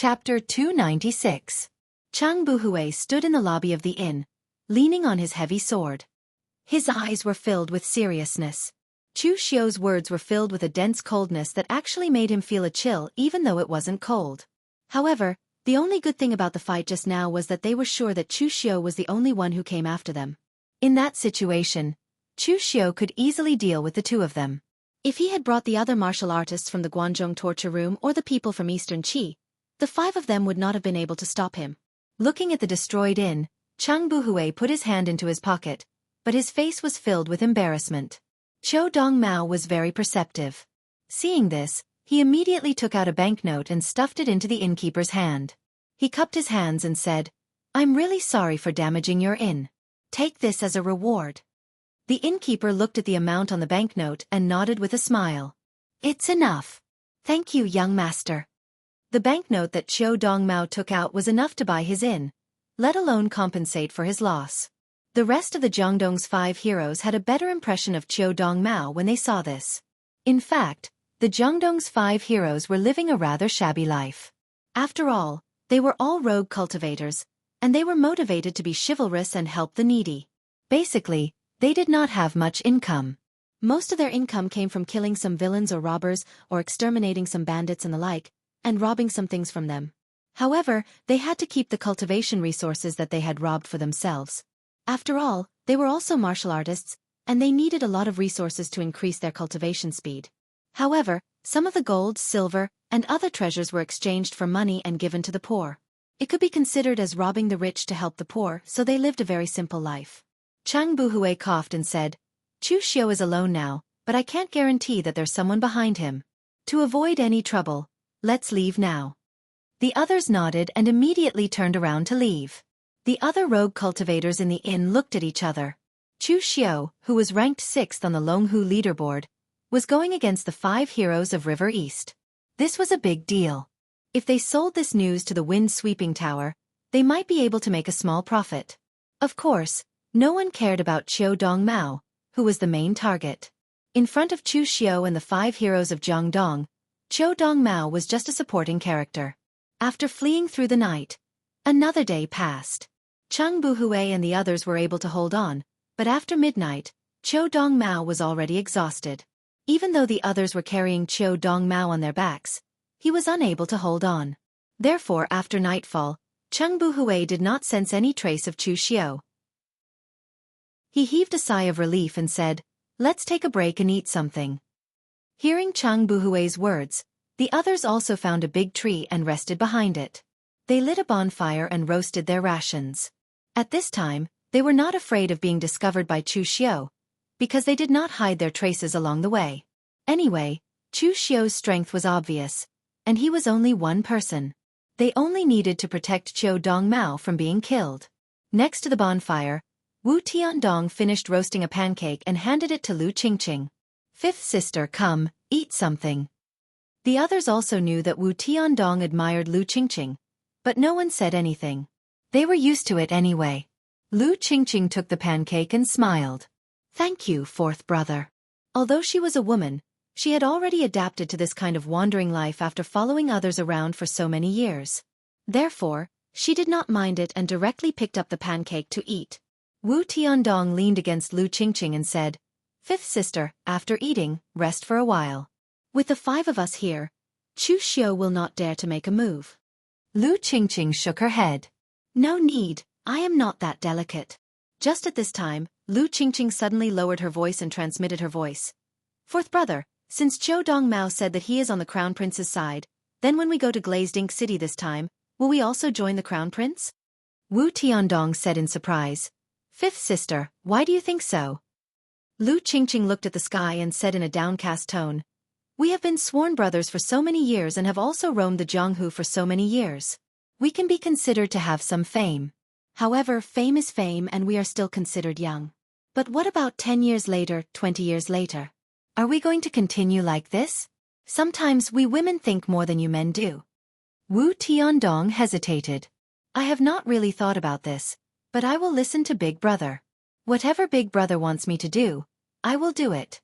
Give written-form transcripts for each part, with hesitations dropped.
Chapter 296. Chang Buhui stood in the lobby of the inn, leaning on his heavy sword. His eyes were filled with seriousness. Chu Xiu's words were filled with a dense coldness that actually made him feel a chill even though it wasn't cold. However, the only good thing about the fight just now was that they were sure that Chu Xiu was the only one who came after them. In that situation, Chu Xiu could easily deal with the two of them. If he had brought the other martial artists from the Guangzhong torture room or the people from Eastern Qi, the five of them would not have been able to stop him. Looking at the destroyed inn, Chang Buhui put his hand into his pocket, but his face was filled with embarrassment. Qiu Dongmao was very perceptive. Seeing this, he immediately took out a banknote and stuffed it into the innkeeper's hand. He cupped his hands and said, "I'm really sorry for damaging your inn. Take this as a reward." The innkeeper looked at the amount on the banknote and nodded with a smile. "It's enough. Thank you, young master." The banknote that Qiu Dongmao took out was enough to buy his inn, let alone compensate for his loss. The rest of the Jiangdong's 5 heroes had a better impression of Qiu Dongmao when they saw this. In fact, the Jiangdong's 5 heroes were living a rather shabby life. After all, they were all rogue cultivators, and they were motivated to be chivalrous and help the needy. Basically, they did not have much income. Most of their income came from killing some villains or robbers or exterminating some bandits and the like, and robbing some things from them. However, they had to keep the cultivation resources that they had robbed for themselves. After all, they were also martial artists, and they needed a lot of resources to increase their cultivation speed. However, some of the gold, silver, and other treasures were exchanged for money and given to the poor. It could be considered as robbing the rich to help the poor, so they lived a very simple life. Chang Buhui coughed and said, "Chu Xiu is alone now, but I can't guarantee that there's someone behind him. To avoid any trouble, let's leave now." The others nodded and immediately turned around to leave. The other rogue cultivators in the inn looked at each other. Chu Xiu, who was ranked 6th on the Longhu leaderboard, was going against the 5 heroes of River East. This was a big deal. If they sold this news to the wind-sweeping tower, they might be able to make a small profit. Of course, no one cared about Qiu Dongmao, who was the main target. In front of Chu Xiu and the 5 heroes of Jiangdong, Qiu Dongmao was just a supporting character. After fleeing through the night, another day passed. Chang Buhui and the others were able to hold on, but after midnight, Qiu Dongmao was already exhausted. Even though the others were carrying Qiu Dongmao on their backs, he was unable to hold on. Therefore, after nightfall, Chang Buhui did not sense any trace of Chu Xiu. He heaved a sigh of relief and said, "Let's take a break and eat something." Hearing Chang Buhui's words, the others also found a big tree and rested behind it. They lit a bonfire and roasted their rations. At this time, they were not afraid of being discovered by Chu Xiu, because they did not hide their traces along the way. Anyway, Chu Xiu's strength was obvious, and he was only one person. They only needed to protect Qiu Dongmao from being killed. Next to the bonfire, Wu Tiandong finished roasting a pancake and handed it to Lu Qingqing. "Fifth sister, come, eat something." The others also knew that Wu Tiandong admired Lu Qingqing, but no one said anything. They were used to it anyway. Lu Qingqing took the pancake and smiled. "Thank you, fourth brother." Although she was a woman, she had already adapted to this kind of wandering life after following others around for so many years. Therefore, she did not mind it and directly picked up the pancake to eat. Wu Tiandong leaned against Lu Qingqing and said, "Fifth sister, after eating, rest for a while. With the 5 of us here, Chu Xiu will not dare to make a move." Lu Qingqing shook her head. "No need, I am not that delicate." Just at this time, Lu Qingqing suddenly lowered her voice and transmitted her voice. "Fourth brother, since Qiu Dongmao said that he is on the Crown Prince's side, then when we go to Glazed Ink City this time, will we also join the Crown Prince?" Wu Tiandong said in surprise. "Fifth sister, why do you think so?" Lu Qingqing looked at the sky and said in a downcast tone, "We have been sworn brothers for so many years and have also roamed the Jianghu for so many years. We can be considered to have some fame. However, fame is fame and we are still considered young. But what about 10 years later, 20 years later? Are we going to continue like this? Sometimes we women think more than you men do." Wu Tiandong hesitated. "I have not really thought about this, but I will listen to Big Brother. Whatever Big Brother wants me to do, I will do it."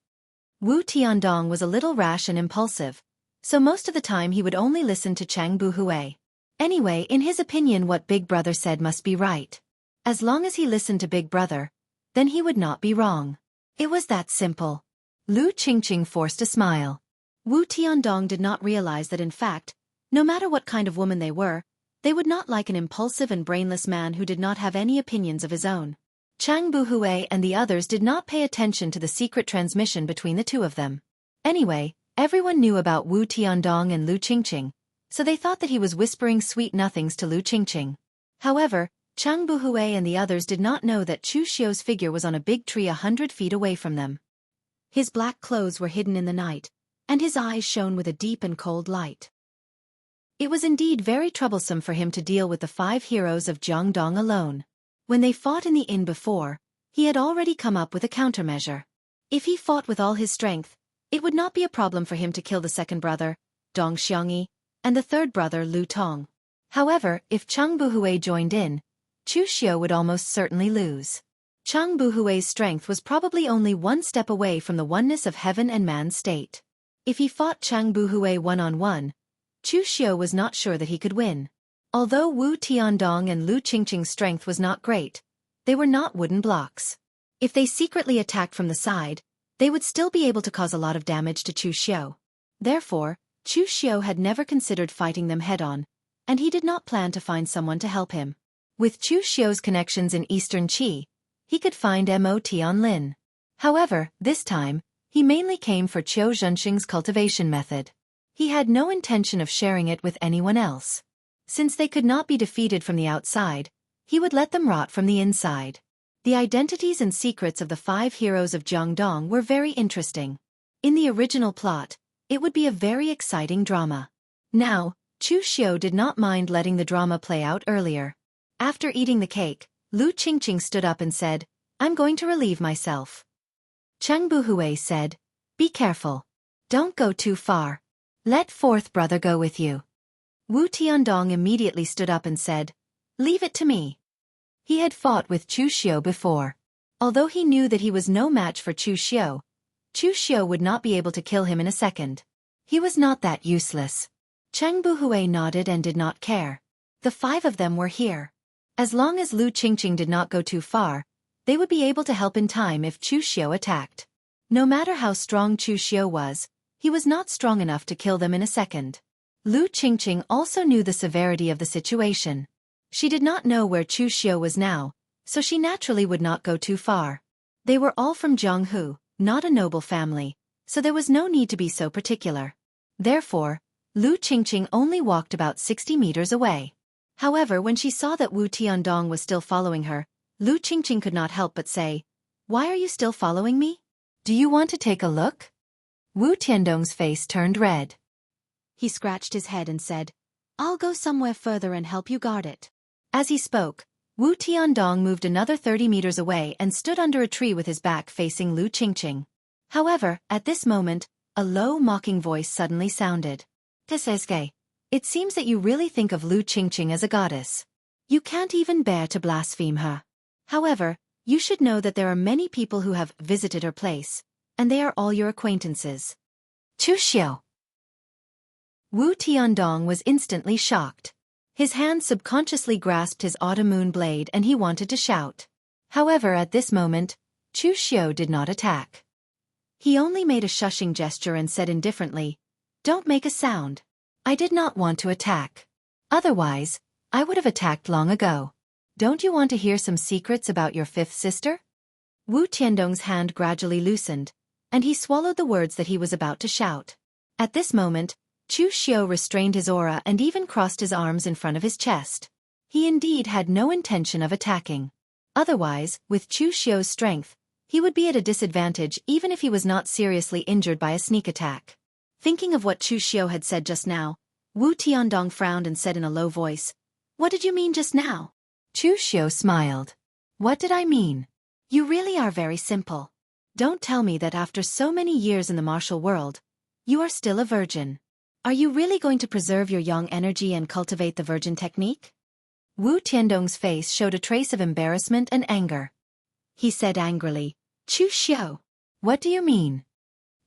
Wu Tiandong was a little rash and impulsive, so most of the time he would only listen to Chang Buhui. Anyway, in his opinion, what Big Brother said must be right. As long as he listened to Big Brother, then he would not be wrong. It was that simple. Lu Qingqing forced a smile. Wu Tiandong did not realize that in fact, no matter what kind of woman they were, they would not like an impulsive and brainless man who did not have any opinions of his own. Chang Buhui and the others did not pay attention to the secret transmission between the two of them. Anyway, everyone knew about Wu Tiandong and Lu Qingqing, so they thought that he was whispering sweet nothings to Lu Qingqing. However, Chang Buhui and the others did not know that Chu Xiu's figure was on a big tree 100 feet away from them. His black clothes were hidden in the night, and his eyes shone with a deep and cold light. It was indeed very troublesome for him to deal with the 5 heroes of Jiangdong alone. When they fought in the inn before, he had already come up with a countermeasure. If he fought with all his strength, it would not be a problem for him to kill the second brother, Dong Xiangyi, and the third brother, Lu Tong. However, if Chang Buhui joined in, Chu Xiu would almost certainly lose. Chang Buhui's strength was probably only one step away from the oneness of heaven and man's state. If he fought Chang Buhui one-on-one, Chu Xiu was not sure that he could win. Although Wu Tiandong and Lu Qingqing's strength was not great, they were not wooden blocks. If they secretly attacked from the side, they would still be able to cause a lot of damage to Chu Xiu. Therefore, Chu Xiu had never considered fighting them head-on, and he did not plan to find someone to help him. With Chu Xiu's connections in Eastern Qi, he could find Mo Tianlin. However, this time, he mainly came for Qiu Zhenxing's cultivation method. He had no intention of sharing it with anyone else. Since they could not be defeated from the outside, he would let them rot from the inside. The identities and secrets of the 5 heroes of Jiangdong were very interesting. In the original plot, it would be a very exciting drama. Now, Chu Xiu did not mind letting the drama play out earlier. After eating the cake, Lu Qingqing stood up and said, "I'm going to relieve myself." Chang Buhui said, "Be careful. Don't go too far. Let fourth brother go with you." Wu Tiandong immediately stood up and said, "Leave it to me." He had fought with Chu Xiu before. Although he knew that he was no match for Chu Xiu would not be able to kill him in a second. He was not that useless. Chang Buhui nodded and did not care. The 5 of them were here. As long as Lu Qingqing did not go too far, they would be able to help in time if Chu Xiu attacked. No matter how strong Chu Xiu was, he was not strong enough to kill them in a second. Lu Qingqing also knew the severity of the situation. She did not know where Chu Xiu was now, so she naturally would not go too far. They were all from Jianghu, not a noble family, so there was no need to be so particular. Therefore, Lu Qingqing only walked about 60 meters away. However, when she saw that Wu Tiandong was still following her, Lu Qingqing could not help but say, "Why are you still following me? Do you want to take a look?" Wu Tiandong's face turned red. He scratched his head and said, "I'll go somewhere further and help you guard it." As he spoke, Wu Tiandong moved another 30 meters away and stood under a tree with his back facing Lu Qingqing. However, at this moment, a low mocking voice suddenly sounded. "Tesezge. It seems that you really think of Lu Qingqing as a goddess. You can't even bear to blaspheme her. However, you should know that there are many people who have visited her place, and they are all your acquaintances." Chu Xiu. Wu Tiandong was instantly shocked. His hand subconsciously grasped his autumn moon blade and he wanted to shout. However, at this moment, Chu Xiu did not attack. He only made a shushing gesture and said indifferently, "Don't make a sound. I did not want to attack. Otherwise, I would have attacked long ago. Don't you want to hear some secrets about your 5th sister?" Wu Tiandong's hand gradually loosened, and he swallowed the words that he was about to shout. At this moment, Chu Xiu restrained his aura and even crossed his arms in front of his chest. He indeed had no intention of attacking. Otherwise, with Chu Xiu's strength, he would be at a disadvantage even if he was not seriously injured by a sneak attack. Thinking of what Chu Xiu had said just now, Wu Tiandong frowned and said in a low voice, "What did you mean just now?" Chu Xiu smiled. "What did I mean? You really are very simple. Don't tell me that after so many years in the martial world, you are still a virgin. Are you really going to preserve your young energy and cultivate the virgin technique?" Wu Tiandong's face showed a trace of embarrassment and anger. He said angrily, "Chu Xiu, what do you mean?"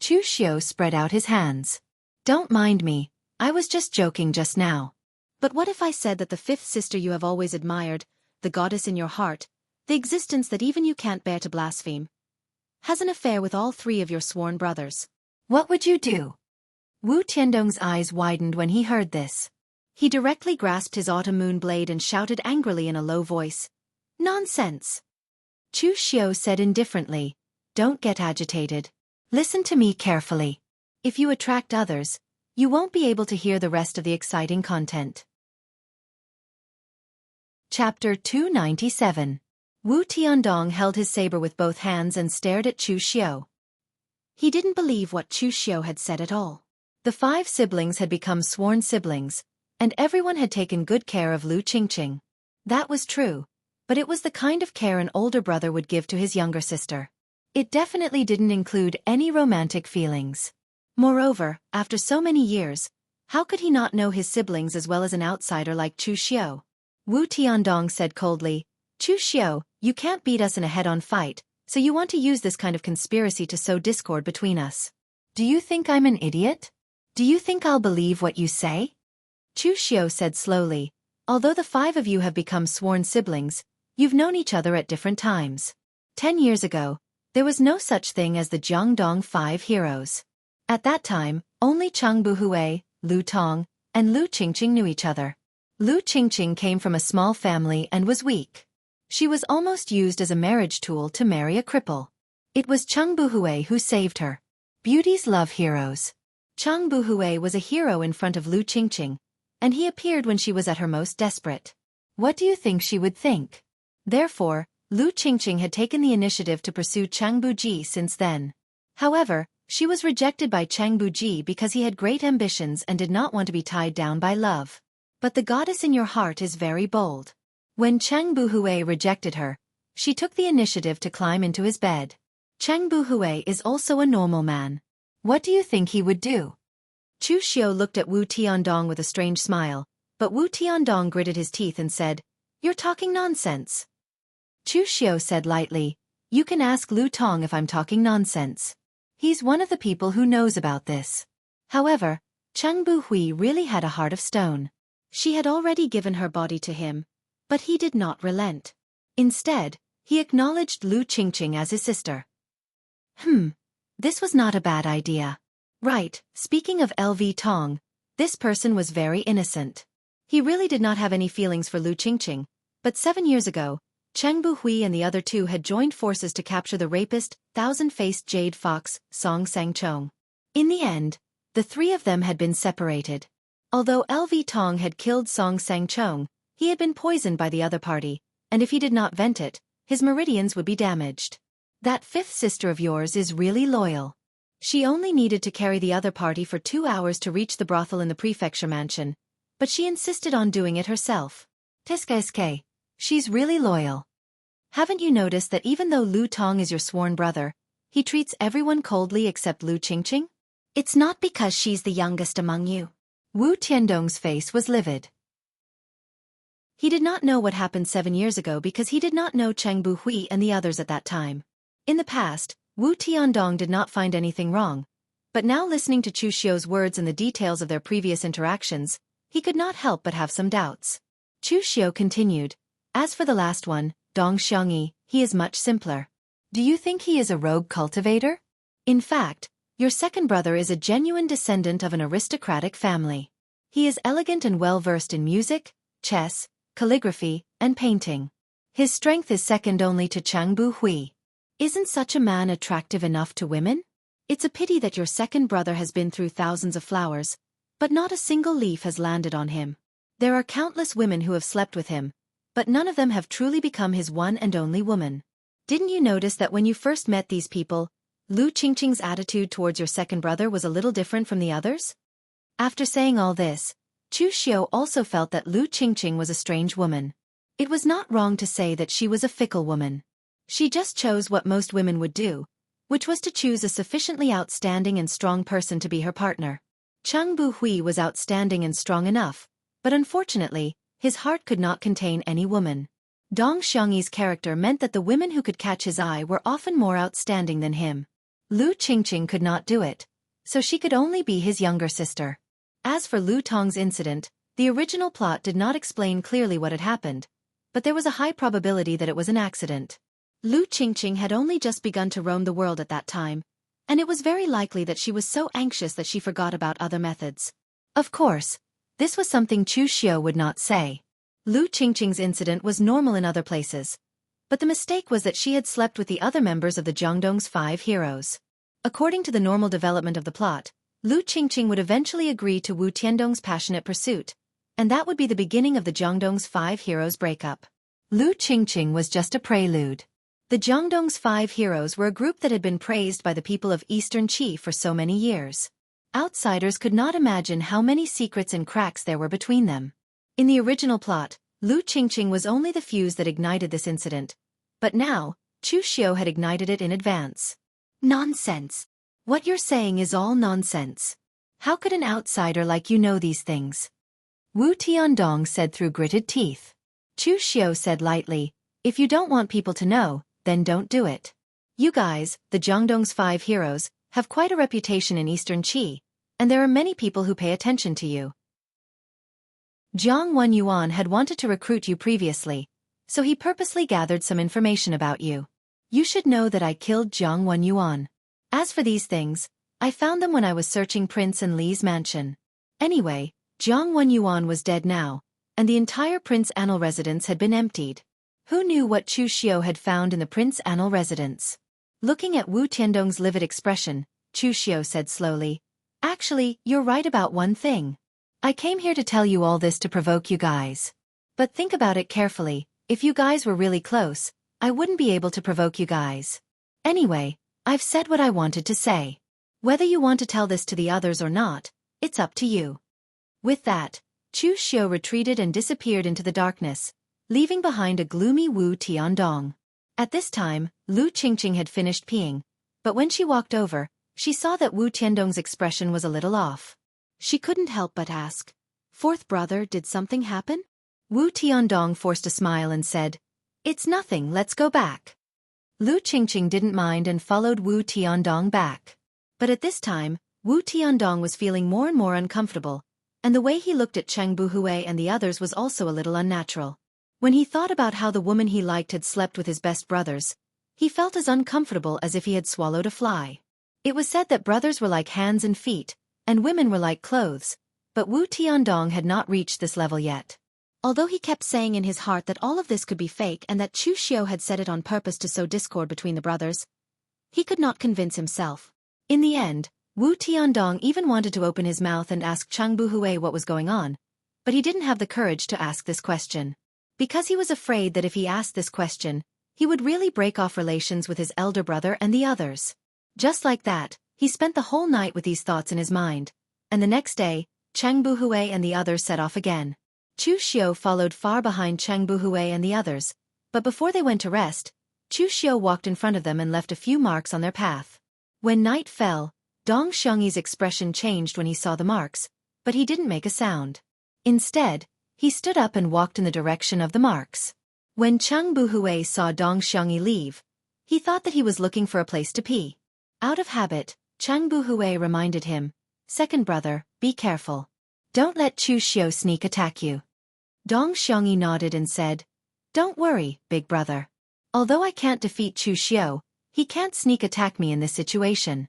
Chu Xiu spread out his hands. "Don't mind me, I was just joking just now. But what if I said that the fifth sister you have always admired, the goddess in your heart, the existence that even you can't bear to blaspheme, has an affair with all three of your sworn brothers? What would you do? Wu Tiandong's eyes widened when he heard this. He directly grasped his autumn moon blade and shouted angrily in a low voice. Nonsense! Chu Xiao said indifferently. Don't get agitated. Listen to me carefully. If you attract others, you won't be able to hear the rest of the exciting content. Chapter 297. Wu Tiandong held his saber with both hands and stared at Chu Xiao. He didn't believe what Chu Xiao had said at all. The 5 siblings had become sworn siblings, and everyone had taken good care of Lu Qingqing. That was true, but it was the kind of care an older brother would give to his younger sister. It definitely didn't include any romantic feelings. Moreover, after so many years, how could he not know his siblings as well as an outsider like Chu Xiao? Wu Tiandong said coldly, Chu Xiao, you can't beat us in a head-on fight, so you want to use this kind of conspiracy to sow discord between us. Do you think I'm an idiot? Do you think I'll believe what you say? Chu Xiao said slowly, although the 5 of you have become sworn siblings, you've known each other at different times. 10 years ago, there was no such thing as the Jiangdong 5 heroes. At that time, only Chang Buhui, Lu Tong, and Lu Qingqing knew each other. Lu Qingqing came from a small family and was weak. She was almost used as a marriage tool to marry a cripple. It was Chang Buhui who saved her. Beauties love heroes. Chang Buhui was a hero in front of Lu Qingqing, and he appeared when she was at her most desperate. What do you think she would think? Therefore, Lu Qingqing had taken the initiative to pursue Chang Buji since then. However, she was rejected by Chang Buji because he had great ambitions and did not want to be tied down by love. But the goddess in your heart is very bold. When Chang Buhui rejected her, she took the initiative to climb into his bed. Chang Buhui is also a normal man. What do you think he would do? Chu Xiao looked at Wu Tiandong with a strange smile, but Wu Tiandong gritted his teeth and said, You're talking nonsense. Chu Xiao said lightly, You can ask Lu Tong if I'm talking nonsense. He's one of the people who knows about this. However, Chang Buhui really had a heart of stone. She had already given her body to him, but he did not relent. Instead, he acknowledged Lu Qingqing as his sister. This was not a bad idea. Right, speaking of LV Tong, this person was very innocent. He really did not have any feelings for Lu Qingqing, but 7 years ago, Cheng Buhui and the other 2 had joined forces to capture the rapist, thousand-faced jade fox, Song Sangchong. In the end, the 3 of them had been separated. Although LV Tong had killed Song Sangchong, he had been poisoned by the other party, and if he did not vent it, his meridians would be damaged. That 5th sister of yours is really loyal. She only needed to carry the other party for 2 hours to reach the brothel in the prefecture mansion, but she insisted on doing it herself. Teske, she's really loyal. Haven't you noticed that even though Lu Tong is your sworn brother, he treats everyone coldly except Lu Qingqing? It's not because she's the youngest among you. Wu Tiandong's face was livid. He did not know what happened 7 years ago because he did not know Cheng Buhui and the others at that time. In the past, Wu Tiandong did not find anything wrong, but now listening to Chu Xiao's words and the details of their previous interactions, he could not help but have some doubts. Chu Xiao continued, As for the last one, Dong Xiangyi, he is much simpler. Do you think he is a rogue cultivator? In fact, your second brother is a genuine descendant of an aristocratic family. He is elegant and well-versed in music, chess, calligraphy, and painting. His strength is second only to Chang Buhui. Isn't such a man attractive enough to women? It's a pity that your second brother has been through thousands of flowers, but not a single leaf has landed on him. There are countless women who have slept with him, but none of them have truly become his one and only woman. Didn't you notice that when you first met these people, Lu Qingqing's attitude towards your second brother was a little different from the others? After saying all this, Chu Xiao also felt that Lu Qingqing was a strange woman. It was not wrong to say that she was a fickle woman. She just chose what most women would do, which was to choose a sufficiently outstanding and strong person to be her partner. Chang Buhui was outstanding and strong enough, but unfortunately, his heart could not contain any woman. Dong Xiangyi's character meant that the women who could catch his eye were often more outstanding than him. Lu Qingqing could not do it, so she could only be his younger sister. As for Lu Tong's incident, The original plot did not explain clearly what had happened, but there was a high probability that it was an accident. Lu Qingqing had only just begun to roam the world at that time, and it was very likely that she was so anxious that she forgot about other methods. Of course, this was something Chu Xiao would not say. Lu Qingqing's incident was normal in other places, but the mistake was that she had slept with the other members of the Jiangdong's 5 heroes. According to the normal development of the plot, Lu Qingqing would eventually agree to Wu Tiandong's passionate pursuit, and that would be the beginning of the Jiangdong's 5 heroes' breakup. Lu Qingqing was just a prelude. The Jiangdong's 5 heroes were a group that had been praised by the people of Eastern Qi for so many years. Outsiders could not imagine how many secrets and cracks there were between them. In the original plot, Lu Qingqing was only the fuse that ignited this incident, but now, Chu Xiao had ignited it in advance. Nonsense. What you're saying is all nonsense. How could an outsider like you know these things? Wu Tiandong said through gritted teeth. Chu Xiao said lightly, if you don't want people to know, then don't do it. You guys, the Jiangdong's 5 heroes, have quite a reputation in Eastern Qi, and there are many people who pay attention to you. Jiang Wenyuan had wanted to recruit you previously, so he purposely gathered some information about you. You should know that I killed Jiang Wenyuan. As for these things, I found them when I was searching Prince and Li's mansion. Anyway, Jiang Wenyuan was dead now, and the entire Prince Anil residence had been emptied. Who knew what Chu Xiao had found in the Prince Anil residence? Looking at Wu Tiandong's livid expression, Chu Xiao said slowly, actually, you're right about one thing. I came here to tell you all this to provoke you guys. But think about it carefully, if you guys were really close, I wouldn't be able to provoke you guys. Anyway, I've said what I wanted to say. Whether you want to tell this to the others or not, it's up to you. With that, Chu Xiao retreated and disappeared into the darkness, leaving behind a gloomy Wu Tiandong. At this time, Lu Qingqing had finished peeing, but when she walked over, she saw that Wu Tiandong's expression was a little off. She couldn't help but ask, "Fourth brother, did something happen?" Wu Tiandong forced a smile and said, "It's nothing, let's go back." Lu Qingqing didn't mind and followed Wu Tiandong back. But at this time, Wu Tiandong was feeling more and more uncomfortable, and the way he looked at Cheng Buhui and the others was also a little unnatural. When he thought about how the woman he liked had slept with his best brothers, he felt as uncomfortable as if he had swallowed a fly. It was said that brothers were like hands and feet, and women were like clothes, but Wu Tiandong had not reached this level yet. Although he kept saying in his heart that all of this could be fake and that Chu Xiao had said it on purpose to sow discord between the brothers, he could not convince himself. In the end, Wu Tiandong even wanted to open his mouth and ask Cheng Buhui what was going on, but he didn't have the courage to ask this question. Because he was afraid that if he asked this question, he would really break off relations with his elder brother and the others. Just like that, he spent the whole night with these thoughts in his mind, and the next day, Cheng Buhui and the others set off again. Chu Xiao followed far behind Cheng Buhui and the others, but before they went to rest, Chu Xiao walked in front of them and left a few marks on their path. When night fell, Dong Xiangyi's expression changed when he saw the marks, but he didn't make a sound. Instead, he stood up and walked in the direction of the marks. When Cheng Buhui saw Dong Xiangyi leave, he thought that he was looking for a place to pee. Out of habit, Cheng Buhui reminded him, "Second brother, be careful. Don't let Chu Xiao sneak attack you." Dong Xiangyi nodded and said, "Don't worry, big brother. Although I can't defeat Chu Xiao, he can't sneak attack me in this situation."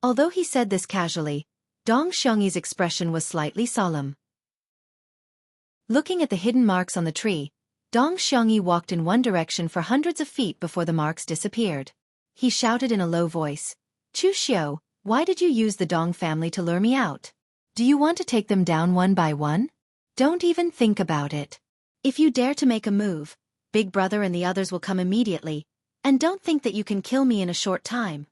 Although he said this casually, Dong Xiangyi's expression was slightly solemn. Looking at the hidden marks on the tree, Dong Xiangyi walked in one direction for hundreds of feet before the marks disappeared. He shouted in a low voice, "Chu Xiao, why did you use the Dong family to lure me out? Do you want to take them down one by one? Don't even think about it. If you dare to make a move, Big Brother and the others will come immediately, and don't think that you can kill me in a short time."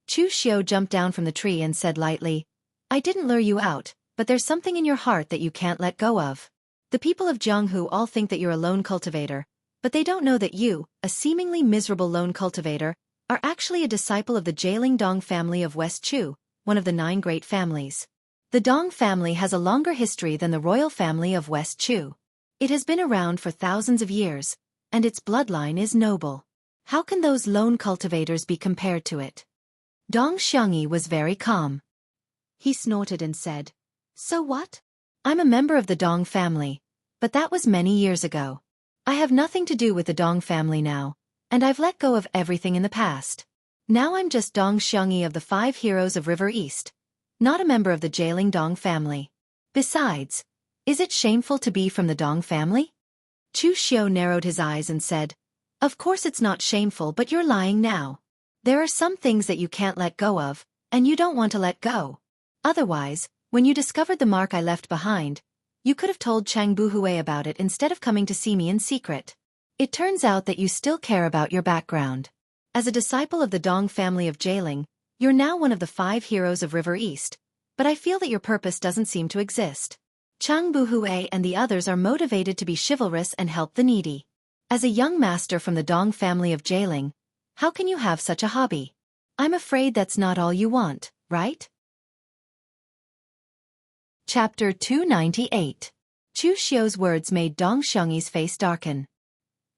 Chu Xiao jumped down from the tree and said lightly, "I didn't lure you out, but there's something in your heart that you can't let go of. The people of Jianghu all think that you're a lone cultivator, but they don't know that you, a seemingly miserable lone cultivator, are actually a disciple of the Jailing Dong family of West Chu, one of the 9 great families. The Dong family has a longer history than the royal family of West Chu. It has been around for thousands of years, and its bloodline is noble. How can those lone cultivators be compared to it?" Dong Xiangyi was very calm. He snorted and said, "So what? I'm a member of the Dong family, but that was many years ago. I have nothing to do with the Dong family now, and I've let go of everything in the past. Now I'm just Dong Xiangyi of the 5 Heroes of River East, not a member of the Jailing Dong family. Besides, is it shameful to be from the Dong family? Chu Xiu narrowed his eyes and said, "Of course it's not shameful, but you're lying now. There are some things that you can't let go of, and you don't want to let go. Otherwise, when you discovered the mark I left behind, you could have told Chang Buhui about it instead of coming to see me in secret. It turns out that you still care about your background. As a disciple of the Dong family of Jailing, you're now one of the 5 Heroes of River East, but I feel that your purpose doesn't seem to exist. Chang Buhui and the others are motivated to be chivalrous and help the needy. As a young master from the Dong family of Jailing, how can you have such a hobby? I'm afraid that's not all you want, right?" Chapter 298. Chu Xiu's words made Dong Xiangyi's face darken.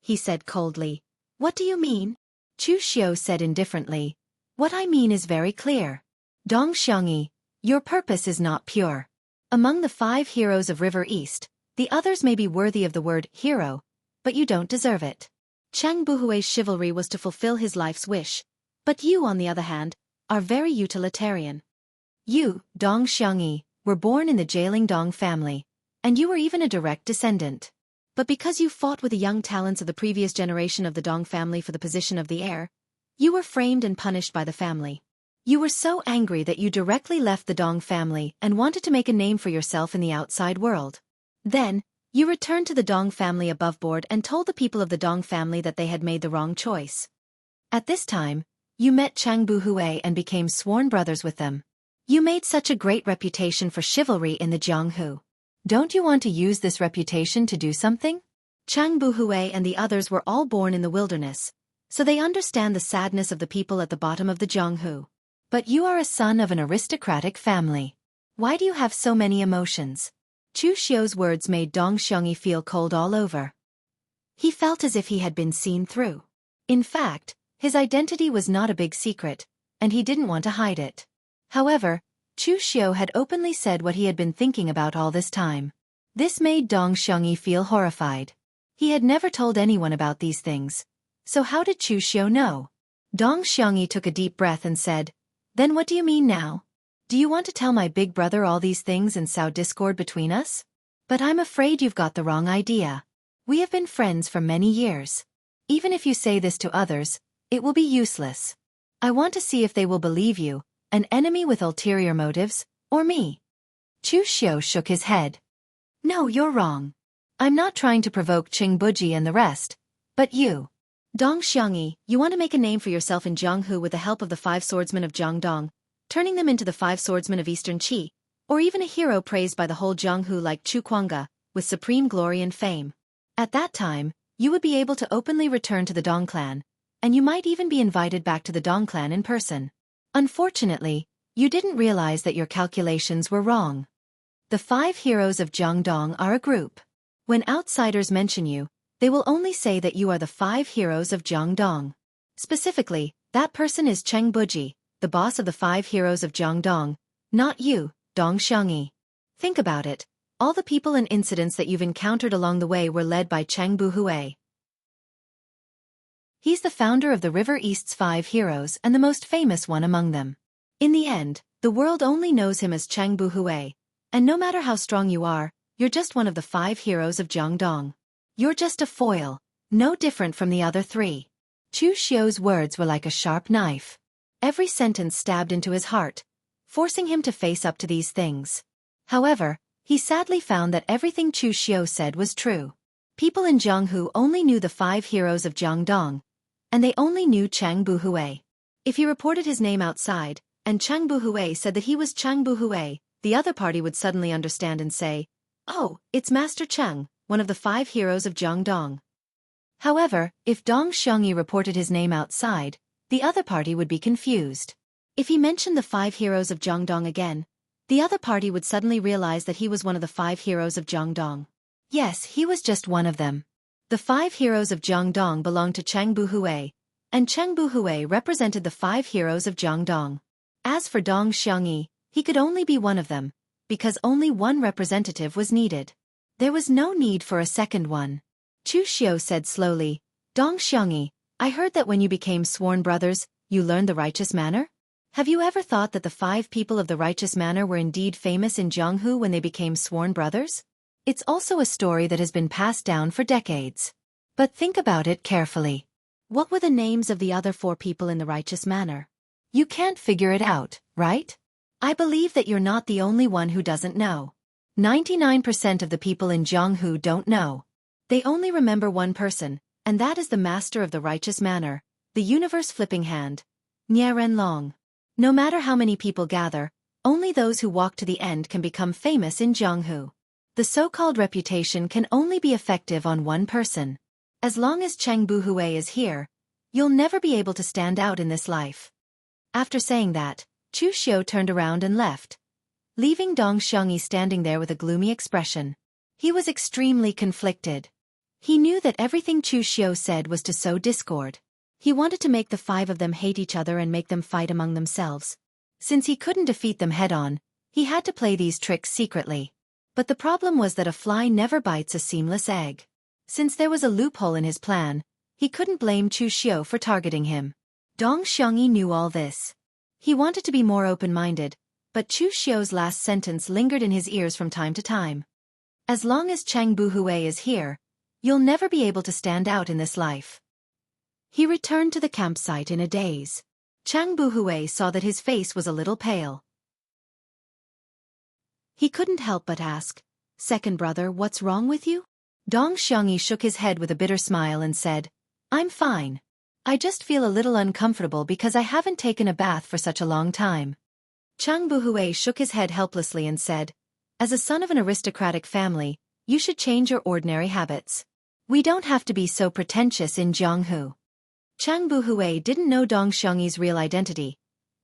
He said coldly, "What do you mean?" Chu Xiu said indifferently, "What I mean is very clear. Dong Xiangyi, your purpose is not pure. Among the 5 Heroes of River East, the others may be worthy of the word hero, but you don't deserve it. Chang Buhui's chivalry was to fulfill his life's wish, but you, on the other hand, are very utilitarian. You, Dong Xiangyi, were born in the Jailing Dong family, and you were even a direct descendant. But because you fought with the young talents of the previous generation of the Dong family for the position of the heir, you were framed and punished by the family. You were so angry that you directly left the Dong family and wanted to make a name for yourself in the outside world. Then, you returned to the Dong family above board and told the people of the Dong family that they had made the wrong choice. At this time, you met Chang Buhui and became sworn brothers with them. You made such a great reputation for chivalry in the Jianghu. Don't you want to use this reputation to do something? Chang Buhui and the others were all born in the wilderness, so they understand the sadness of the people at the bottom of the Jianghu. But you are a son of an aristocratic family. Why do you have so many emotions?" Chu Xiu's words made Dong Xiangyi feel cold all over. He felt as if he had been seen through. In fact, his identity was not a big secret, and he didn't want to hide it. However, Chu Xiu had openly said what he had been thinking about all this time. This made Dong Xiangyi feel horrified. He had never told anyone about these things. So how did Chu Xiu know? Dong Xiangyi took a deep breath and said, "Then what do you mean now? Do you want to tell my big brother all these things and sow discord between us? But I'm afraid you've got the wrong idea. We have been friends for many years. Even if you say this to others, it will be useless. I want to see if they will believe you, an enemy with ulterior motives, or me." Chu Xiu shook his head. "No, you're wrong. I'm not trying to provoke Qing Buji and the rest, but you. Dong Xiangyi, you want to make a name for yourself in Jianghu with the help of the 5 swordsmen of Jiangdong, turning them into the 5 swordsmen of Eastern Qi, or even a hero praised by the whole Jianghu like Chu Kuanga, with supreme glory and fame. At that time, you would be able to openly return to the Dong clan, and you might even be invited back to the Dong clan in person. Unfortunately, you didn't realize that your calculations were wrong. The 5 Heroes of Jiangdong are a group. When outsiders mention you, they will only say that you are the 5 Heroes of Jiangdong. Specifically, that person is Cheng Buji, the boss of the 5 Heroes of Jiangdong, not you, Dong Xiangyi. Think about it. All the people and incidents that you've encountered along the way were led by Chang Buhui. He's the founder of the River East's 5 Heroes and the most famous one among them. In the end, the world only knows him as Chang Buhui, and no matter how strong you are, you're just one of the 5 Heroes of Jiangdong. You're just a foil, no different from the other 3. Chu Xiu's words were like a sharp knife. Every sentence stabbed into his heart, forcing him to face up to these things. However, he sadly found that everything Chu Xiu said was true. People in Jianghu only knew the 5 Heroes of Jiangdong, and they only knew Chang Buhui. If he reported his name outside, and Chang Buhui said that he was Chang Buhui, the other party would suddenly understand and say, "Oh, it's Master Chang, one of the 5 Heroes of Jiangdong." However, if Dong Xiangyi reported his name outside, the other party would be confused. If he mentioned the 5 Heroes of Jiangdong again, the other party would suddenly realize that he was one of the 5 Heroes of Jiangdong. Yes, he was just one of them. The 5 Heroes of Jiangdong belonged to Chang Buhui, and Chang Buhui represented the 5 Heroes of Jiangdong. As for Dong Xiangyi, he could only be one of them, because only one representative was needed. There was no need for a second one. Chu Xiao said slowly, Dong Xiangyi, I heard that when you became sworn brothers, you learned the righteous manner? Have you ever thought that the 5 people of the righteous manner were indeed famous in Jianghu when they became sworn brothers? It's also a story that has been passed down for decades. But think about it carefully. What were the names of the other 4 people in the righteous manner? You can't figure it out, right? I believe that you're not the only one who doesn't know. 99% of the people in Jianghu don't know. They only remember one person, and that is the master of the righteous manner, the universe-flipping hand, Nie Renlong. No matter how many people gather, only those who walk to the end can become famous in Jianghu. The so-called reputation can only be effective on one person. As long as Cheng Buhui is here, you'll never be able to stand out in this life. After saying that, Chu Xiao turned around and left, leaving Dong Xiangyi standing there with a gloomy expression. He was extremely conflicted. He knew that everything Chu Xiao said was to sow discord. He wanted to make the 5 of them hate each other and make them fight among themselves. Since he couldn't defeat them head-on, he had to play these tricks secretly. But the problem was that a fly never bites a seamless egg. Since there was a loophole in his plan, he couldn't blame Chu Xiao for targeting him. Dong Xiangyi knew all this. He wanted to be more open-minded, but Chu Xiao's last sentence lingered in his ears from time to time. As long as Cheng Buhui is here, you'll never be able to stand out in this life. He returned to the campsite in a daze. Cheng Buhui saw that his face was a little pale. He couldn't help but ask, Second brother, what's wrong with you? Dong Xiangyi shook his head with a bitter smile and said, I'm fine. I just feel a little uncomfortable because I haven't taken a bath for such a long time. Cheng Buhui shook his head helplessly and said, As a son of an aristocratic family, you should change your ordinary habits. We don't have to be so pretentious in Jianghu. Cheng Buhui didn't know Dong Xiangyi's real identity,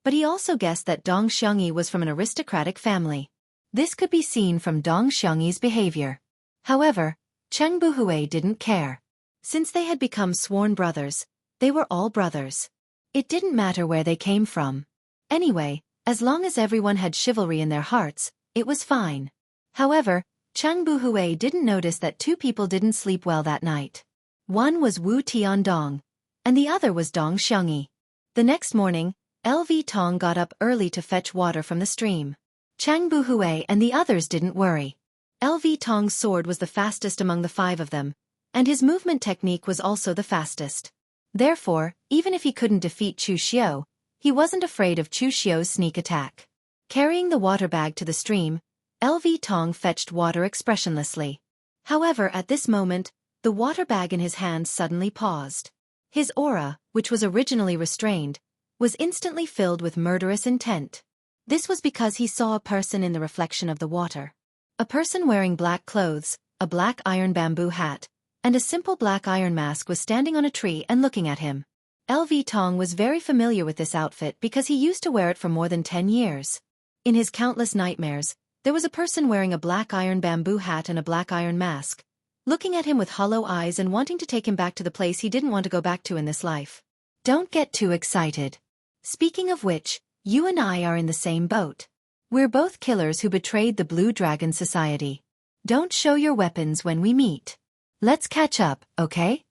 but he also guessed that Dong Xiangyi was from an aristocratic family. This could be seen from Dong Xiangyi's behavior. However, Cheng Buhui didn't care. Since they had become sworn brothers, they were all brothers. It didn't matter where they came from. Anyway, as long as everyone had chivalry in their hearts, it was fine. However, Cheng Buhui didn't notice that 2 people didn't sleep well that night. One was Wu Tiandong, and the other was Dong Xiangyi. The next morning, LV Tong got up early to fetch water from the stream. Cheng Buhui and the others didn't worry. LV Tong's sword was the fastest among the 5 of them, and his movement technique was also the fastest. Therefore, even if he couldn't defeat Chu Xiao, he wasn't afraid of Chu Xiao's sneak attack. Carrying the water bag to the stream, LV Tong fetched water expressionlessly. However, at this moment, the water bag in his hand suddenly paused. His aura, which was originally restrained, was instantly filled with murderous intent. This was because he saw a person in the reflection of the water. A person wearing black clothes, a black iron bamboo hat, and a simple black iron mask was standing on a tree and looking at him. LV Tong was very familiar with this outfit because he used to wear it for more than 10 years. In his countless nightmares, there was a person wearing a black iron bamboo hat and a black iron mask, looking at him with hollow eyes and wanting to take him back to the place he didn't want to go back to in this life. Don't get too excited. Speaking of which, you and I are in the same boat. We're both killers who betrayed the Blue Dragon Society. Don't show your weapons when we meet. Let's catch up, okay?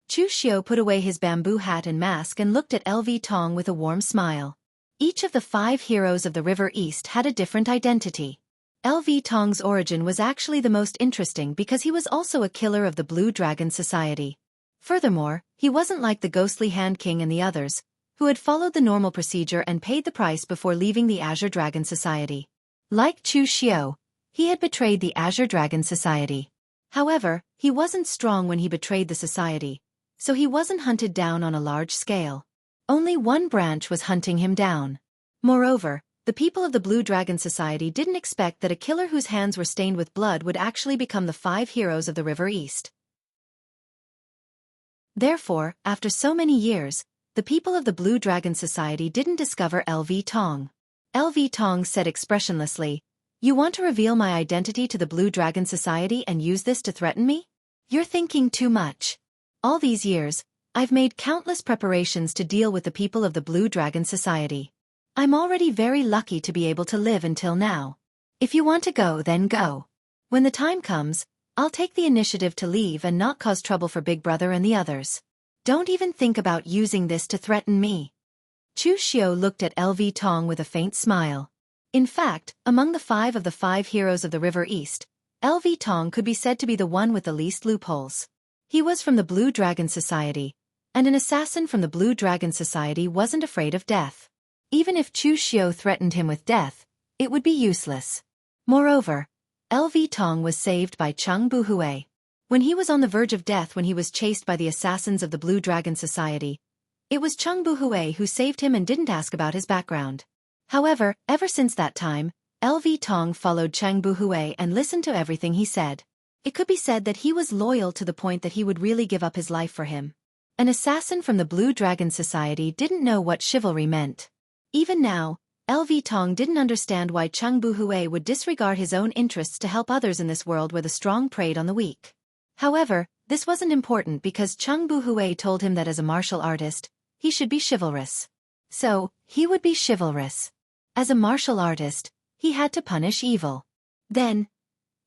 Chu Xiao put away his bamboo hat and mask and looked at LV Tong with a warm smile. Each of the 5 heroes of the River East had a different identity. LV Tong's origin was actually the most interesting because he was also a killer of the Blue Dragon Society. Furthermore, he wasn't like the Ghostly Hand King and the others, who had followed the normal procedure and paid the price before leaving the Azure Dragon Society. Like Chu Xiao, he had betrayed the Azure Dragon Society. However, he wasn't strong when he betrayed the society, so he wasn't hunted down on a large scale. Only one branch was hunting him down. Moreover, the people of the Blue Dragon Society didn't expect that a killer whose hands were stained with blood would actually become the 5 heroes of the River East. Therefore, after so many years, the people of the Blue Dragon Society didn't discover LV Tong. LV Tong said expressionlessly, "You want to reveal my identity to the Blue Dragon Society and use this to threaten me? You're thinking too much. All these years, I've made countless preparations to deal with the people of the Blue Dragon Society. I'm already very lucky to be able to live until now. If you want to go, then go. When the time comes, I'll take the initiative to leave and not cause trouble for Big Brother and the others. Don't even think about using this to threaten me. Chu Xiao looked at LV Tong with a faint smile. In fact, among the 5 of the 5 heroes of the River East, LV Tong could be said to be the one with the least loopholes. He was from the Blue Dragon Society, and an assassin from the Blue Dragon Society wasn't afraid of death. Even if Chu Xiao threatened him with death, it would be useless. Moreover, LV Tong was saved by Cheng Buhui. When he was on the verge of death when he was chased by the assassins of the Blue Dragon Society, it was Cheng Buhui who saved him and didn't ask about his background. However, ever since that time, LV Tong followed Cheng Buhui and listened to everything he said. It could be said that he was loyal to the point that he would really give up his life for him. An assassin from the Blue Dragon Society didn't know what chivalry meant. Even now, LV Tong didn't understand why Cheng Buhui would disregard his own interests to help others in this world where the strong preyed on the weak. However, this wasn't important because Cheng Buhui told him that as a martial artist, he should be chivalrous. So, he would be chivalrous. As a martial artist, he had to punish evil. Then,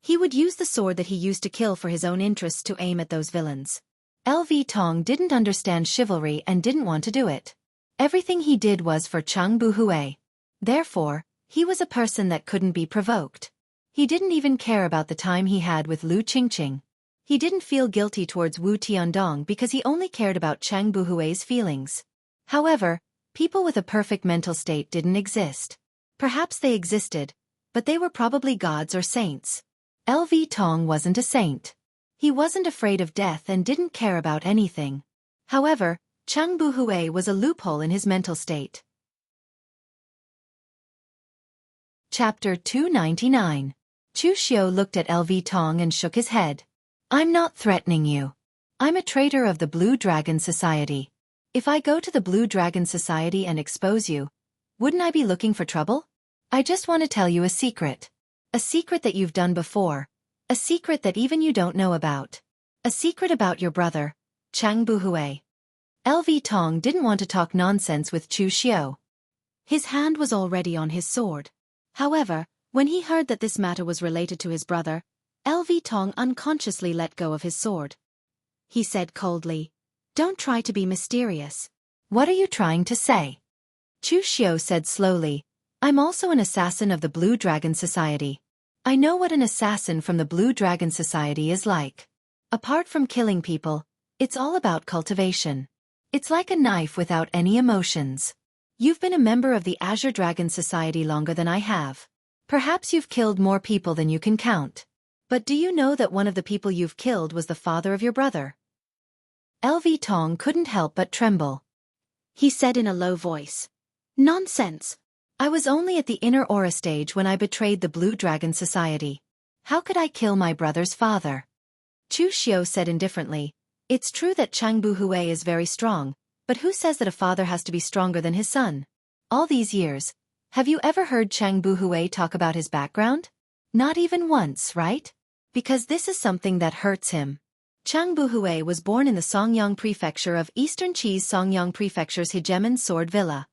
he would use the sword that he used to kill for his own interests to aim at those villains. LV Tong didn't understand chivalry and didn't want to do it. Everything he did was for Cheng Buhui. Therefore, he was a person that couldn't be provoked. He didn't even care about the time he had with Lu Qingqing. He didn't feel guilty towards Wu Tiandong because he only cared about Cheng Buhui's feelings. However, people with a perfect mental state didn't exist. Perhaps they existed, but they were probably gods or saints. LV Tong wasn't a saint. He wasn't afraid of death and didn't care about anything. However, Cheng Buhui was a loophole in his mental state. Chapter 299. Chu Xiao looked at LV Tong and shook his head. I'm not threatening you. I'm a traitor of the Blue Dragon Society. If I go to the Blue Dragon Society and expose you, wouldn't I be looking for trouble? I just want to tell you a secret. A secret that you've done before. A secret that even you don't know about. A secret about your brother, Cheng Buhui. LV Tong didn't want to talk nonsense with Chu Xiao. His hand was already on his sword. However, when he heard that this matter was related to his brother, LV Tong unconsciously let go of his sword. He said coldly, "Don't try to be mysterious. What are you trying to say?" Chu Xiao said slowly, "I'm also an assassin of the Blue Dragon Society. I know what an assassin from the Blue Dragon Society is like. Apart from killing people, it's all about cultivation. It's like a knife without any emotions. You've been a member of the Azure Dragon Society longer than I have. Perhaps you've killed more people than you can count. But do you know that one of the people you've killed was the father of your brother?" LV Tong couldn't help but tremble. He said in a low voice, "Nonsense. I was only at the inner aura stage when I betrayed the Blue Dragon Society. How could I kill my brother's father?" Chu Xiao said indifferently, "It's true that Cheng Buhui is very strong, but who says that a father has to be stronger than his son? All these years, have you ever heard Cheng Buhui talk about his background? Not even once, right? Because this is something that hurts him. Cheng Buhui was born in the Songyang Prefecture of Eastern Qi's Songyang Prefecture's Hegemon Sword Villa.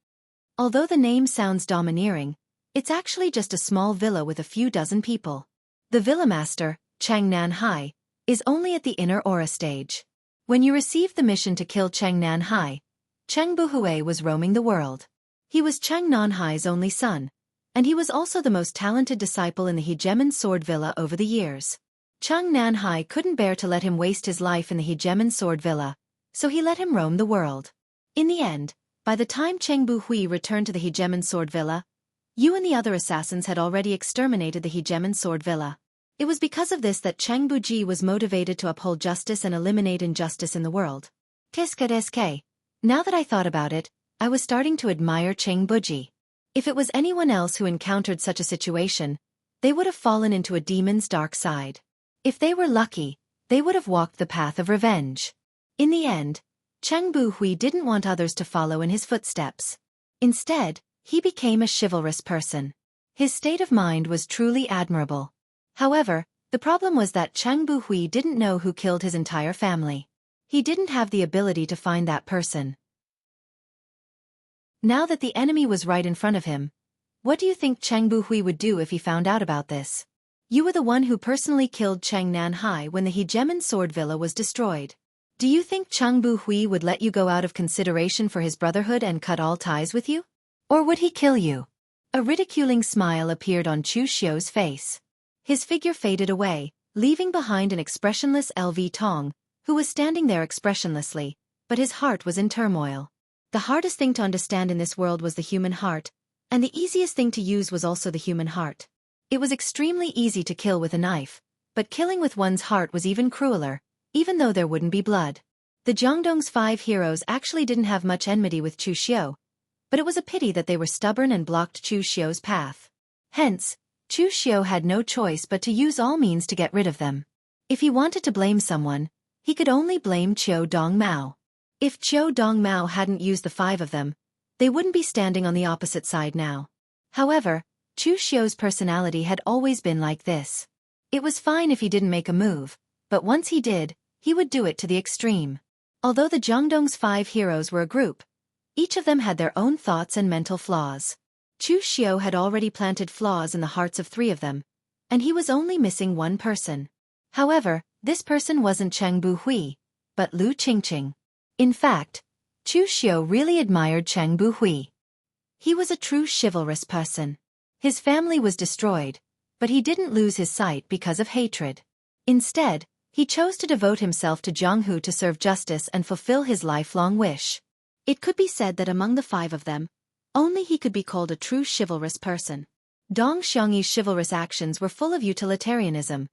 Although the name sounds domineering, it's actually just a small villa with a few dozen people. The villa master, Cheng Nanhai, is only at the inner aura stage. When you received the mission to kill Cheng Nanhai, Cheng Buhui was roaming the world. He was Cheng Nanhai's only son, and he was also the most talented disciple in the Hegemon Sword Villa over the years. Cheng Nanhai couldn't bear to let him waste his life in the Hegemon Sword Villa, so he let him roam the world. In the end, by the time Cheng Buhui returned to the Hegemon Sword Villa, you and the other assassins had already exterminated the Hegemon Sword Villa. It was because of this that Cheng Buji was motivated to uphold justice and eliminate injustice in the world. Kiska. Now that I thought about it, I was starting to admire Cheng Buji. If it was anyone else who encountered such a situation, they would have fallen into a demon's dark side. If they were lucky, they would have walked the path of revenge. In the end, Cheng Buhui didn't want others to follow in his footsteps. Instead, he became a chivalrous person. His state of mind was truly admirable. However, the problem was that Cheng Buhui didn't know who killed his entire family. He didn't have the ability to find that person. Now that the enemy was right in front of him, What do you think Cheng Buhui would do if he found out about this? You were the one who personally killed Cheng Nanhai when the Hegemon Sword Villa was destroyed. Do you think Cheng Buhui would let you go out of consideration for his brotherhood and cut all ties with you? Or would he kill you? A ridiculing smile appeared on Chu Xiu's face. His figure faded away, leaving behind an expressionless LV Tong, who was standing there expressionlessly, but his heart was in turmoil. The hardest thing to understand in this world was the human heart, and the easiest thing to use was also the human heart. It was extremely easy to kill with a knife, but killing with one's heart was even crueler, even though there wouldn't be blood. The Jiangdong's 5 heroes actually didn't have much enmity with Chu Xiu, but it was a pity that they were stubborn and blocked Chu Xiu's path. Hence, Chu Xiu had no choice but to use all means to get rid of them. If he wanted to blame someone, he could only blame Qiu Dongmao. If Qiu Dongmao hadn't used the 5 of them, they wouldn't be standing on the opposite side now. However, Chu Xiu's personality had always been like this. It was fine if he didn't make a move, but once he did, he would do it to the extreme. Although the Jiangdong's 5 heroes were a group, each of them had their own thoughts and mental flaws. Chu Xiu had already planted flaws in the hearts of 3 of them, and he was only missing one person. However, this person wasn't Cheng Buhui, but Lu Qingqing. In fact, Chu Xiu really admired Cheng Buhui. He was a true chivalrous person. His family was destroyed, but he didn't lose his sight because of hatred. Instead, he chose to devote himself to Jianghu to serve justice and fulfill his lifelong wish. It could be said that among the 5 of them, only he could be called a true chivalrous person. Dong Xiangyi's chivalrous actions were full of utilitarianism,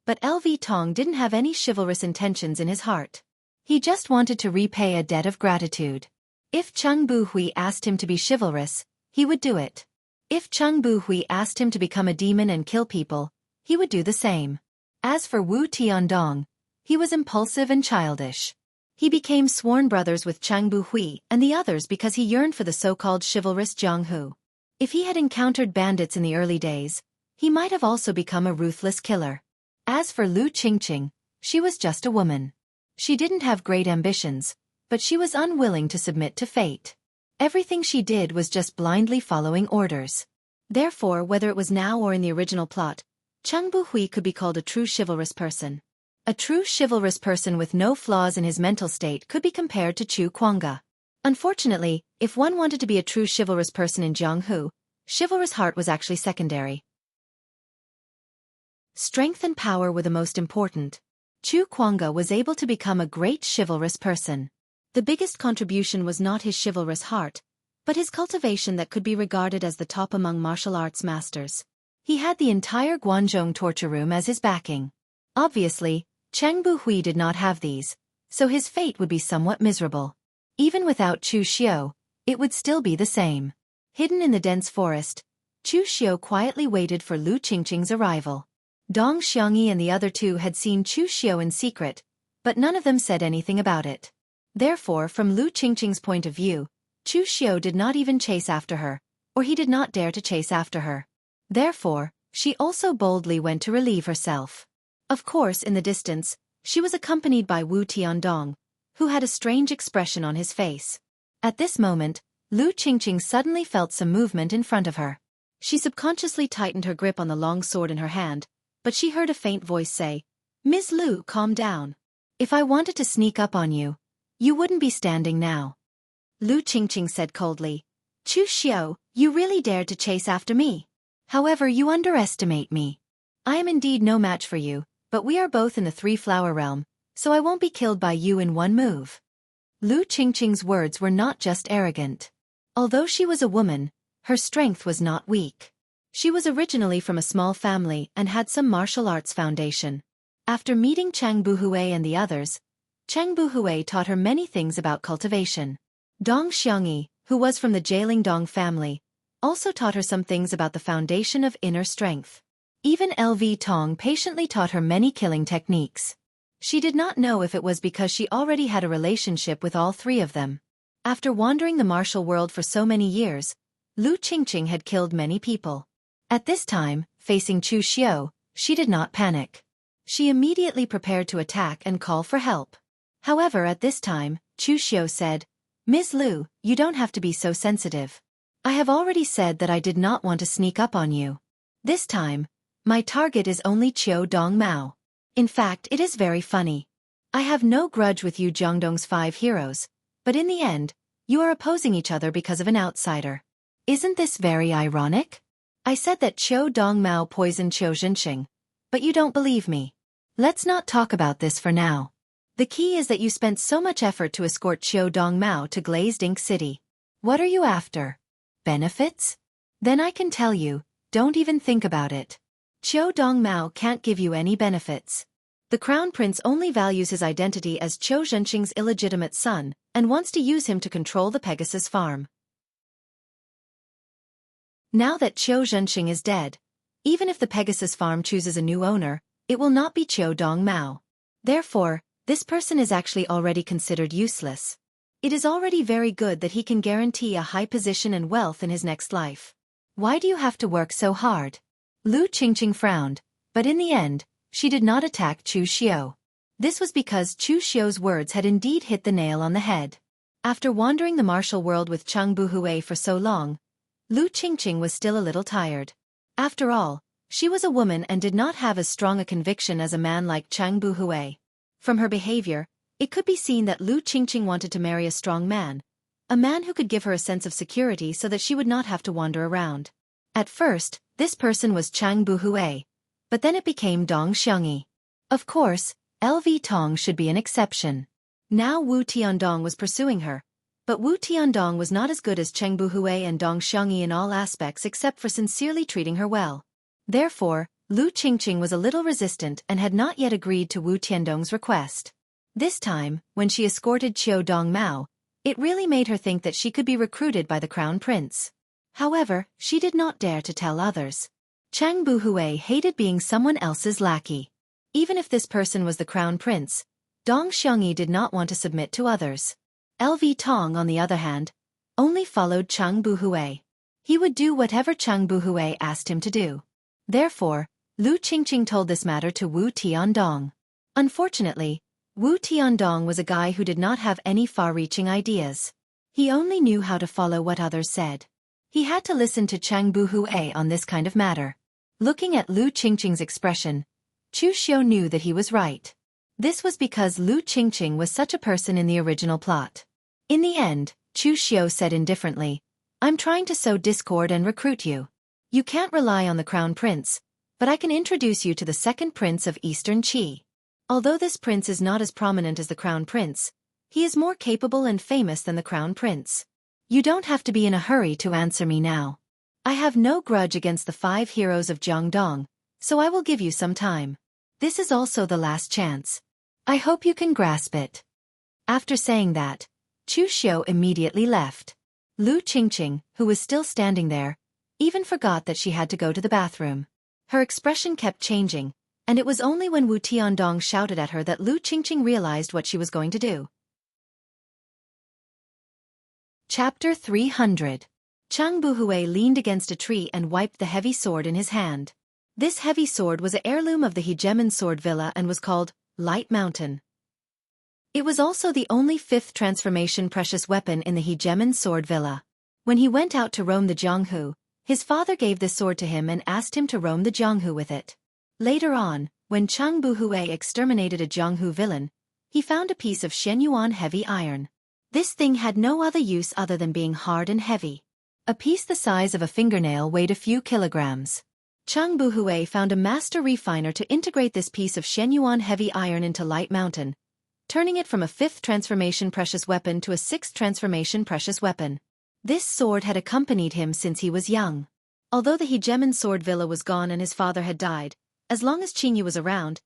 but LV Tong didn't have any chivalrous intentions in his heart. He just wanted to repay a debt of gratitude. If Cheng Buhui asked him to be chivalrous, he would do it. If Cheng Buhui asked him to become a demon and kill people, he would do the same. As for Wu Tiandong, he was impulsive and childish. He became sworn brothers with Cheng Buhui and the others because he yearned for the so-called chivalrous Jianghu. If he had encountered bandits in the early days, he might have also become a ruthless killer. As for Lu Qingqing, she was just a woman. She didn't have great ambitions, but she was unwilling to submit to fate. Everything she did was just blindly following orders. Therefore, whether it was now or in the original plot, Cheng Buhui could be called a true chivalrous person. A true chivalrous person with no flaws in his mental state could be compared to Chu Kuanga. Unfortunately, if one wanted to be a true chivalrous person in Jianghu, chivalrous heart was actually secondary. Strength and power were the most important. Chu Kuanga was able to become a great chivalrous person. The biggest contribution was not his chivalrous heart, but his cultivation that could be regarded as the top among martial arts masters. He had the entire Guanzhong torture room as his backing. Obviously, Cheng Buhui did not have these, so his fate would be somewhat miserable. Even without Chu Xiu, it would still be the same. Hidden in the dense forest, Chu Xiu quietly waited for Lu Qingqing's arrival. Dong Xiangyi and the other 2 had seen Chu Xiu in secret, but none of them said anything about it. Therefore, from Lu Qingqing's point of view, Chu Xiu did not even chase after her, or he did not dare to chase after her. Therefore, she also boldly went to relieve herself. Of course, in the distance, she was accompanied by Wu Tiandong, who had a strange expression on his face. At this moment, Lu Qingqing suddenly felt some movement in front of her. She subconsciously tightened her grip on the long sword in her hand, but she heard a faint voice say, "Ms. Lu, calm down. If I wanted to sneak up on you, you wouldn't be standing now." Lu Qingqing said coldly, "Chu Xiu, you really dared to chase after me. However, you underestimate me. I am indeed no match for you, but we are both in the 3-flower realm, so I won't be killed by you in one move." Lu Qingqing's words were not just arrogant. Although she was a woman, her strength was not weak. She was originally from a small family and had some martial arts foundation. After meeting Cheng Buhui and the others, Cheng Buhui taught her many things about cultivation. Dong Xiangyi, who was from the Jialingdong family, also taught her some things about the foundation of inner strength. Even LV Tong patiently taught her many killing techniques. She did not know if it was because she already had a relationship with all 3 of them. After wandering the martial world for so many years, Lu Qingqing had killed many people. At this time, facing Chu Xiu, she did not panic. She immediately prepared to attack and call for help. However, at this time, Chu Xiu said, "Ms. Lu, you don't have to be so sensitive. I have already said that I did not want to sneak up on you. This time, my target is only Qiu Dong Mao. In fact, it is very funny. I have no grudge with you Jiangdong's 5 heroes, but in the end, you are opposing each other because of an outsider. Isn't this very ironic? I said that Qiu Dong Mao poisoned Qiu Zhenxing, but you don't believe me. Let's not talk about this for now. The key is that you spent so much effort to escort Qiu Dong Mao to Glazed Ink City. What are you after? Benefits? Then I can tell you, don't even think about it. Qiu Dong Mao can't give you any benefits. The Crown Prince only values his identity as Qiu Zhenxing's illegitimate son and wants to use him to control the Pegasus farm. Now that Qiu Zhenxing is dead, even if the Pegasus farm chooses a new owner, it will not be Qiu Dong Mao. Therefore, this person is actually already considered useless. It is already very good that he can guarantee a high position and wealth in his next life. Why do you have to work so hard? Lu Qingqing frowned, but in the end, she did not attack Chu Xiu. This was because Chu Xiu's words had indeed hit the nail on the head. After wandering the martial world with Chang Buhui for so long, Lu Qingqing was still a little tired. After all, she was a woman and did not have as strong a conviction as a man like Chang Buhui. From her behavior, it could be seen that Lu Qingqing wanted to marry a strong man, a man who could give her a sense of security so that she would not have to wander around. At first, this person was Chang Buhui, but then it became Dong Xiangyi. Of course, LV Tong should be an exception. Now Wu Tiandong was pursuing her, but Wu Tiandong was not as good as Cheng Buhui and Dong Xiangyi in all aspects except for sincerely treating her well. Therefore, Lu Qingqing was a little resistant and had not yet agreed to Wu Tiandong's request. This time, when she escorted Qiu Dong Mao, it really made her think that she could be recruited by the Crown Prince. However, she did not dare to tell others. Chang Buhui hated being someone else's lackey. Even if this person was the Crown Prince, Dong Xiangyi did not want to submit to others. LV Tong, on the other hand, only followed Chang Buhui. He would do whatever Chang Buhui asked him to do. Therefore, Lu Qingqing told this matter to Wu Tiandong. Unfortunately, Wu Tiandong was a guy who did not have any far-reaching ideas. He only knew how to follow what others said. He had to listen to Chang Buhui on this kind of matter. Looking at Lu Qingqing's expression, Chu Xiu knew that he was right. This was because Lu Qingqing was such a person in the original plot. In the end, Chu Xiu said indifferently, "I'm trying to sow discord and recruit you. You can't rely on the Crown Prince, but I can introduce you to the second prince of Eastern Qi. Although this prince is not as prominent as the Crown Prince, he is more capable and famous than the Crown Prince. You don't have to be in a hurry to answer me now. I have no grudge against the 5 heroes of Jiangdong, so I will give you some time. This is also the last chance. I hope you can grasp it." After saying that, Chu Xiu immediately left. Lu Qingqing, who was still standing there, even forgot that she had to go to the bathroom. Her expression kept changing, and it was only when Wu Tiandong shouted at her that Lu Qingqing realized what she was going to do. Chapter 300. Chang Buhui leaned against a tree and wiped the heavy sword in his hand. This heavy sword was an heirloom of the Hegemon Sword Villa and was called Light Mountain. It was also the only 5th transformation precious weapon in the Hegemon Sword Villa. When he went out to roam the Jianghu, his father gave this sword to him and asked him to roam the Jianghu with it. Later on, when Chang Buhui exterminated a Jianghu villain, he found a piece of Shenyuan heavy iron. This thing had no other use other than being hard and heavy. A piece the size of a fingernail weighed a few kilograms. Chang Buhui found a master refiner to integrate this piece of Shenyuan heavy iron into Light Mountain, turning it from a 5th transformation precious weapon to a 6th transformation precious weapon. This sword had accompanied him since he was young. Although the Hegemon Sword Villa was gone and his father had died, as long as Qingyu was around,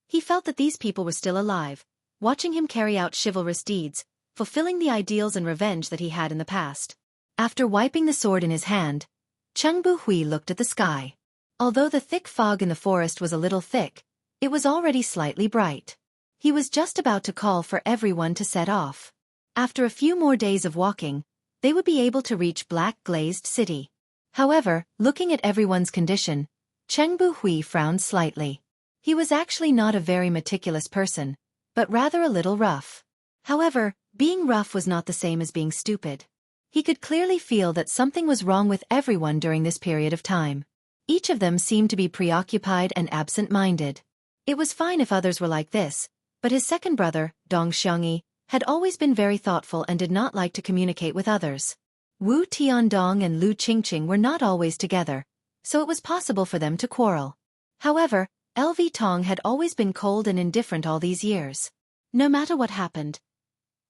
he felt that these people were still alive, watching him carry out chivalrous deeds, fulfilling the ideals and revenge that he had in the past. After wiping the sword in his hand, Cheng Buhui looked at the sky. Although the thick fog in the forest was a little thick, it was already slightly bright. He was just about to call for everyone to set off. After a few more days of walking, they would be able to reach Black Glazed City. However, looking at everyone's condition, Cheng Buhui frowned slightly. He was actually not a very meticulous person, but rather a little rough. However, being rough was not the same as being stupid. He could clearly feel that something was wrong with everyone during this period of time. Each of them seemed to be preoccupied and absent-minded. It was fine if others were like this, but his second brother, Dong Xiangyi, had always been very thoughtful and did not like to communicate with others. Wu Tiandong and Lu Qingqing were not always together, so it was possible for them to quarrel. However, LV Tong had always been cold and indifferent all these years. No matter what happened,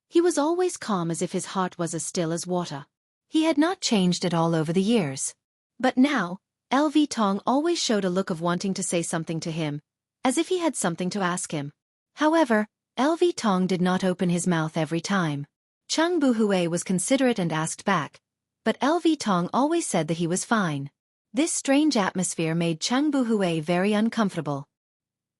he was always calm as if his heart was as still as water. He had not changed at all over the years. But now, LV Tong always showed a look of wanting to say something to him, as if he had something to ask him. However, LV Tong did not open his mouth every time. Cheng Buhui was considerate and asked back, but LV Tong always said that he was fine. This strange atmosphere made Cheng Buhui very uncomfortable.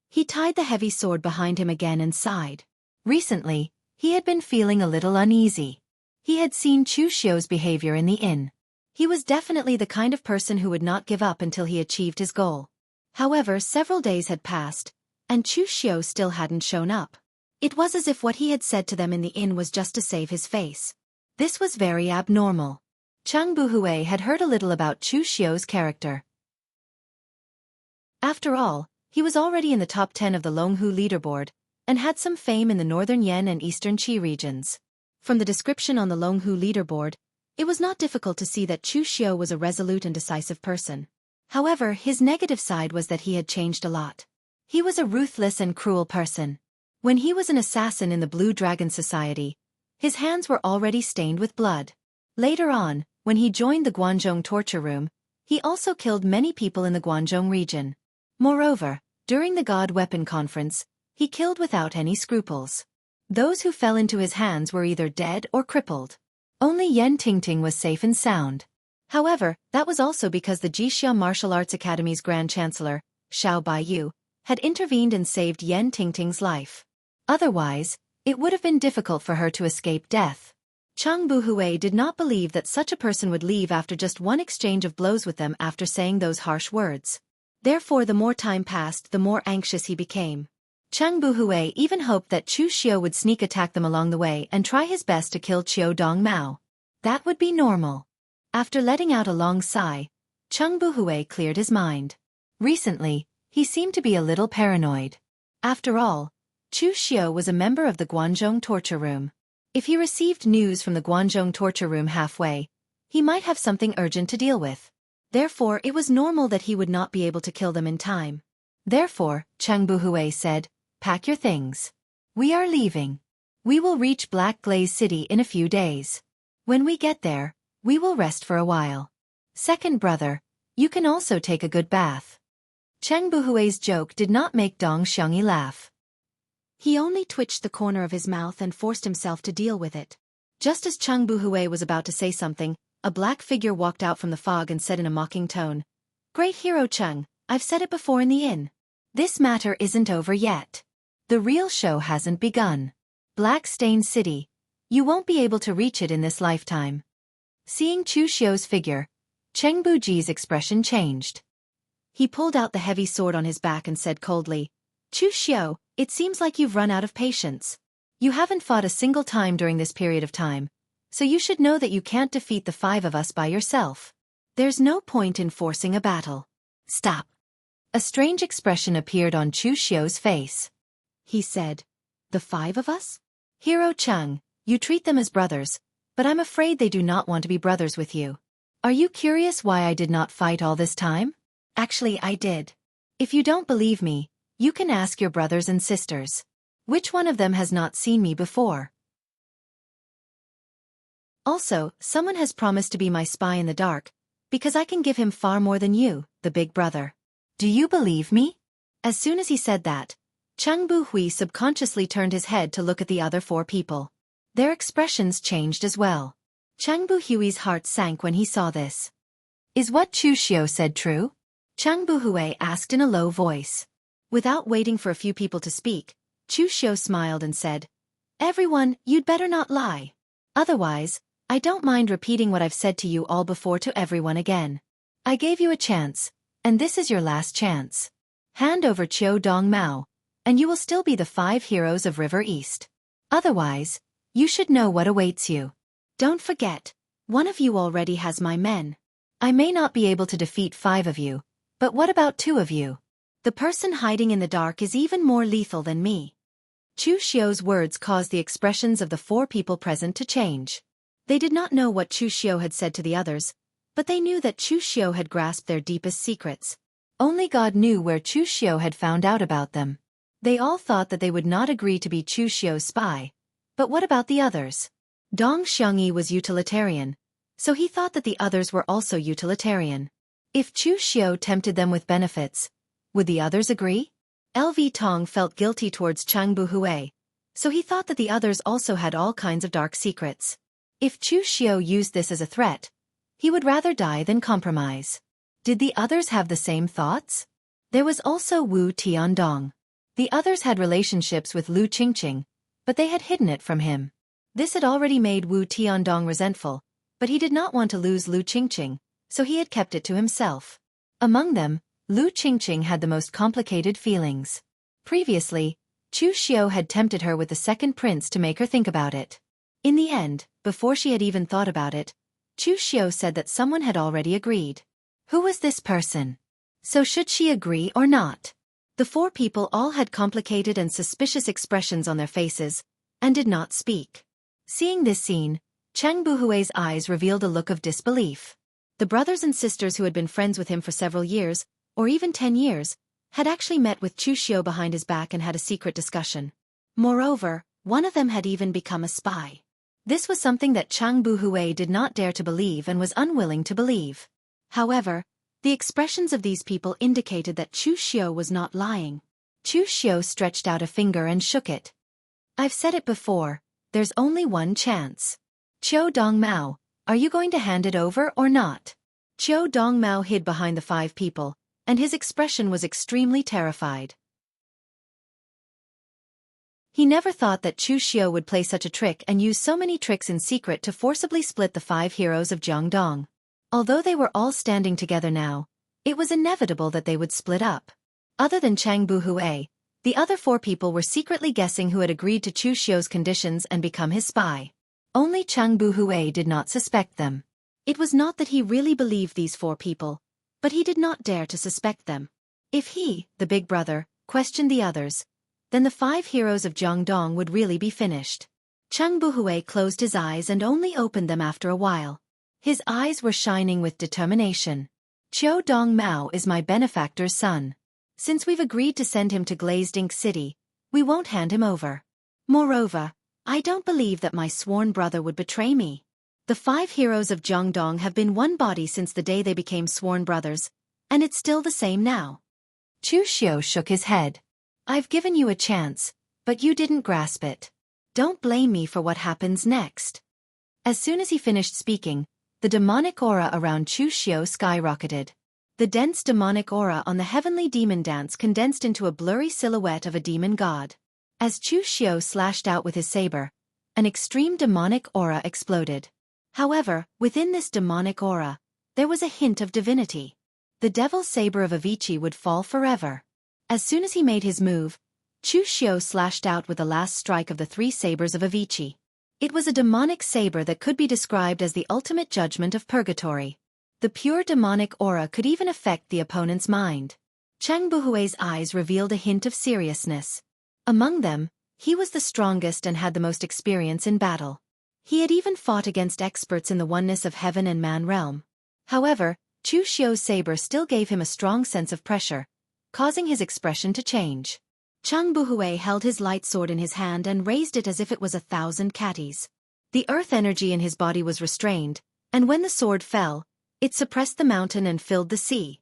He tied the heavy sword behind him again and sighed. Recently, he had been feeling a little uneasy. He had seen Chu Xiu's behavior in the inn. He was definitely the kind of person who would not give up until he achieved his goal. However, several days had passed, and Chu Xiu still hadn't shown up. It was as if what he had said to them in the inn was just to save his face. This was very abnormal. Cheng Buhui had heard a little about Chu Xiu's character. After all, he was already in the top 10 of the Longhu leaderboard, and had some fame in the northern Yan and eastern Qi regions. From the description on the Longhu leaderboard, it was not difficult to see that Chu Xiu was a resolute and decisive person. However, his negative side was that he had changed a lot. He was a ruthless and cruel person. When he was an assassin in the Blue Dragon Society, his hands were already stained with blood. Later on, when he joined the Guanzhong torture room, he also killed many people in the Guanzhong region. Moreover, during the God Weapon Conference, he killed without any scruples. Those who fell into his hands were either dead or crippled. Only Yan Tingting was safe and sound. However, that was also because the Jixia Martial Arts Academy's Grand Chancellor, Xiao Baiyu, had intervened and saved Yan Tingting's life. Otherwise, it would have been difficult for her to escape death. Cheng Buhui did not believe that such a person would leave after just one exchange of blows with them after saying those harsh words. Therefore, the more time passed, the more anxious he became. Cheng Buhui even hoped that Chu Xiu would sneak attack them along the way and try his best to kill Qiu Dong Mao. That would be normal. After letting out a long sigh, Cheng Buhui cleared his mind. Recently, he seemed to be a little paranoid. After all, Chu Xiu was a member of the Guanzhong torture room. If he received news from the Guanzhong torture room halfway, he might have something urgent to deal with. Therefore, it was normal that he would not be able to kill them in time. Therefore, Cheng Buhui said, "Pack your things. We are leaving. We will reach Black Glaze City in a few days. When we get there, we will rest for a while. Second brother, you can also take a good bath." Cheng Buhui's joke did not make Dong Xiangyi laugh. He only twitched the corner of his mouth and forced himself to deal with it. Just as Cheng Buhui was about to say something, a black figure walked out from the fog and said in a mocking tone, "Great hero Cheng, I've said it before in the inn. This matter isn't over yet. The real show hasn't begun. Black Stain City. You won't be able to reach it in this lifetime." Seeing Chu Xiu's figure, Cheng Buji's expression changed. He pulled out the heavy sword on his back and said coldly, "Chu Xiu, it seems like you've run out of patience. You haven't fought a single time during this period of time, so you should know that you can't defeat the 5 of us by yourself. There's no point in forcing a battle. Stop." A strange expression appeared on Chu Xiu's face. He said, "The 5 of us? Hero Cheng, you treat them as brothers, but I'm afraid they do not want to be brothers with you. Are you curious why I did not fight all this time? Actually, I did. If you don't believe me, you can ask your brothers and sisters. Which one of them has not seen me before? Also, someone has promised to be my spy in the dark, because I can give him far more than you, the big brother. Do you believe me?" As soon as he said that, Cheng Buhui subconsciously turned his head to look at the other 4 people. Their expressions changed as well. Cheng Buhui's heart sank when he saw this. "Is what Chu Xiu said true?" Cheng Buhui asked in a low voice. Without waiting for a few people to speak, Chu Xiu smiled and said, "Everyone, you'd better not lie. Otherwise, I don't mind repeating what I've said to you all before to everyone again. I gave you a chance, and this is your last chance. Hand over Qiu Dong Mao, and you will still be the 5 heroes of River East. Otherwise, you should know what awaits you. Don't forget, One of you already has my men. I may not be able to defeat 5 of you, but what about 2 of you? The person hiding in the dark is even more lethal than me. Chu Xiu's words caused the expressions of the 4 people present to change. They did not know what Chu Xiu had said to the others, but they knew that Chu Xiu had grasped their deepest secrets. Only God knew where Chu Xiu had found out about them. They all thought that they would not agree to be Chu Xiu's spy. But what about the others? Dong Xiangyi was utilitarian, so he thought that the others were also utilitarian. If Chu Xiu tempted them with benefits, would the others agree? LV Tong felt guilty towards Chang Buhui, so he thought that the others also had all kinds of dark secrets. If Chu Xiu used this as a threat, he would rather die than compromise. Did the others have the same thoughts? There was also Wu Tiandong. The others had relationships with Lu Qingqing, but they had hidden it from him. This had already made Wu Tiandong resentful, but he did not want to lose Lu Qingqing, so he had kept it to himself. Among them, Lu Qingqing had the most complicated feelings. Previously, Chu Xiu had tempted her with the second prince to make her think about it. In the end, before she had even thought about it, Chu Xiu said that someone had already agreed. Who was this person? So should she agree or not? The 4 people all had complicated and suspicious expressions on their faces, and did not speak. Seeing this scene, Chang Buhui's eyes revealed a look of disbelief. The brothers and sisters who had been friends with him for several years, or even 10 years, had actually met with Chu Xiu behind his back and had a secret discussion. Moreover, one of them had even become a spy. This was something that Chang Buhui did not dare to believe and was unwilling to believe. However, the expressions of these people indicated that Chu Xiu was not lying. Chu Xiu stretched out a finger and shook it. I've said it before, there's only one chance. Qiu Dongmao, are you going to hand it over or not? Qiu Dongmao hid behind the 5 people, and his expression was extremely terrified. He never thought that Chu Xiu would play such a trick and use so many tricks in secret to forcibly split the 5 heroes of Jiangdong. Although they were all standing together now, it was inevitable that they would split up. Other than Chang Buhui, the other 4 people were secretly guessing who had agreed to Chu Xiu's conditions and become his spy. Only Chang Buhui did not suspect them. It was not that he really believed these 4 people, but he did not dare to suspect them. If he, the big brother, questioned the others, then the 5 heroes of Jiangdong would really be finished. Chang Buhui closed his eyes and only opened them after a while. His eyes were shining with determination. Qiu Dongmao is my benefactor's son. Since we've agreed to send him to Glazed Ink City, we won't hand him over. Moreover, I don't believe that my sworn brother would betray me. The 5 heroes of Jiangdong have been one body since the day they became sworn brothers, and it's still the same now. Chu Xiu shook his head. I've given you a chance, but you didn't grasp it. Don't blame me for what happens next. As soon as he finished speaking, the demonic aura around Chu Xiu skyrocketed. The dense demonic aura on the heavenly demon dance condensed into a blurry silhouette of a demon god. As Chu Xiu slashed out with his saber, an extreme demonic aura exploded. However, within this demonic aura, there was a hint of divinity. The devil's saber of Avicii would fall forever. As soon as he made his move, Chu Xiu slashed out with the last strike of the 3 sabers of Avicii. It was a demonic saber that could be described as the ultimate judgment of purgatory. The pure demonic aura could even affect the opponent's mind. Chang Buhui's eyes revealed a hint of seriousness. Among them, he was the strongest and had the most experience in battle. He had even fought against experts in the oneness of heaven and man realm. However, Chu Xiu's saber still gave him a strong sense of pressure, causing his expression to change. Chang Buhui held his light sword in his hand and raised it as if it was 1,000 catties. The earth energy in his body was restrained, and when the sword fell, it suppressed the mountain and filled the sea.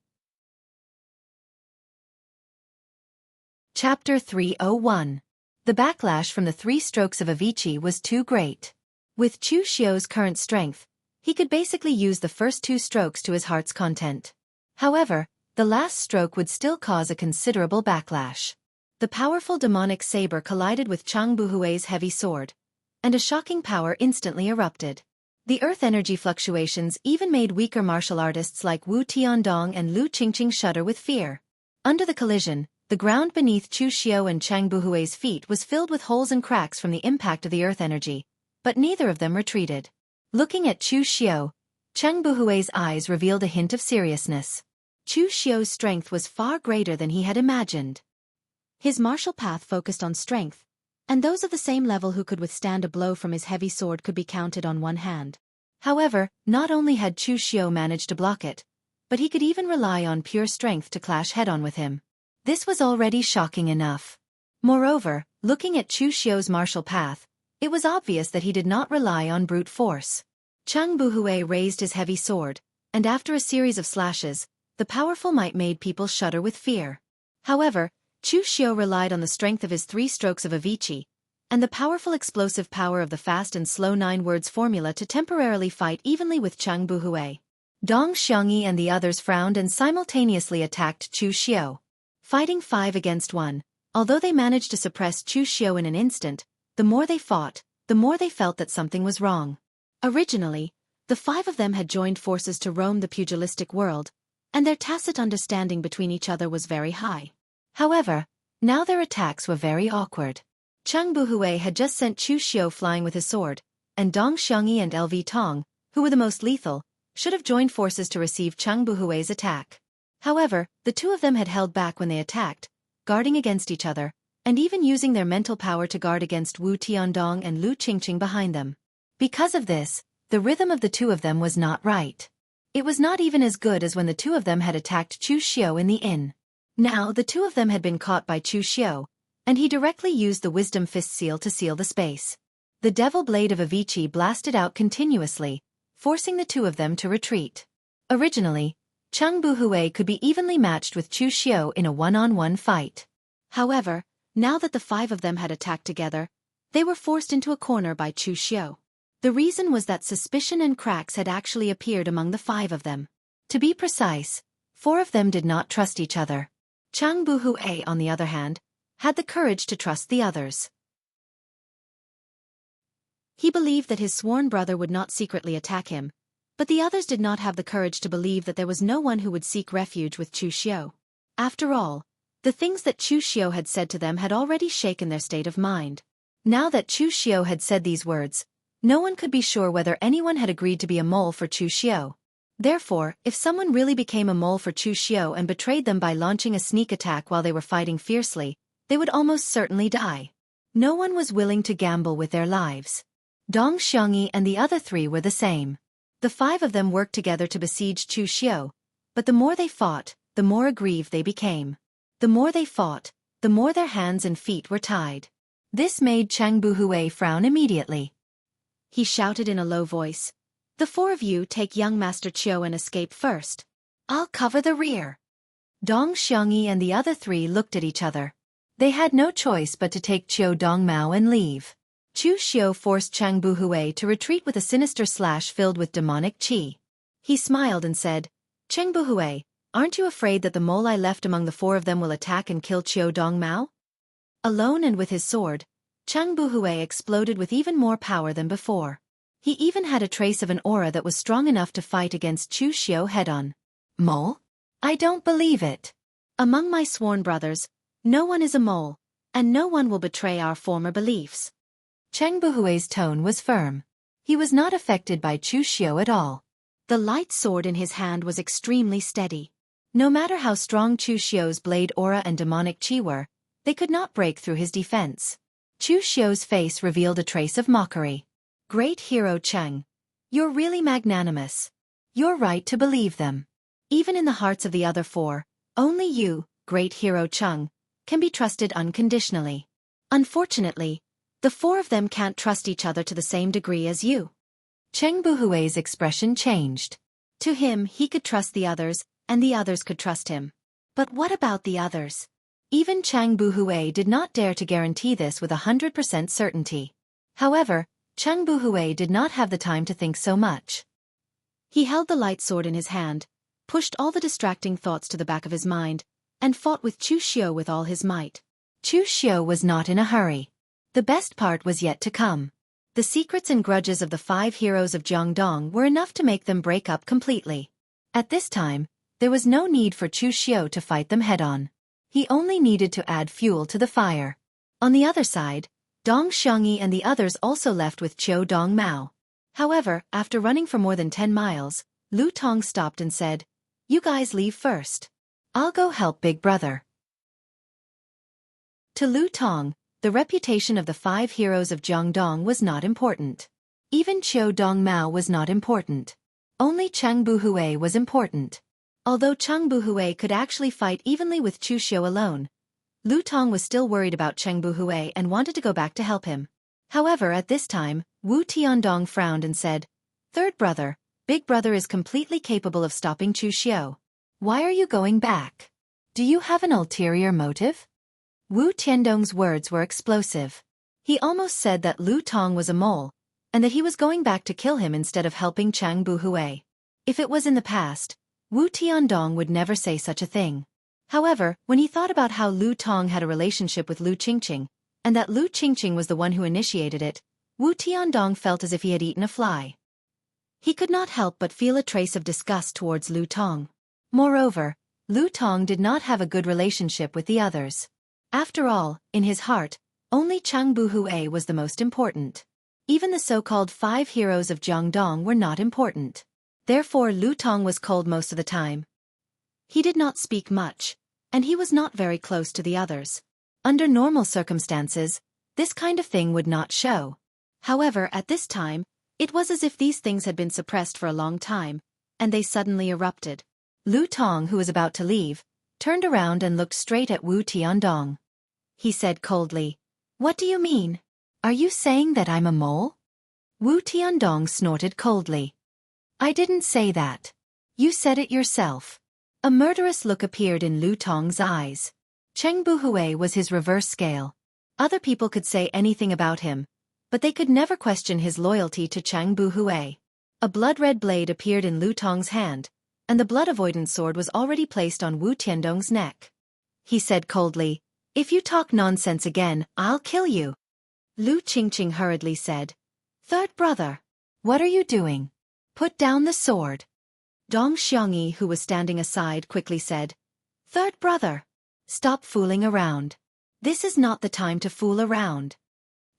Chapter 301. The backlash from the 3 strokes of Avicii was too great. With Chu Xiu's current strength, he could basically use the first 2 strokes to his heart's content. However, the last stroke would still cause a considerable backlash. The powerful demonic saber collided with Chang Buhui's heavy sword, and a shocking power instantly erupted. The earth energy fluctuations even made weaker martial artists like Wu Tiandong and Lu Qingqing shudder with fear. Under the collision, the ground beneath Chu Xiu and Chang Buhui's feet was filled with holes and cracks from the impact of the earth energy, but neither of them retreated. Looking at Chu Xiao, Cheng Buhui's eyes revealed a hint of seriousness. Chu Xiao's strength was far greater than he had imagined. His martial path focused on strength, and those of the same level who could withstand a blow from his heavy sword could be counted on one hand. However, not only had Chu Xiao managed to block it, but he could even rely on pure strength to clash head-on with him. This was already shocking enough. Moreover, looking at Chu Xiao's martial path, it was obvious that he did not rely on brute force. Cheng Buhui raised his heavy sword, and after a series of slashes, the powerful might made people shudder with fear. However, Chu Xiao relied on the strength of his 3 strokes of Avicii, and the powerful explosive power of the fast and slow 9 words formula to temporarily fight evenly with Cheng Buhui. Dong Xiangyi and the others frowned and simultaneously attacked Chu Xiao. Fighting 5 against 1, although they managed to suppress Chu Xiao in an instant, the more they fought, the more they felt that something was wrong. Originally, the 5 of them had joined forces to roam the pugilistic world, and their tacit understanding between each other was very high. However, now their attacks were very awkward. Cheng Buhui had just sent Chu Xiao flying with his sword, and Dong Xiangyi and LV Tong, who were the most lethal, should have joined forces to receive Cheng Buhui's attack. However, the 2 of them had held back when they attacked, guarding against each other, and even using their mental power to guard against Wu Tiandong and Lu Qingqing behind them. Because of this, the rhythm of the 2 of them was not right. It was not even as good as when the 2 of them had attacked Chu Xiao in the inn. Now the 2 of them had been caught by Chu Xiao, and he directly used the Wisdom Fist seal to seal the space. The Devil Blade of Avicii blasted out continuously, forcing the 2 of them to retreat. Originally, Cheng Buhui could be evenly matched with Chu Xiao in a one-on-one fight. However, now that the 5 of them had attacked together, they were forced into a corner by Chu Xiao. The reason was that suspicion and cracks had actually appeared among the 5 of them. To be precise, 4 of them did not trust each other. Cheng Buhui, on the other hand, had the courage to trust the others. He believed that his sworn brother would not secretly attack him, but the others did not have the courage to believe that there was no one who would seek refuge with Chu Xiao. After all, the things that Chu Xiao had said to them had already shaken their state of mind. Now that Chu Xiao had said these words, no one could be sure whether anyone had agreed to be a mole for Chu Xiao. Therefore, if someone really became a mole for Chu Xiao and betrayed them by launching a sneak attack while they were fighting fiercely, they would almost certainly die. No one was willing to gamble with their lives. Dong Xiangyi and the other 3 were the same. The 5 of them worked together to besiege Chu Xiao, but the more they fought, the more aggrieved they became. The more they fought, the more their hands and feet were tied. This made Cheng Buhui frown immediately. He shouted in a low voice, "The 4 of you take young Master Qiu and escape first. I'll cover the rear." Dong Xiangyi and the other 3 looked at each other. They had no choice but to take Qiu Dongmao and leave. Chu Xiao forced Cheng Buhui to retreat with a sinister slash filled with demonic qi. He smiled and said, "Cheng Buhui, aren't you afraid that the mole I left among the 4 of them will attack and kill Qiu Dongmao?" Alone and with his sword, Cheng Buhui exploded with even more power than before. He even had a trace of an aura that was strong enough to fight against Chu Xiao head-on. "Mole? I don't believe it. Among my sworn brothers, no one is a mole, and no one will betray our former beliefs." Cheng Buhui's tone was firm. He was not affected by Chu Xiao at all. The light sword in his hand was extremely steady. No matter how strong Chu Xiao's blade aura and demonic qi were, they could not break through his defense. Chu Xiao's face revealed a trace of mockery. "Great hero Cheng, you're really magnanimous. You're right to believe them. Even in the hearts of the other 4, only you, great hero Cheng, can be trusted unconditionally. Unfortunately, the 4 of them can't trust each other to the same degree as you." Cheng Buhui's expression changed. To him, he could trust the others, and the others could trust him. But what about the others? Even Cheng Buhui did not dare to guarantee this with 100% certainty. However, Cheng Buhui did not have the time to think so much. He held the light sword in his hand, pushed all the distracting thoughts to the back of his mind, and fought with Chu Xiao with all his might. Chu Xiao was not in a hurry. The best part was yet to come. The secrets and grudges of the 5 heroes of Jiangdong were enough to make them break up completely. At this time, there was no need for Chu Xiao to fight them head-on. He only needed to add fuel to the fire. On the other side, Dong Xiangyi and the others also left with Qiu Dongmao. However, after running for more than 10 miles, Lu Tong stopped and said, "You guys leave first. I'll go help Big Brother." To Lu Tong, the reputation of the 5 heroes of Jiangdong was not important. Even Qiu Dong Mao was not important. Only Chang Buhui was important. Although Chang Buhui could actually fight evenly with Chu Xiu alone, Lu Tong was still worried about Cheng Buhui and wanted to go back to help him. However, at this time, Wu Tiandong frowned and said, "Third brother, Big Brother is completely capable of stopping Chu Xiu. Why are you going back? Do you have an ulterior motive?" Wu Tiandong's words were explosive. He almost said that Lu Tong was a mole, and that he was going back to kill him instead of helping Chang Buhui. If it was in the past, Wu Tiandong would never say such a thing. However, when he thought about how Lu Tong had a relationship with Lu Qingqing, and that Lu Qingqing was the one who initiated it, Wu Tiandong felt as if he had eaten a fly. He could not help but feel a trace of disgust towards Lu Tong. Moreover, Lu Tong did not have a good relationship with the others. After all, in his heart, only Chang Buhui was the most important. Even the so-called 5 heroes of Jiangdong were not important. Therefore Lu Tong was cold most of the time. He did not speak much, and he was not very close to the others. Under normal circumstances, this kind of thing would not show. However, at this time, it was as if these things had been suppressed for a long time, and they suddenly erupted. Lu Tong, who was about to leave, turned around and looked straight at Wu Tiandong. He said coldly, "What do you mean? Are you saying that I'm a mole?" Wu Tiandong snorted coldly. "I didn't say that. You said it yourself." A murderous look appeared in Lu Tong's eyes. Cheng Buhui was his reverse scale. Other people could say anything about him, but they could never question his loyalty to Chang Buhui. A blood-red blade appeared in Lu Tong's hand, and the blood-avoidance sword was already placed on Wu Tiandong's neck. He said coldly, "If you talk nonsense again, I'll kill you." Lu Qingqing hurriedly said, "Third brother, what are you doing? Put down the sword." Dong Xiangyi, who was standing aside, quickly said, "Third brother, stop fooling around. This is not the time to fool around."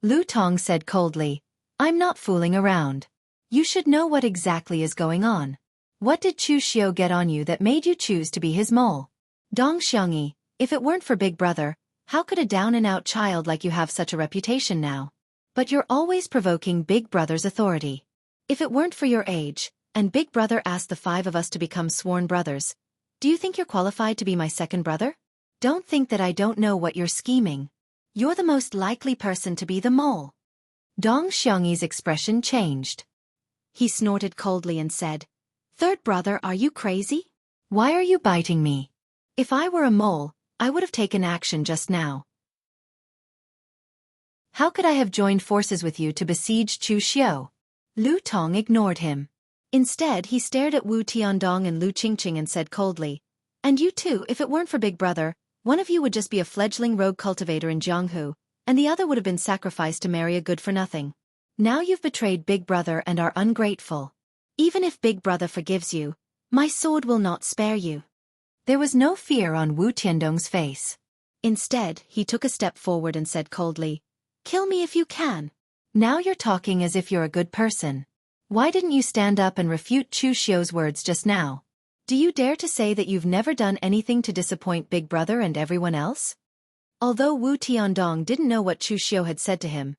Lu Tong said coldly, "I'm not fooling around. You should know what exactly is going on. What did Chu Xiu get on you that made you choose to be his mole?" Dong Xiangyi, if it weren't for Big Brother, how could a down-and-out child like you have such a reputation now? But you're always provoking Big Brother's authority. If it weren't for your age, and Big Brother asked the 5 of us to become sworn brothers, do you think you're qualified to be my second brother? Don't think that I don't know what you're scheming. You're the most likely person to be the mole. Dong Xiangyi's expression changed. He snorted coldly and said, "Third brother, are you crazy? Why are you biting me? If I were a mole, I would have taken action just now. How could I have joined forces with you to besiege Chu Xiu?" Lu Tong ignored him. Instead, he stared at Wu Tiandong and Lu Qingqing and said coldly, "And you too, if it weren't for Big Brother, one of you would just be a fledgling rogue cultivator in Jianghu, and the other would have been sacrificed to marry a good-for-nothing. Now you've betrayed Big Brother and are ungrateful. Even if Big Brother forgives you, my sword will not spare you." There was no fear on Wu Tiandong's face. Instead, he took a step forward and said coldly, "Kill me if you can. Now you're talking as if you're a good person. Why didn't you stand up and refute Chu Xiu's words just now? Do you dare to say that you've never done anything to disappoint Big Brother and everyone else?" Although Wu Tiandong didn't know what Chu Xiu had said to him,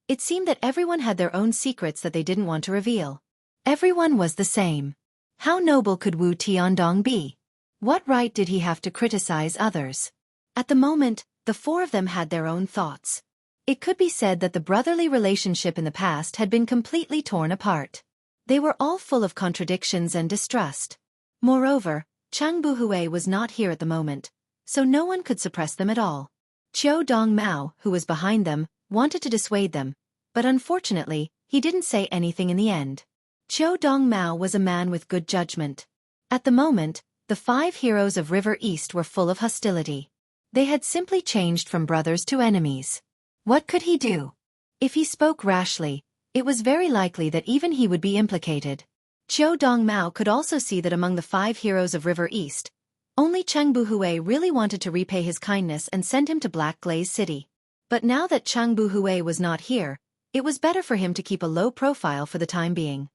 it seemed that everyone had their own secrets that they didn't want to reveal. Everyone was the same. How noble could Wu Tiandong be? What right did he have to criticize others? At the moment, the 4 of them had their own thoughts. It could be said that the brotherly relationship in the past had been completely torn apart. They were all full of contradictions and distrust. Moreover, Chang Buhui was not here at the moment, so no one could suppress them at all. Qiu Dong Mao, who was behind them, wanted to dissuade them, but unfortunately, he didn't say anything in the end. Qiu Dong Mao was a man with good judgment. At the moment, the 5 heroes of River East were full of hostility. They had simply changed from brothers to enemies. What could he do? If he spoke rashly, it was very likely that even he would be implicated. Qiu Dong Mao could also see that among the 5 heroes of River East, only Chang Buhui really wanted to repay his kindness and send him to Black Glaze City. But now that Chang Buhui was not here, It was better for him to keep a low profile for the time being.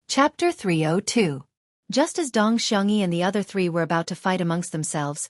Chapter 302. Just as Dong Xiangyi and the other three were about to fight amongst themselves,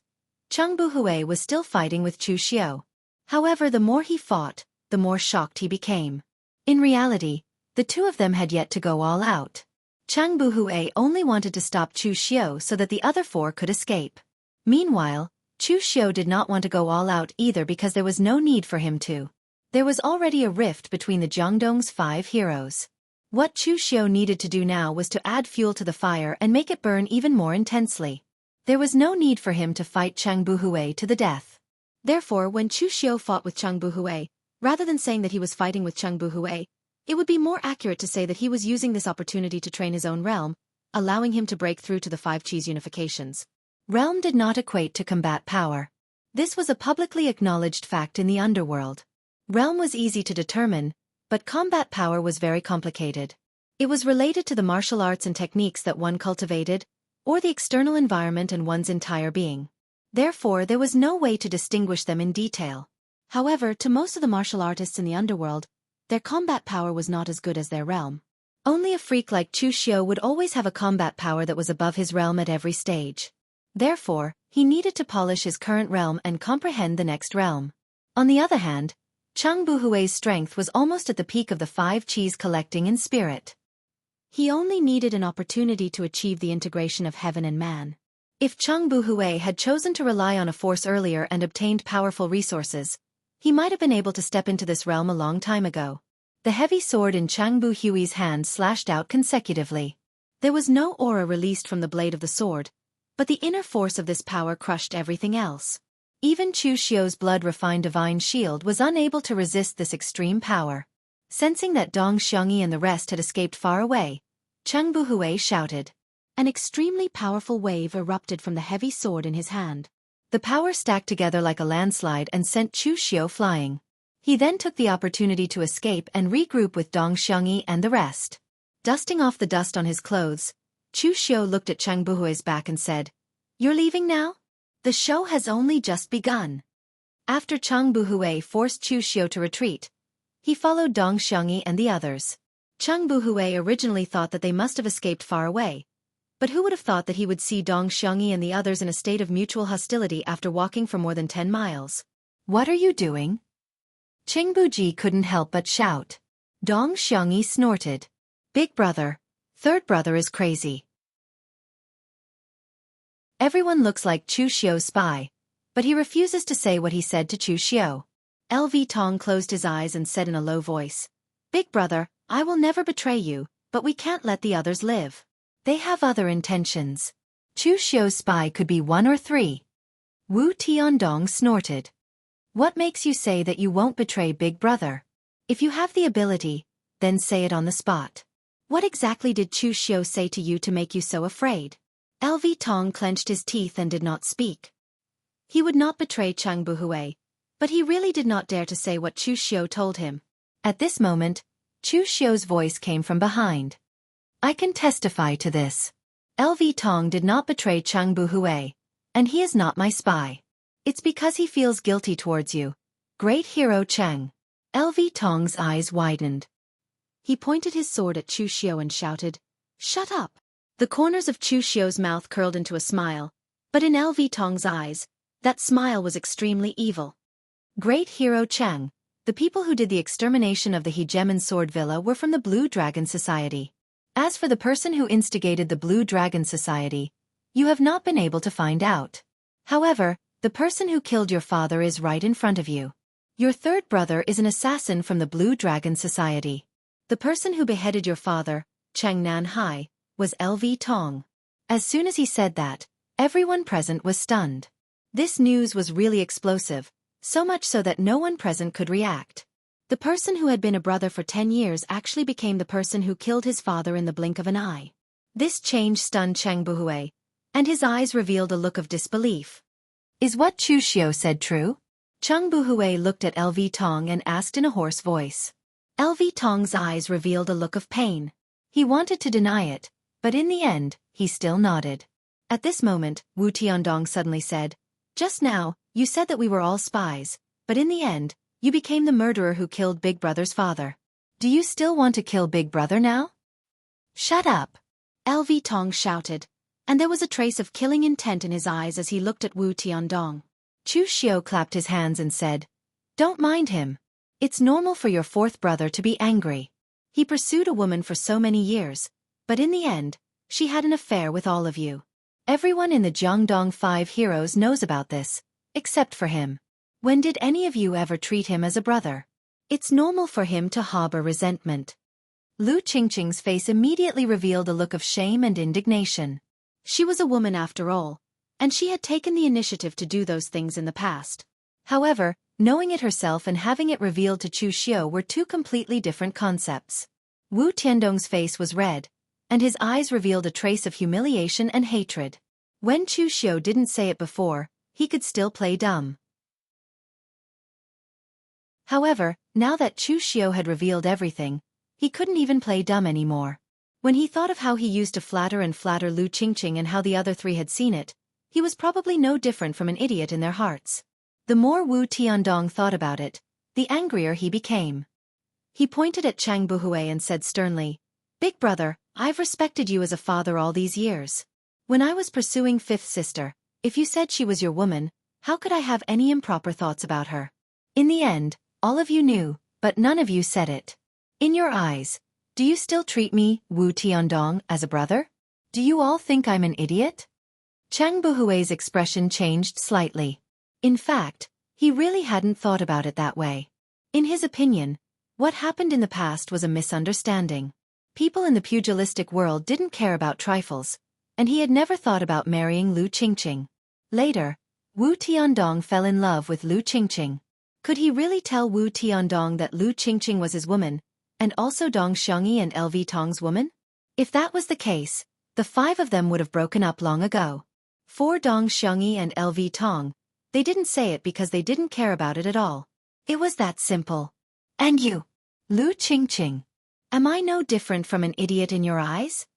Cheng Buhui was still fighting with Chu Xiu. However, the more he fought, the more shocked he became. In reality, the two of them had yet to go all out. Cheng Buhui only wanted to stop Chu Xiu so that the other four could escape. Meanwhile, Chu Xiu did not want to go all out either because there was no need for him to. There was already a rift between the Jiangdong's 5 heroes. What Chu Xiu needed to do now was to add fuel to the fire and make it burn even more intensely. There was no need for him to fight Cheng Buhui to the death. Therefore, when Chu Xiu fought with Cheng Buhui, rather than saying that he was fighting with Cheng Buhui, it would be more accurate to say that he was using this opportunity to train his own realm, allowing him to break through to the 5 Qis unifications. Realm did not equate to combat power. This was a publicly acknowledged fact in the underworld. Realm was easy to determine, but combat power was very complicated. It was related to the martial arts and techniques that one cultivated, or the external environment and one's entire being. Therefore, there was no way to distinguish them in detail. However, to most of the martial artists in the underworld, their combat power was not as good as their realm. Only a freak like Chu Xiu would always have a combat power that was above his realm at every stage. Therefore, he needed to polish his current realm and comprehend the next realm. On the other hand, Cheng Buhui's strength was almost at the peak of the 5 Qis collecting in spirit. He only needed an opportunity to achieve the integration of heaven and man. If Cheng Buhui had chosen to rely on a force earlier and obtained powerful resources, he might have been able to step into this realm a long time ago. The heavy sword in Cheng Buhui's hand slashed out consecutively. There was no aura released from the blade of the sword, but the inner force of this power crushed everything else. Even Chu Xiu's blood-refined divine shield was unable to resist this extreme power. Sensing that Dong Xiangyi and the rest had escaped far away, Cheng Buhui shouted. An extremely powerful wave erupted from the heavy sword in his hand. The power stacked together like a landslide and sent Chu Xiu flying. He then took the opportunity to escape and regroup with Dong Xiangyi and the rest. Dusting off the dust on his clothes, Chu Xiu looked at Cheng Buhui's back and said, "You're leaving now? The show has only just begun." After Cheng Buhui forced Chu Xiu to retreat, he followed Dong Xiangyi and the others. Cheng Buhui originally thought that they must have escaped far away, but who would have thought that he would see Dong Xiangyi and the others in a state of mutual hostility after walking for more than 10 miles? "What are you doing?" Qing Buji couldn't help but shout. Dong Xiangyi snorted. "Big brother, third brother is crazy." Everyone looks like Chu Xiu's spy, but he refuses to say what he said to Chu Xiu. LV Tong closed his eyes and said in a low voice, "Big brother, I will never betray you, but we can't let the others live. They have other intentions." Chu Xiu's spy could be 1 or 3. Wu Tiandong snorted. "What makes you say that you won't betray Big Brother? If you have the ability, then say it on the spot. What exactly did Chu Xiu say to you to make you so afraid?" LV Tong clenched his teeth and did not speak. He would not betray Cheng Buhui, but he really did not dare to say what Chu Xiu told him. At this moment, Chu Xiu's voice came from behind. "I can testify to this. LV Tong did not betray Cheng Buhui, and he is not my spy. It's because he feels guilty towards you, great hero Cheng." LV Tong's eyes widened. He pointed his sword at Chu Xiu and shouted, "Shut up!" The corners of Chu Xiu's mouth curled into a smile, but in LV Tong's eyes, that smile was extremely evil. "Great hero Cheng, the people who did the extermination of the Hegemon Sword Villa were from the Blue Dragon Society. As for the person who instigated the Blue Dragon Society, you have not been able to find out. However, the person who killed your father is right in front of you. Your third brother is an assassin from the Blue Dragon Society. The person who beheaded your father, Cheng Nan Hai, was LV Tong." As soon as he said that, everyone present was stunned. This news was really explosive, so much so that no one present could react. The person who had been a brother for 10 years actually became the person who killed his father in the blink of an eye. This change stunned Cheng Buhui, and his eyes revealed a look of disbelief. "Is what Chu Xiu said true?" Cheng Buhui looked at LV Tong and asked in a hoarse voice. LV Tong's eyes revealed a look of pain. He wanted to deny it, but in the end, he still nodded. At this moment, Wu Tiandong suddenly said, "Just now, you said that we were all spies, But in the end, you became the murderer who killed Big Brother's father. Do you still want to kill Big Brother now? Shut up! LV Tong shouted, and there was a trace of killing intent in his eyes as he looked at Wu Tiandong. Chu Xiao clapped his hands and said, "Don't mind him. It's normal for your fourth brother to be angry. He pursued a woman for so many years, but in the end, she had an affair with all of you. Everyone in the Jiangdong 5 heroes knows about this, except for him. When did any of you ever treat him as a brother? It's normal for him to harbor resentment." Lu Qingqing's face immediately revealed a look of shame and indignation. She was a woman after all, and she had taken the initiative to do those things in the past. However, knowing it herself and having it revealed to Chu Xiao were two completely different concepts. Wu Tiandong's face was red, and his eyes revealed a trace of humiliation and hatred. When Chu Xiao didn't say it before, he could still play dumb. However, now that Chu Xiao had revealed everything, he couldn't even play dumb anymore. When he thought of how he used to flatter Lu Qingqing and how the other three had seen it, he was probably no different from an idiot in their hearts. The more Wu Tiandong thought about it, the angrier he became. He pointed at Chang Buhui and said sternly, "Big brother, I've respected you as a father all these years. When I was pursuing fifth sister, if you said she was your woman, how could I have any improper thoughts about her? In the end, all of you knew, but none of you said it. In your eyes, do you still treat me, Wu Tiandong, as a brother? Do you all think I'm an idiot?" Chang Buhui's expression changed slightly. In fact, he really hadn't thought about it that way. In his opinion, what happened in the past was a misunderstanding. People in the pugilistic world didn't care about trifles, and he had never thought about marrying Lu Qingqing. Later, Wu Tiandong fell in love with Lu Qingqing. Could he really tell Wu Tiandong that Lu Qingqing was his woman, and also Dong Xiangyi and LV Tong's woman? If that was the case, the five of them would have broken up long ago. For Dong Xiangyi and LV Tong, they didn't say it because they didn't care about it at all. It was that simple. And you, Lu Qingqing, am I no different from an idiot in your eyes?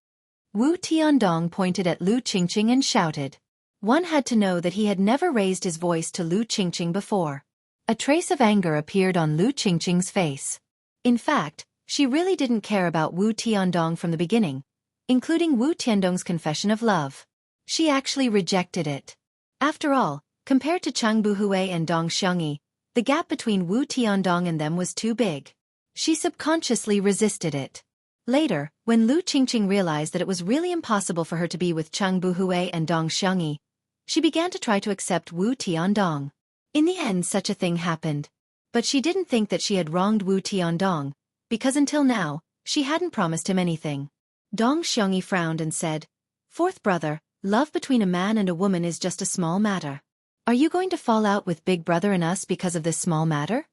Wu Tiandong pointed at Lu Qingqing and shouted. One had to know that he had never raised his voice to Lu Qingqing before. A trace of anger appeared on Lu Qingqing's face. In fact, she really didn't care about Wu Tiandong from the beginning, including Wu Tiandong's confession of love. She actually rejected it. After all, compared to Chang Buhui and Dong Xiangyi, the gap between Wu Tiandong and them was too big. She subconsciously resisted it. Later, when Lu Qingqing realized that it was really impossible for her to be with Chang Buhui and Dong Xiangyi, she began to try to accept Wu Tiandong. In the end, such a thing happened. But she didn't think that she had wronged Wu Tiandong, because until now, she hadn't promised him anything. Dong Xiangyi frowned and said, "Fourth brother, love between a man and a woman is just a small matter. Are you going to fall out with Big Brother and us because of this small matter?"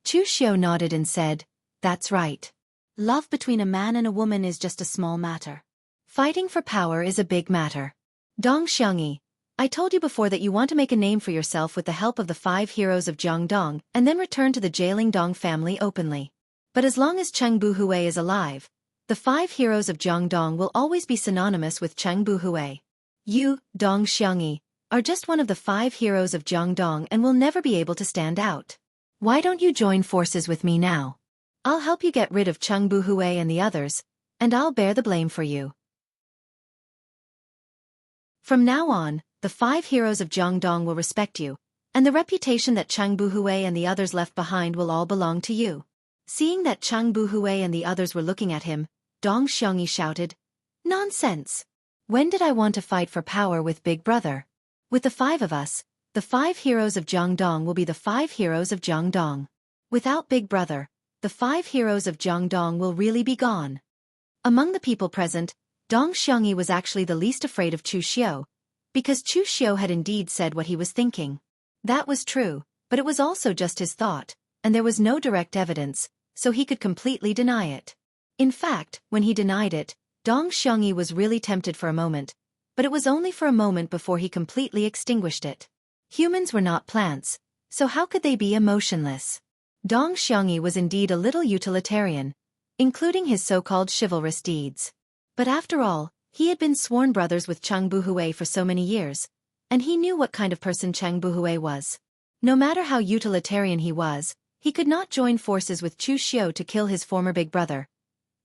Chu Xiao nodded and said, "That's right. Love between a man and a woman is just a small matter. Fighting for power is a big matter. Dong Xiangyi, I told you before that you want to make a name for yourself with the help of the 5 heroes of Jiangdong and then return to the Jailing Dong family openly. But as long as Chang Buhui is alive, the 5 heroes of Jiangdong will always be synonymous with Chang Buhui. You, Dong Xiangyi, are just one of the 5 heroes of Jiangdong and will never be able to stand out. Why don't you join forces with me now? I'll help you get rid of Chang Buhui and the others, and I'll bear the blame for you. From now on, the 5 heroes of Jiangdong will respect you, and the reputation that Chang Buhui and the others left behind will all belong to you." Seeing that Chang Buhui and the others were looking at him, Dong Xiangyi shouted, "Nonsense! When did I want to fight for power with Big Brother? With the 5 of us, the 5 heroes of Jiangdong will be the 5 heroes of Jiangdong. Without Big Brother, the 5 heroes of Jiangdong will really be gone." Among the people present, Dong Xiangyi was actually the least afraid of Chu Xiao, because Chu Xiao had indeed said what he was thinking. That was true, but it was also just his thought, and there was no direct evidence, so he could completely deny it. In fact, when he denied it, Dong Xiangyi was really tempted for a moment, but it was only for a moment before he completely extinguished it. Humans were not plants, so how could they be emotionless? Dong Xiangyi was indeed a little utilitarian, including his so-called chivalrous deeds. But after all, he had been sworn brothers with Chang Buhui for so many years, and he knew what kind of person Chang Buhui was. No matter how utilitarian he was, he could not join forces with Chu Xiu to kill his former big brother,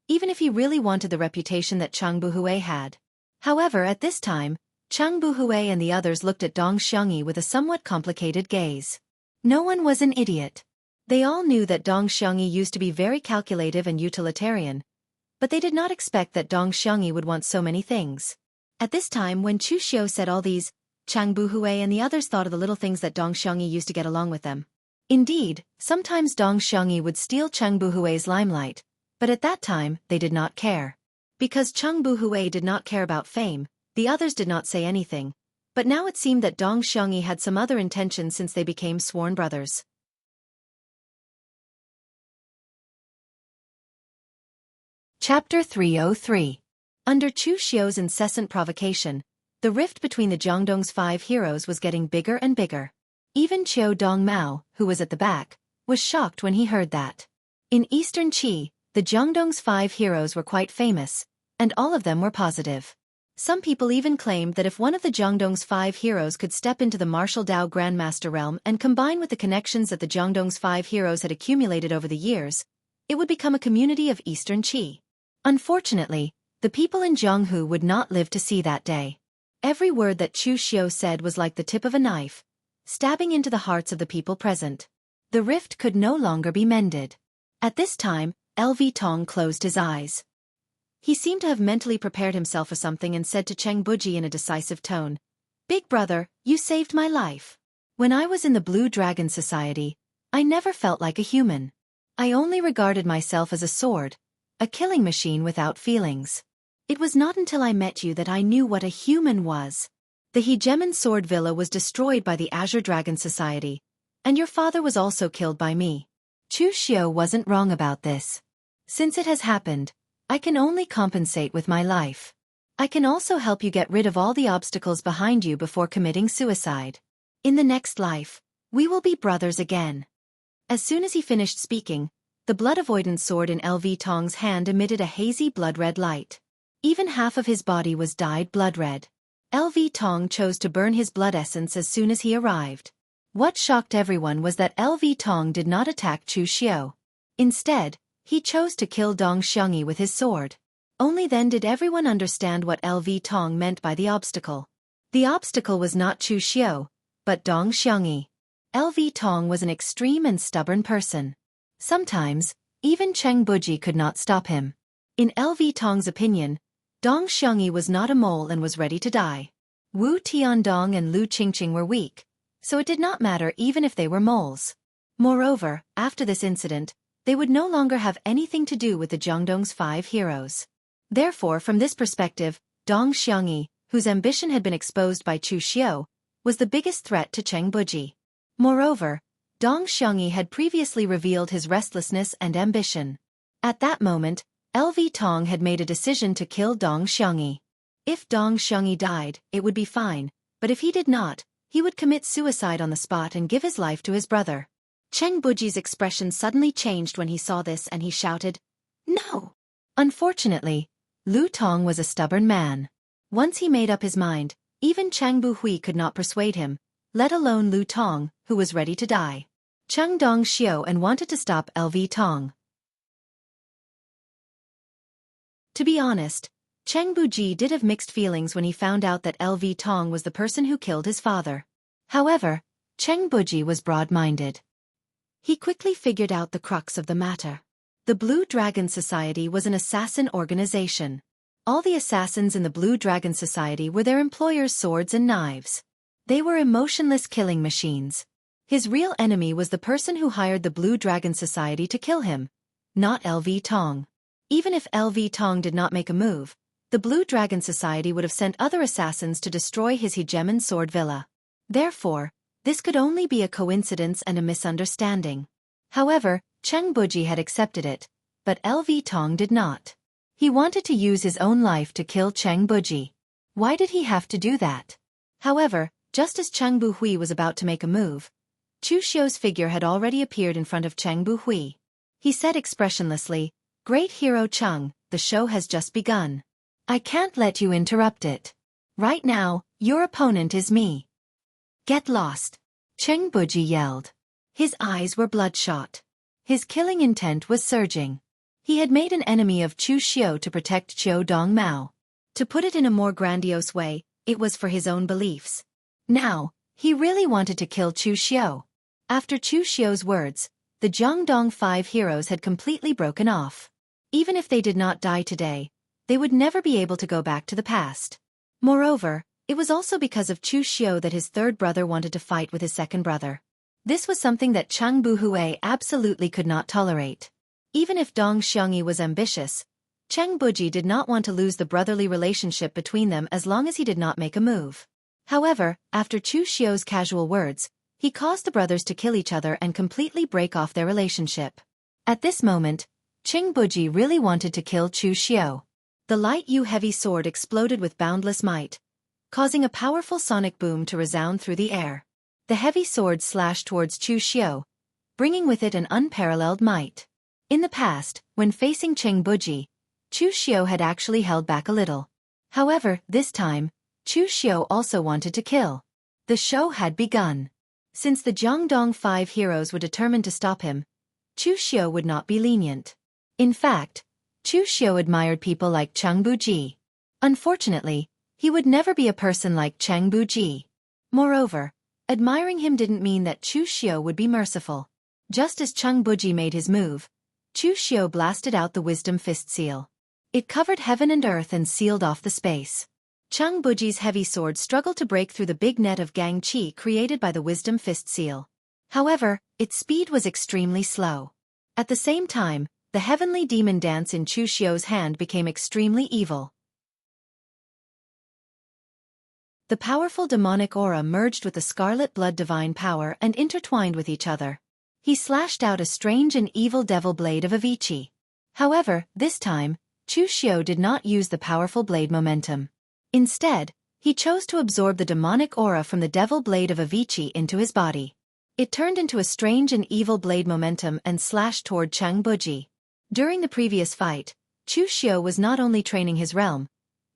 even if he really wanted the reputation that Chang Buhui had. However, at this time, Chang Buhui and the others looked at Dong Xiangyi with a somewhat complicated gaze. No one was an idiot. They all knew that Dong Xiangyi used to be very calculative and utilitarian, but they did not expect that Dong Xiangyi would want so many things. At this time, when Chu Xiu said all these, Chang Buhui and the others thought of the little things that Dong Xiangyi used to get along with them. Indeed, sometimes Dong Xiangyi would steal Chang Buhui's limelight, but at that time, they did not care. Because Chang Buhui did not care about fame, the others did not say anything, but now it seemed that Dong Xiangyi had some other intention since they became sworn brothers. Chapter 303. Under Chu Xiu's incessant provocation, the rift between the Jiangdong's 5 heroes was getting bigger and bigger. Even Qiu Dongmao, who was at the back, was shocked when he heard that. In Eastern Qi, the Jiangdong's 5 heroes were quite famous, and all of them were positive. Some people even claimed that if one of the Jiangdong's 5 heroes could step into the martial Dao Grandmaster realm and combine with the connections that the Jiangdong's 5 heroes had accumulated over the years, it would become a community of Eastern Qi. Unfortunately, the people in Jianghu would not live to see that day. Every word that Chu Xiu said was like the tip of a knife, stabbing into the hearts of the people present. The rift could no longer be mended. At this time, LV Tong closed his eyes. He seemed to have mentally prepared himself for something and said to Cheng Buji in a decisive tone, "Big brother, you saved my life. When I was in the Blue Dragon Society, I never felt like a human. I only regarded myself as a sword, a killing machine without feelings. It was not until I met you that I knew what a human was. The Hegemon Sword Villa was destroyed by the Azure Dragon Society, and your father was also killed by me. Chu Xiu wasn't wrong about this. Since it has happened, I can only compensate with my life. I can also help you get rid of all the obstacles behind you before committing suicide. In the next life, we will be brothers again." As soon as he finished speaking, the blood avoidance sword in LV Tong's hand emitted a hazy blood-red light. Even half of his body was dyed blood-red. LV Tong chose to burn his blood essence as soon as he arrived. What shocked everyone was that LV Tong did not attack Chu Xiu. Instead, he chose to kill Dong Xiangyi with his sword. Only then did everyone understand what LV Tong meant by the obstacle. The obstacle was not Chu Xiu, but Dong Xiangyi. LV Tong was an extreme and stubborn person. Sometimes, even Cheng Buji could not stop him. In LV Tong's opinion, Dong Xiangyi was not a mole and was ready to die. Wu Tiandong and Lu Qingqing were weak, so it did not matter even if they were moles. Moreover, after this incident, they would no longer have anything to do with the Jiangdong's 5 heroes. Therefore, from this perspective, Dong Xiangyi, whose ambition had been exposed by Chu Xiu, was the biggest threat to Cheng Buji. Moreover, Dong Xiangyi had previously revealed his restlessness and ambition. At that moment, LV Tong had made a decision to kill Dong Xiangyi. If Dong Xiangyi died, it would be fine, but if he did not, he would commit suicide on the spot and give his life to his brother. Cheng Buji's expression suddenly changed when he saw this and he shouted, "No!" Unfortunately, Lu Tong was a stubborn man. Once he made up his mind, even Chang Buhui could not persuade him, let alone Lu Tong, who was ready to die. Cheng Dong Xiu and wanted to stop LV Tong. To be honest, Cheng Buji did have mixed feelings when he found out that LV Tong was the person who killed his father. However, Cheng Buji was broad-minded. He quickly figured out the crux of the matter. The Blue Dragon Society was an assassin organization. All the assassins in the Blue Dragon Society were their employers' swords and knives. They were emotionless killing machines. His real enemy was the person who hired the Blue Dragon Society to kill him, not LV Tong. Even if LV Tong did not make a move, the Blue Dragon Society would have sent other assassins to destroy his Hegemon Sword Villa. Therefore, this could only be a coincidence and a misunderstanding. However, Cheng Buji had accepted it, but LV Tong did not. He wanted to use his own life to kill Cheng Buji. Why did he have to do that? However, just as Cheng Buhui was about to make a move, Chu Xiu's figure had already appeared in front of Cheng Buhui. He said expressionlessly, "Great hero Cheng, the show has just begun. I can't let you interrupt it. Right now, your opponent is me. Get lost." Cheng Buji yelled. His eyes were bloodshot. His killing intent was surging. He had made an enemy of Chu Xiu to protect Qiu Dong Mao. To put it in a more grandiose way, it was for his own beliefs. Now, he really wanted to kill Chu Xiu. After Chu Xiu's words, the Jiangdong 5 heroes had completely broken off. Even if they did not die today, they would never be able to go back to the past. Moreover, it was also because of Chu Xiu that his third brother wanted to fight with his second brother. This was something that Cheng Buhui absolutely could not tolerate. Even if Dong Xiongyi was ambitious, Cheng Buji did not want to lose the brotherly relationship between them as long as he did not make a move. However, after Chu Xiu's casual words, he caused the brothers to kill each other and completely break off their relationship. At this moment, Cheng Buji really wanted to kill Chu Xiu. The light Yu heavy sword exploded with boundless might, causing a powerful sonic boom to resound through the air. The heavy sword slashed towards Chu Xiu, bringing with it an unparalleled might. In the past, when facing Cheng Buji, Chu Xiu had actually held back a little. However, this time, Chu Xiu also wanted to kill. The show had begun. Since the Jiangdong 5 heroes were determined to stop him, Chu Xiu would not be lenient. In fact, Chu Xiu admired people like Cheng Buji. Unfortunately, he would never be a person like Cheng Buji. Moreover, admiring him didn't mean that Chu Xiu would be merciful. Just as Cheng Buji made his move, Chu Xiu blasted out the Wisdom Fist Seal. It covered heaven and earth and sealed off the space. Cheng Buji's heavy sword struggled to break through the big net of Gang Qi created by the Wisdom Fist Seal. However, its speed was extremely slow. At the same time, the heavenly demon dance in Chu Xiu's hand became extremely evil. The powerful demonic aura merged with the scarlet blood divine power and intertwined with each other. He slashed out a strange and evil devil blade of Avicii. However, this time, Chu Xiu did not use the powerful blade momentum. Instead, he chose to absorb the demonic aura from the devil blade of Avicii into his body. It turned into a strange and evil blade momentum and slashed toward Cheng Buji. During the previous fight, Chu Xiu was not only training his realm,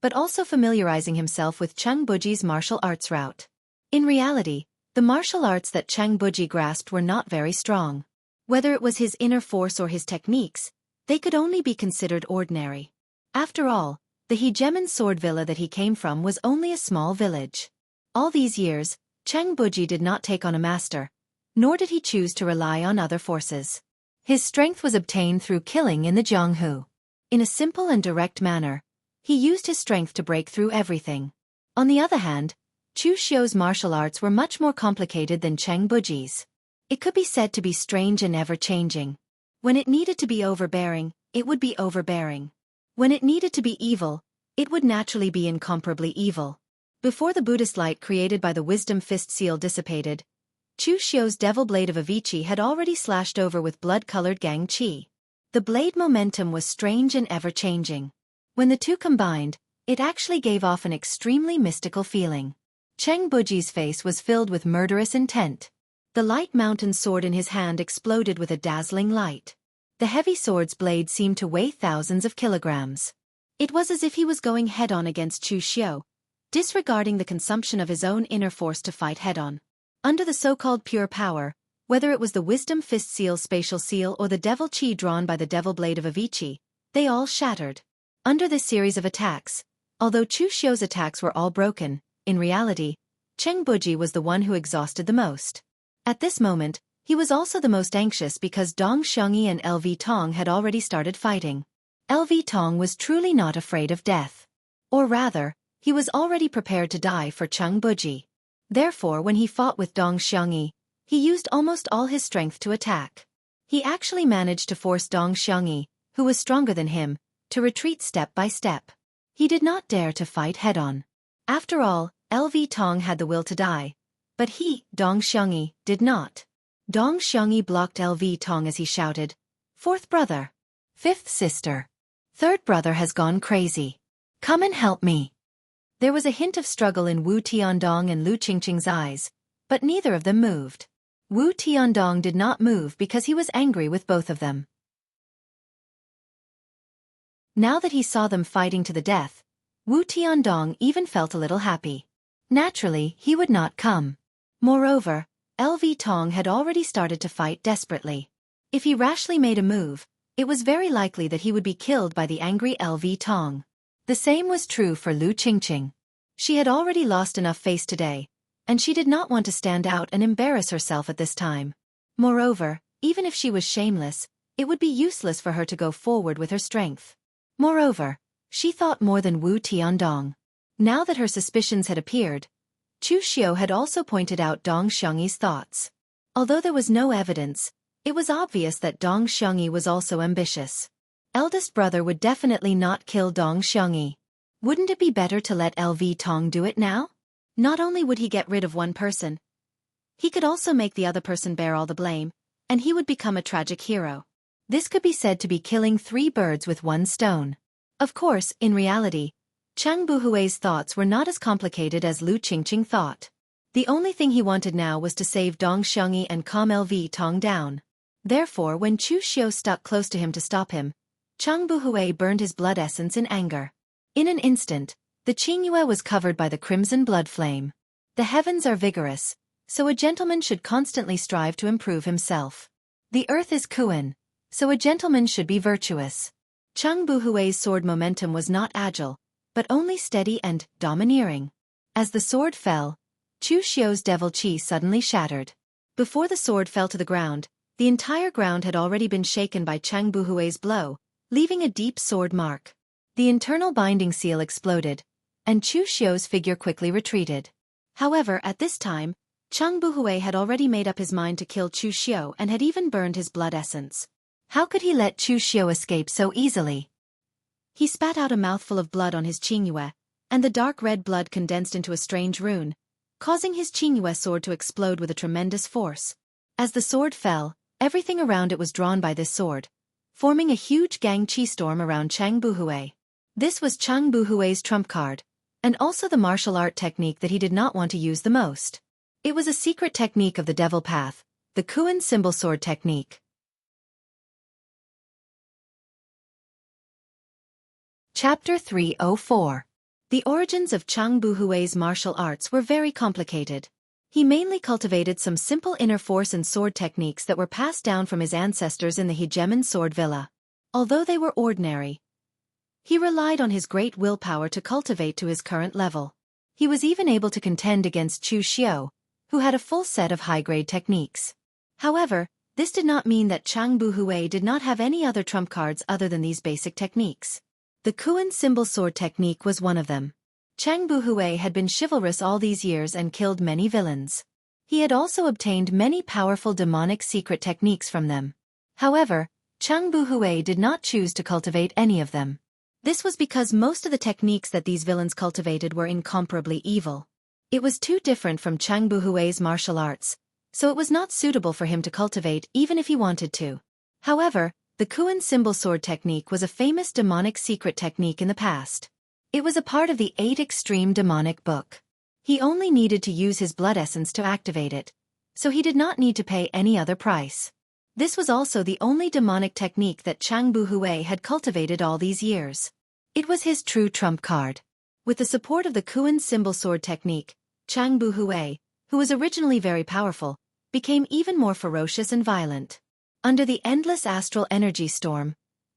but also familiarizing himself with Cheng Buji's martial arts route. In reality, the martial arts that Cheng Buji grasped were not very strong. Whether it was his inner force or his techniques, they could only be considered ordinary. After all, the hegemon sword villa that he came from was only a small village. All these years, Cheng Buji did not take on a master, nor did he choose to rely on other forces. His strength was obtained through killing in the Jianghu. In a simple and direct manner, he used his strength to break through everything. On the other hand, Chu Xiu's martial arts were much more complicated than Cheng Buji's. It could be said to be strange and ever-changing. When it needed to be overbearing, it would be overbearing. When it needed to be evil, it would naturally be incomparably evil. Before the Buddhist light created by the Wisdom Fist Seal dissipated, Chu Xiu's devil blade of Avicii had already slashed over with blood-colored Gang Qi. The blade momentum was strange and ever-changing. When the two combined, it actually gave off an extremely mystical feeling. Cheng Buji's face was filled with murderous intent. The light mountain sword in his hand exploded with a dazzling light. The heavy sword's blade seemed to weigh thousands of kilograms. It was as if he was going head-on against Chu Xiu, disregarding the consumption of his own inner force to fight head-on. Under the so-called pure power, whether it was the Wisdom Fist Seal spatial seal or the devil Qi drawn by the devil blade of Avicii, they all shattered. Under this series of attacks, although Chu Xiu's attacks were all broken, in reality, Cheng Buji was the one who exhausted the most. At this moment, he was also the most anxious because Dong Xiongyi and LV Tong had already started fighting. LV Tong was truly not afraid of death. Or rather, he was already prepared to die for Cheng Buji. Therefore, when he fought with Dong Xiongyi, he used almost all his strength to attack. He actually managed to force Dong Xiongyi, who was stronger than him, to retreat step by step. He did not dare to fight head-on. After all, LV Tong had the will to die, but he, Dong Xiongyi, did not. Dong Xiongyi blocked LV Tong as he shouted, "Fourth brother. Fifth sister. Third brother has gone crazy. Come and help me." There was a hint of struggle in Wu Tiandong and Lu Qingqing's eyes, but neither of them moved. Wu Tiandong did not move because he was angry with both of them. Now that he saw them fighting to the death, Wu Tiandong even felt a little happy. Naturally, he would not come. Moreover, LV Tong had already started to fight desperately. If he rashly made a move, it was very likely that he would be killed by the angry LV Tong. The same was true for Lu Qingqing. She had already lost enough face today, and she did not want to stand out and embarrass herself at this time. Moreover, even if she was shameless, it would be useless for her to go forward with her strength. Moreover, she thought more than Wu Tiandong. Now that her suspicions had appeared, Chu Xiu had also pointed out Dong Xiangyi's thoughts. Although there was no evidence, it was obvious that Dong Xiangyi was also ambitious. Eldest brother would definitely not kill Dong Xiangyi. Wouldn't it be better to let LV Tong do it now? Not only would he get rid of one person, he could also make the other person bear all the blame, and he would become a tragic hero. This could be said to be killing 3 birds with 1 stone. Of course, in reality, Chang Buhui's thoughts were not as complicated as Lu Qingqing thought. The only thing he wanted now was to save Dong Xiangyi and calm LV Tong down. Therefore, when Chu Xiu stuck close to him to stop him, Chang Buhui burned his blood essence in anger. In an instant, the Qingyue was covered by the crimson blood flame. The heavens are vigorous, so a gentleman should constantly strive to improve himself. The earth is Kuan, so a gentleman should be virtuous. Chang Buhui's sword momentum was not agile, but only steady and domineering. As the sword fell, Chu Xiu's devil chi suddenly shattered. Before the sword fell to the ground, the entire ground had already been shaken by Chang Buhui's blow, leaving a deep sword mark. The internal binding seal exploded, and Chu Xiu's figure quickly retreated. However, at this time, Chang Buhui had already made up his mind to kill Chu Xiu and had even burned his blood essence. How could he let Chu Xiu escape so easily? He spat out a mouthful of blood on his Qingyue, and the dark red blood condensed into a strange rune, causing his Qingyue sword to explode with a tremendous force. As the sword fell, everything around it was drawn by this sword, forming a huge gang chi storm around Chang Buhui. This was Chang Buhui's trump card, and also the martial art technique that he did not want to use the most. It was a secret technique of the devil path, the Kuan symbol sword technique. Chapter 304. The origins of Chang Buhui's martial arts were very complicated. He mainly cultivated some simple inner force and sword techniques that were passed down from his ancestors in the Hegemon Sword Villa. Although they were ordinary, he relied on his great willpower to cultivate to his current level. He was even able to contend against Chu Xiu, who had a full set of high-grade techniques. However, this did not mean that Chang Buhui did not have any other trump cards other than these basic techniques. The Kuan symbol sword technique was one of them. Chang Buhui had been chivalrous all these years and killed many villains. He had also obtained many powerful demonic secret techniques from them. However, Chang Buhui did not choose to cultivate any of them. This was because most of the techniques that these villains cultivated were incomparably evil. It was too different from Chang Buhui's martial arts, so it was not suitable for him to cultivate even if he wanted to. However, the Kuan symbol sword technique was a famous demonic secret technique in the past. It was a part of the 8 Extreme Demonic Book. He only needed to use his blood essence to activate it, so he did not need to pay any other price. This was also the only demonic technique that Chang Buhui had cultivated all these years. It was his true trump card. With the support of the Kuan symbol sword technique, Chang Buhui, who was originally very powerful, became even more ferocious and violent. Under the endless astral energy storm,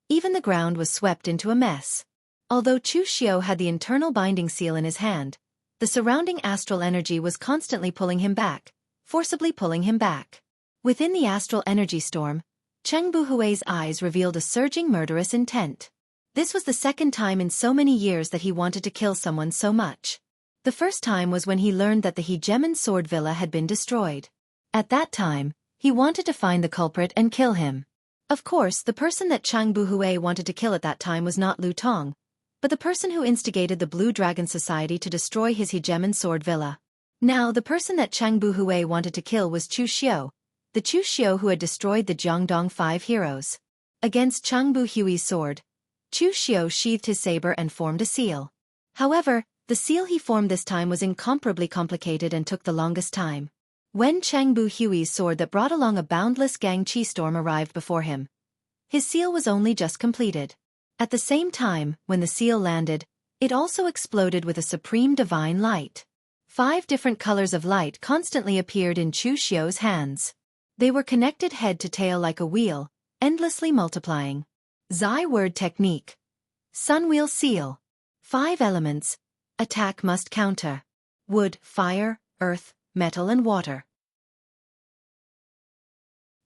even the ground was swept into a mess. Although Chu Xiu had the internal binding seal in his hand, the surrounding astral energy was constantly pulling him back, forcibly pulling him back. Within the astral energy storm, Cheng Buhui's eyes revealed a surging murderous intent. This was the second time in so many years that he wanted to kill someone so much. The first time was when he learned that the Hegemon Sword Villa had been destroyed. At that time, he wanted to find the culprit and kill him. Of course, the person that Chang Buhui wanted to kill at that time was not Lu Tong, but the person who instigated the Blue Dragon Society to destroy his Hegemon Sword Villa. Now, the person that Chang Buhui wanted to kill was Chu Xiu, the Chu Xiu who had destroyed the Jiangdong 5 heroes. Against Chang Buhui's sword, Chu Xiu sheathed his saber and formed a seal. However, the seal he formed this time was incomparably complicated and took the longest time. When Chang Buhui's sword that brought along a boundless gang chi storm arrived before him, his seal was only just completed. At the same time, when the seal landed, it also exploded with a supreme divine light. 5 different colors of light constantly appeared in Chu Xiu's hands. They were connected head to tail like a wheel, endlessly multiplying. Zai word technique. Sunwheel seal. 5 elements. Attack must counter. Wood, fire, earth, metal and water.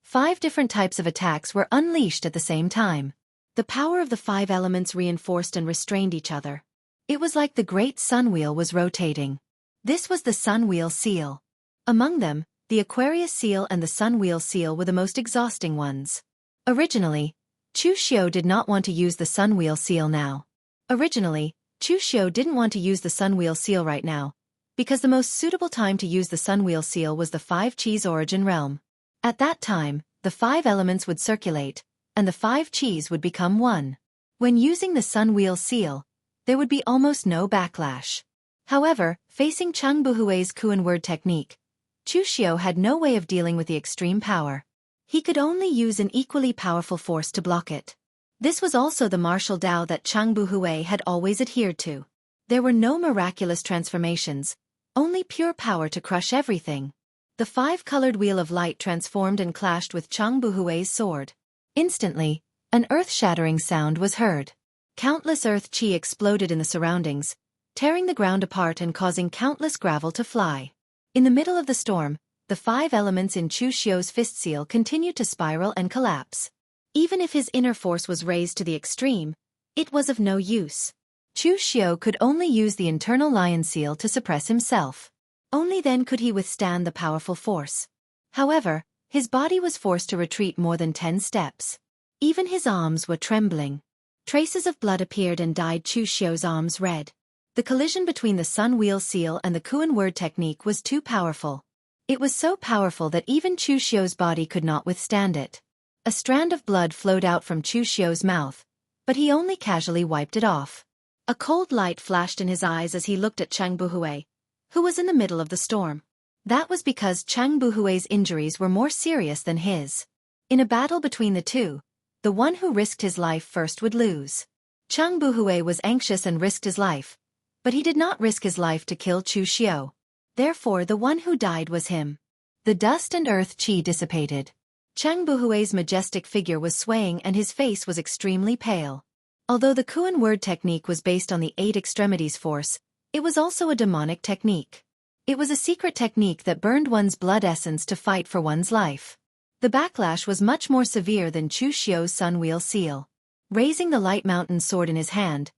5 different types of attacks were unleashed at the same time. The power of the 5 elements reinforced and restrained each other. It was like the great sunwheel was rotating. This was the sunwheel seal. Among them, the Aquarius seal and the sunwheel seal were the most exhausting ones. Originally, Chu Xiu did not want to use the sunwheel seal now. Chu Xiu didn't want to use the sunwheel seal right now, because the most suitable time to use the sunwheel seal was the 5 Qis origin realm. At that time, the 5 elements would circulate, and the 5 Qis would become one. When using the sunwheel seal, there would be almost no backlash. However, facing Cheng Buhui's Kuan word technique, Chu Xiu had no way of dealing with the extreme power. He could only use an equally powerful force to block it. This was also the martial Dao that Cheng Buhui had always adhered to. There were no miraculous transformations, only pure power to crush everything. The 5-colored wheel of light transformed and clashed with Cheng Buhui's sword. Instantly, an earth-shattering sound was heard. Countless earth chi exploded in the surroundings, tearing the ground apart and causing countless gravel to fly. In the middle of the storm, the 5 elements in Chu Xiu's fist seal continued to spiral and collapse. Even if his inner force was raised to the extreme, it was of no use. Chu Xiu could only use the internal lion seal to suppress himself. Only then could he withstand the powerful force. However, his body was forced to retreat more than 10 steps. Even his arms were trembling. Traces of blood appeared and dyed Chu Xiu's arms red. The collision between the sunwheel seal and the Kuan word technique was too powerful. It was so powerful that even Chu Xiu's body could not withstand it. A strand of blood flowed out from Chu Xiu's mouth, but he only casually wiped it off. A cold light flashed in his eyes as he looked at Cheng Buhui, who was in the middle of the storm. That was because Cheng Buhui's injuries were more serious than his. In a battle between the two, the one who risked his life first would lose. Cheng Buhui was anxious and risked his life, but he did not risk his life to kill Chu Xiu. Therefore the one who died was him. The dust and earth chi dissipated. Cheng Buhui's majestic figure was swaying and his face was extremely pale. Although the Kuan word technique was based on the 8 extremities force, it was also a demonic technique. It was a secret technique that burned one's blood essence to fight for one's life. The backlash was much more severe than Chu Xiu's sunwheel seal. Raising the light mountain sword in his hand,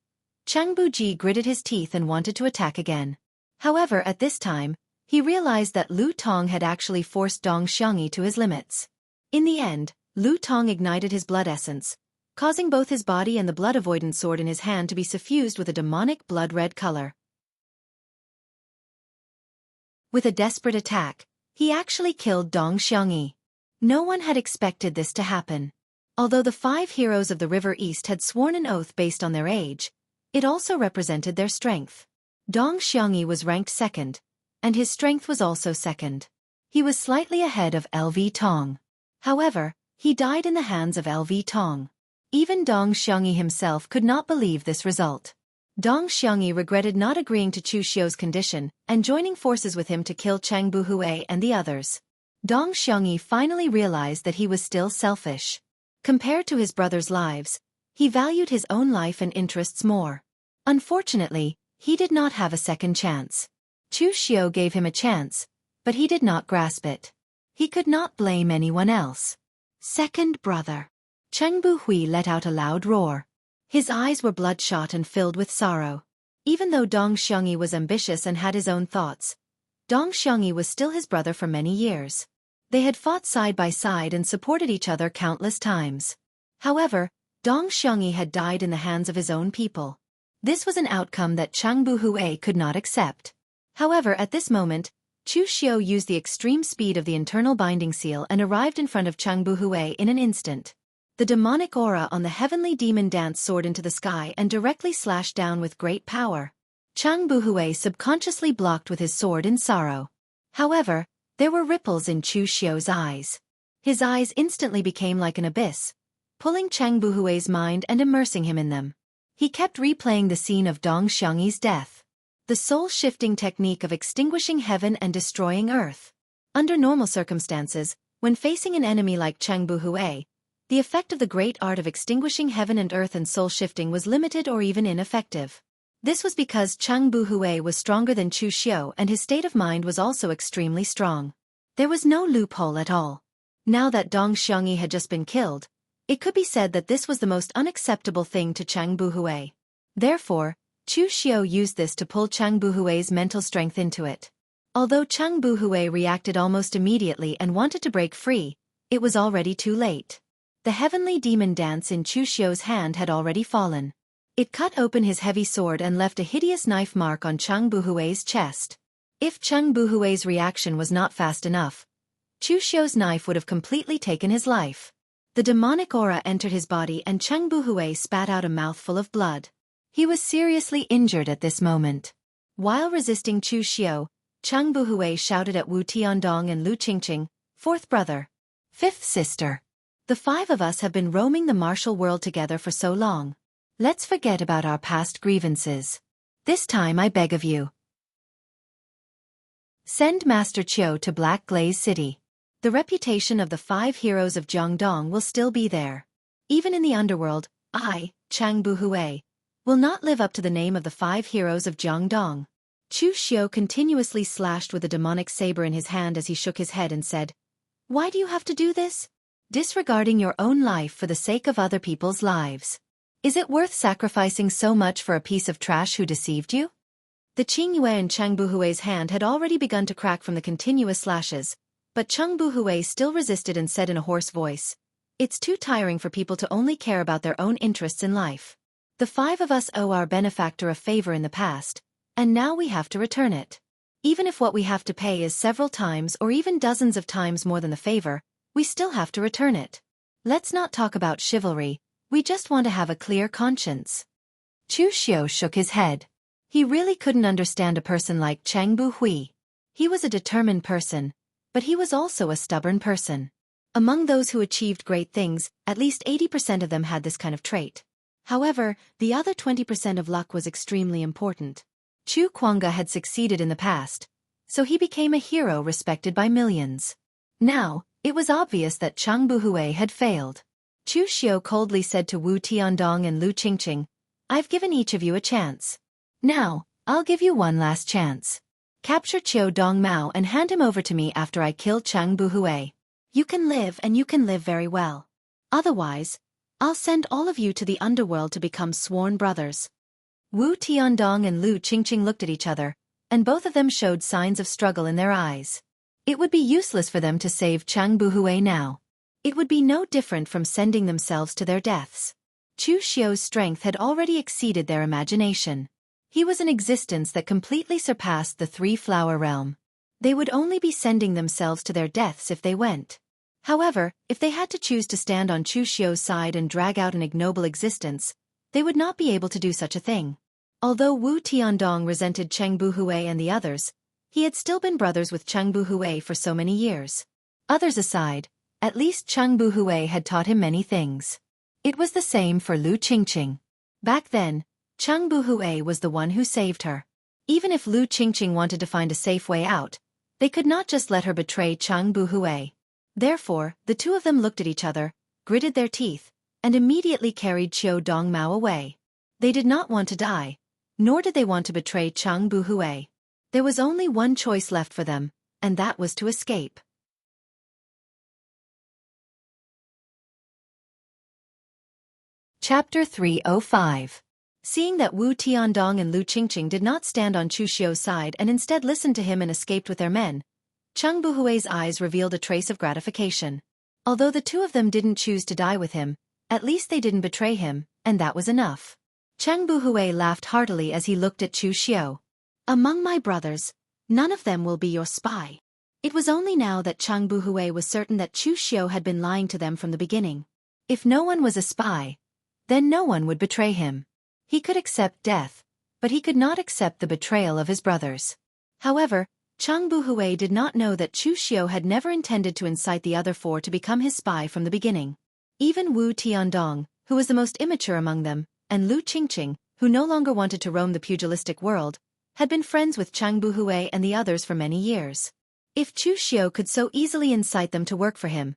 Cheng Buji gritted his teeth and wanted to attack again. However, at this time, he realized that Lu Tong had actually forced Dong Xiangyi to his limits. In the end, Lu Tong ignited his blood essence, causing both his body and the blood avoidance sword in his hand to be suffused with a demonic blood-red color. With a desperate attack, he actually killed Dong Xiangyi. No one had expected this to happen. Although the 5 heroes of the River East had sworn an oath based on their age, it also represented their strength. Dong Xiangyi was ranked 2nd, and his strength was also 2nd. He was slightly ahead of LV Tong. However, he died in the hands of LV Tong. Even Dong Xiangyi himself could not believe this result. Dong Xiangyi regretted not agreeing to Chu Xiu's condition and joining forces with him to kill Cheng Buhui and the others. Dong Xiangyi finally realized that he was still selfish. Compared to his brothers' lives, he valued his own life and interests more. Unfortunately, he did not have a second chance. Chu Xiu gave him a chance, but he did not grasp it. He could not blame anyone else. Second brother. Cheng Buhui let out a loud roar. His eyes were bloodshot and filled with sorrow. Even though Dong Xiangyi was ambitious and had his own thoughts, Dong Xiangyi was still his brother for many years. They had fought side by side and supported each other countless times. However, Dong Xiangyi had died in the hands of his own people. This was an outcome that Cheng Buhui could not accept. However, at this moment, Chu Xiu used the extreme speed of the internal binding seal and arrived in front of Cheng Buhui in an instant. The demonic aura on the heavenly demon danced soared into the sky and directly slashed down with great power. Cheng Buhui subconsciously blocked with his sword in sorrow. However, there were ripples in Chu Xiu's eyes. His eyes instantly became like an abyss, pulling Cheng Buhui's mind and immersing him in them. He kept replaying the scene of Dong Xiangyi's death. the soul-shifting technique of extinguishing heaven and destroying earth. Under normal circumstances, when facing an enemy like Chang Buhui, the effect of the great art of extinguishing heaven and earth and soul-shifting was limited or even ineffective. This was because Chang Buhui was stronger than Chu Xiu and his state of mind was also extremely strong. There was no loophole at all. Now that Dong Xiongyi had just been killed, it could be said that this was the most unacceptable thing to Chang Buhui. Therefore, Chu Xiu used this to pull Chang Buhui's mental strength into it. Although Chang Buhui reacted almost immediately and wanted to break free, it was already too late. The heavenly demon dance in Chu Xiu's hand had already fallen. It cut open his heavy sword and left a hideous knife mark on Chang Buhui's chest. If Chang Buhui's reaction was not fast enough, Chu Xiu's knife would have completely taken his life. The demonic aura entered his body and Chang Buhui spat out a mouthful of blood. He was seriously injured at this moment. While resisting Chu Xiu, Chang Buhui shouted at Wu Tiandong and Lu Qingqing, "Fourth brother, fifth sister. The five of us have been roaming the martial world together for so long. Let's forget about our past grievances. This time I beg of you. Send Master Qiu to Black Glaze City. The reputation of the five heroes of Jiangdong will still be there. Even in the underworld, I, Chang Buhui, will not live up to the name of the five heroes of Jiangdong." Chu Xiu continuously slashed with a demonic saber in his hand as he shook his head and said, "Why do you have to do this? Disregarding your own life for the sake of other people's lives. Is it worth sacrificing so much for a piece of trash who deceived you?" The Qingyue in Chang Buhui's hand had already begun to crack from the continuous slashes, but Chang Buhui still resisted and said in a hoarse voice, "It's too tiring for people to only care about their own interests in life. The five of us owe our benefactor a favor in the past, and now we have to return it. Even if what we have to pay is several times or even dozens of times more than the favor, we still have to return it. Let's not talk about chivalry, we just want to have a clear conscience." Chu Xiu shook his head. He really couldn't understand a person like Chang Buhui. He was a determined person, but he was also a stubborn person. Among those who achieved great things, at least 80% of them had this kind of trait. However, the other 20% of luck was extremely important. Chu Kuanga had succeeded in the past, so he became a hero respected by millions. Now, it was obvious that Chang Buhui had failed. Chu Xiu coldly said to Wu Tiandong and Lu Qingqing, "I've given each of you a chance. Now, I'll give you one last chance. Capture Qiu Dong Mao and hand him over to me after I kill Chang Buhui. You can live and you can live very well. Otherwise, I'll send all of you to the underworld to become sworn brothers." Wu Tiandong and Lu Qingqing looked at each other, and both of them showed signs of struggle in their eyes. It would be useless for them to save Chang Buhui now. It would be no different from sending themselves to their deaths. Chu Xiu's strength had already exceeded their imagination. He was an existence that completely surpassed the three-flower realm. They would only be sending themselves to their deaths if they went. However, if they had to choose to stand on Chu Xiu's side and drag out an ignoble existence, they would not be able to do such a thing. Although Wu Tiandong resented Chang Buhui and the others, he had still been brothers with Chang Buhui for so many years. Others aside, at least Chang Buhui had taught him many things. It was the same for Lu Qingqing. Back then, Chang Buhui was the one who saved her. Even if Lu Qingqing wanted to find a safe way out, they could not just let her betray Chang Buhui. Therefore, the two of them looked at each other, gritted their teeth, and immediately carried Qiu Dong Mao away. They did not want to die, nor did they want to betray Chang Buhui. There was only one choice left for them, and that was to escape. Chapter 305. Seeing that Wu Tiandong and Lu Qingqing did not stand on Chu Xiu's side and instead listened to him and escaped with their men, Chang Buhui's eyes revealed a trace of gratification. Although the two of them didn't choose to die with him, at least they didn't betray him, and that was enough. Chang Buhui laughed heartily as he looked at Chu Xiu. "Among my brothers, none of them will be your spy." It was only now that Chang Buhui was certain that Chu Xiu had been lying to them from the beginning. If no one was a spy, then no one would betray him. He could accept death, but he could not accept the betrayal of his brothers. However, Chang Buhui did not know that Chu Xiu had never intended to incite the other four to become his spy from the beginning. Even Wu Tiandong, who was the most immature among them, and Lu Qingqing, who no longer wanted to roam the pugilistic world, had been friends with Chang Buhui and the others for many years. If Chu Xiu could so easily incite them to work for him,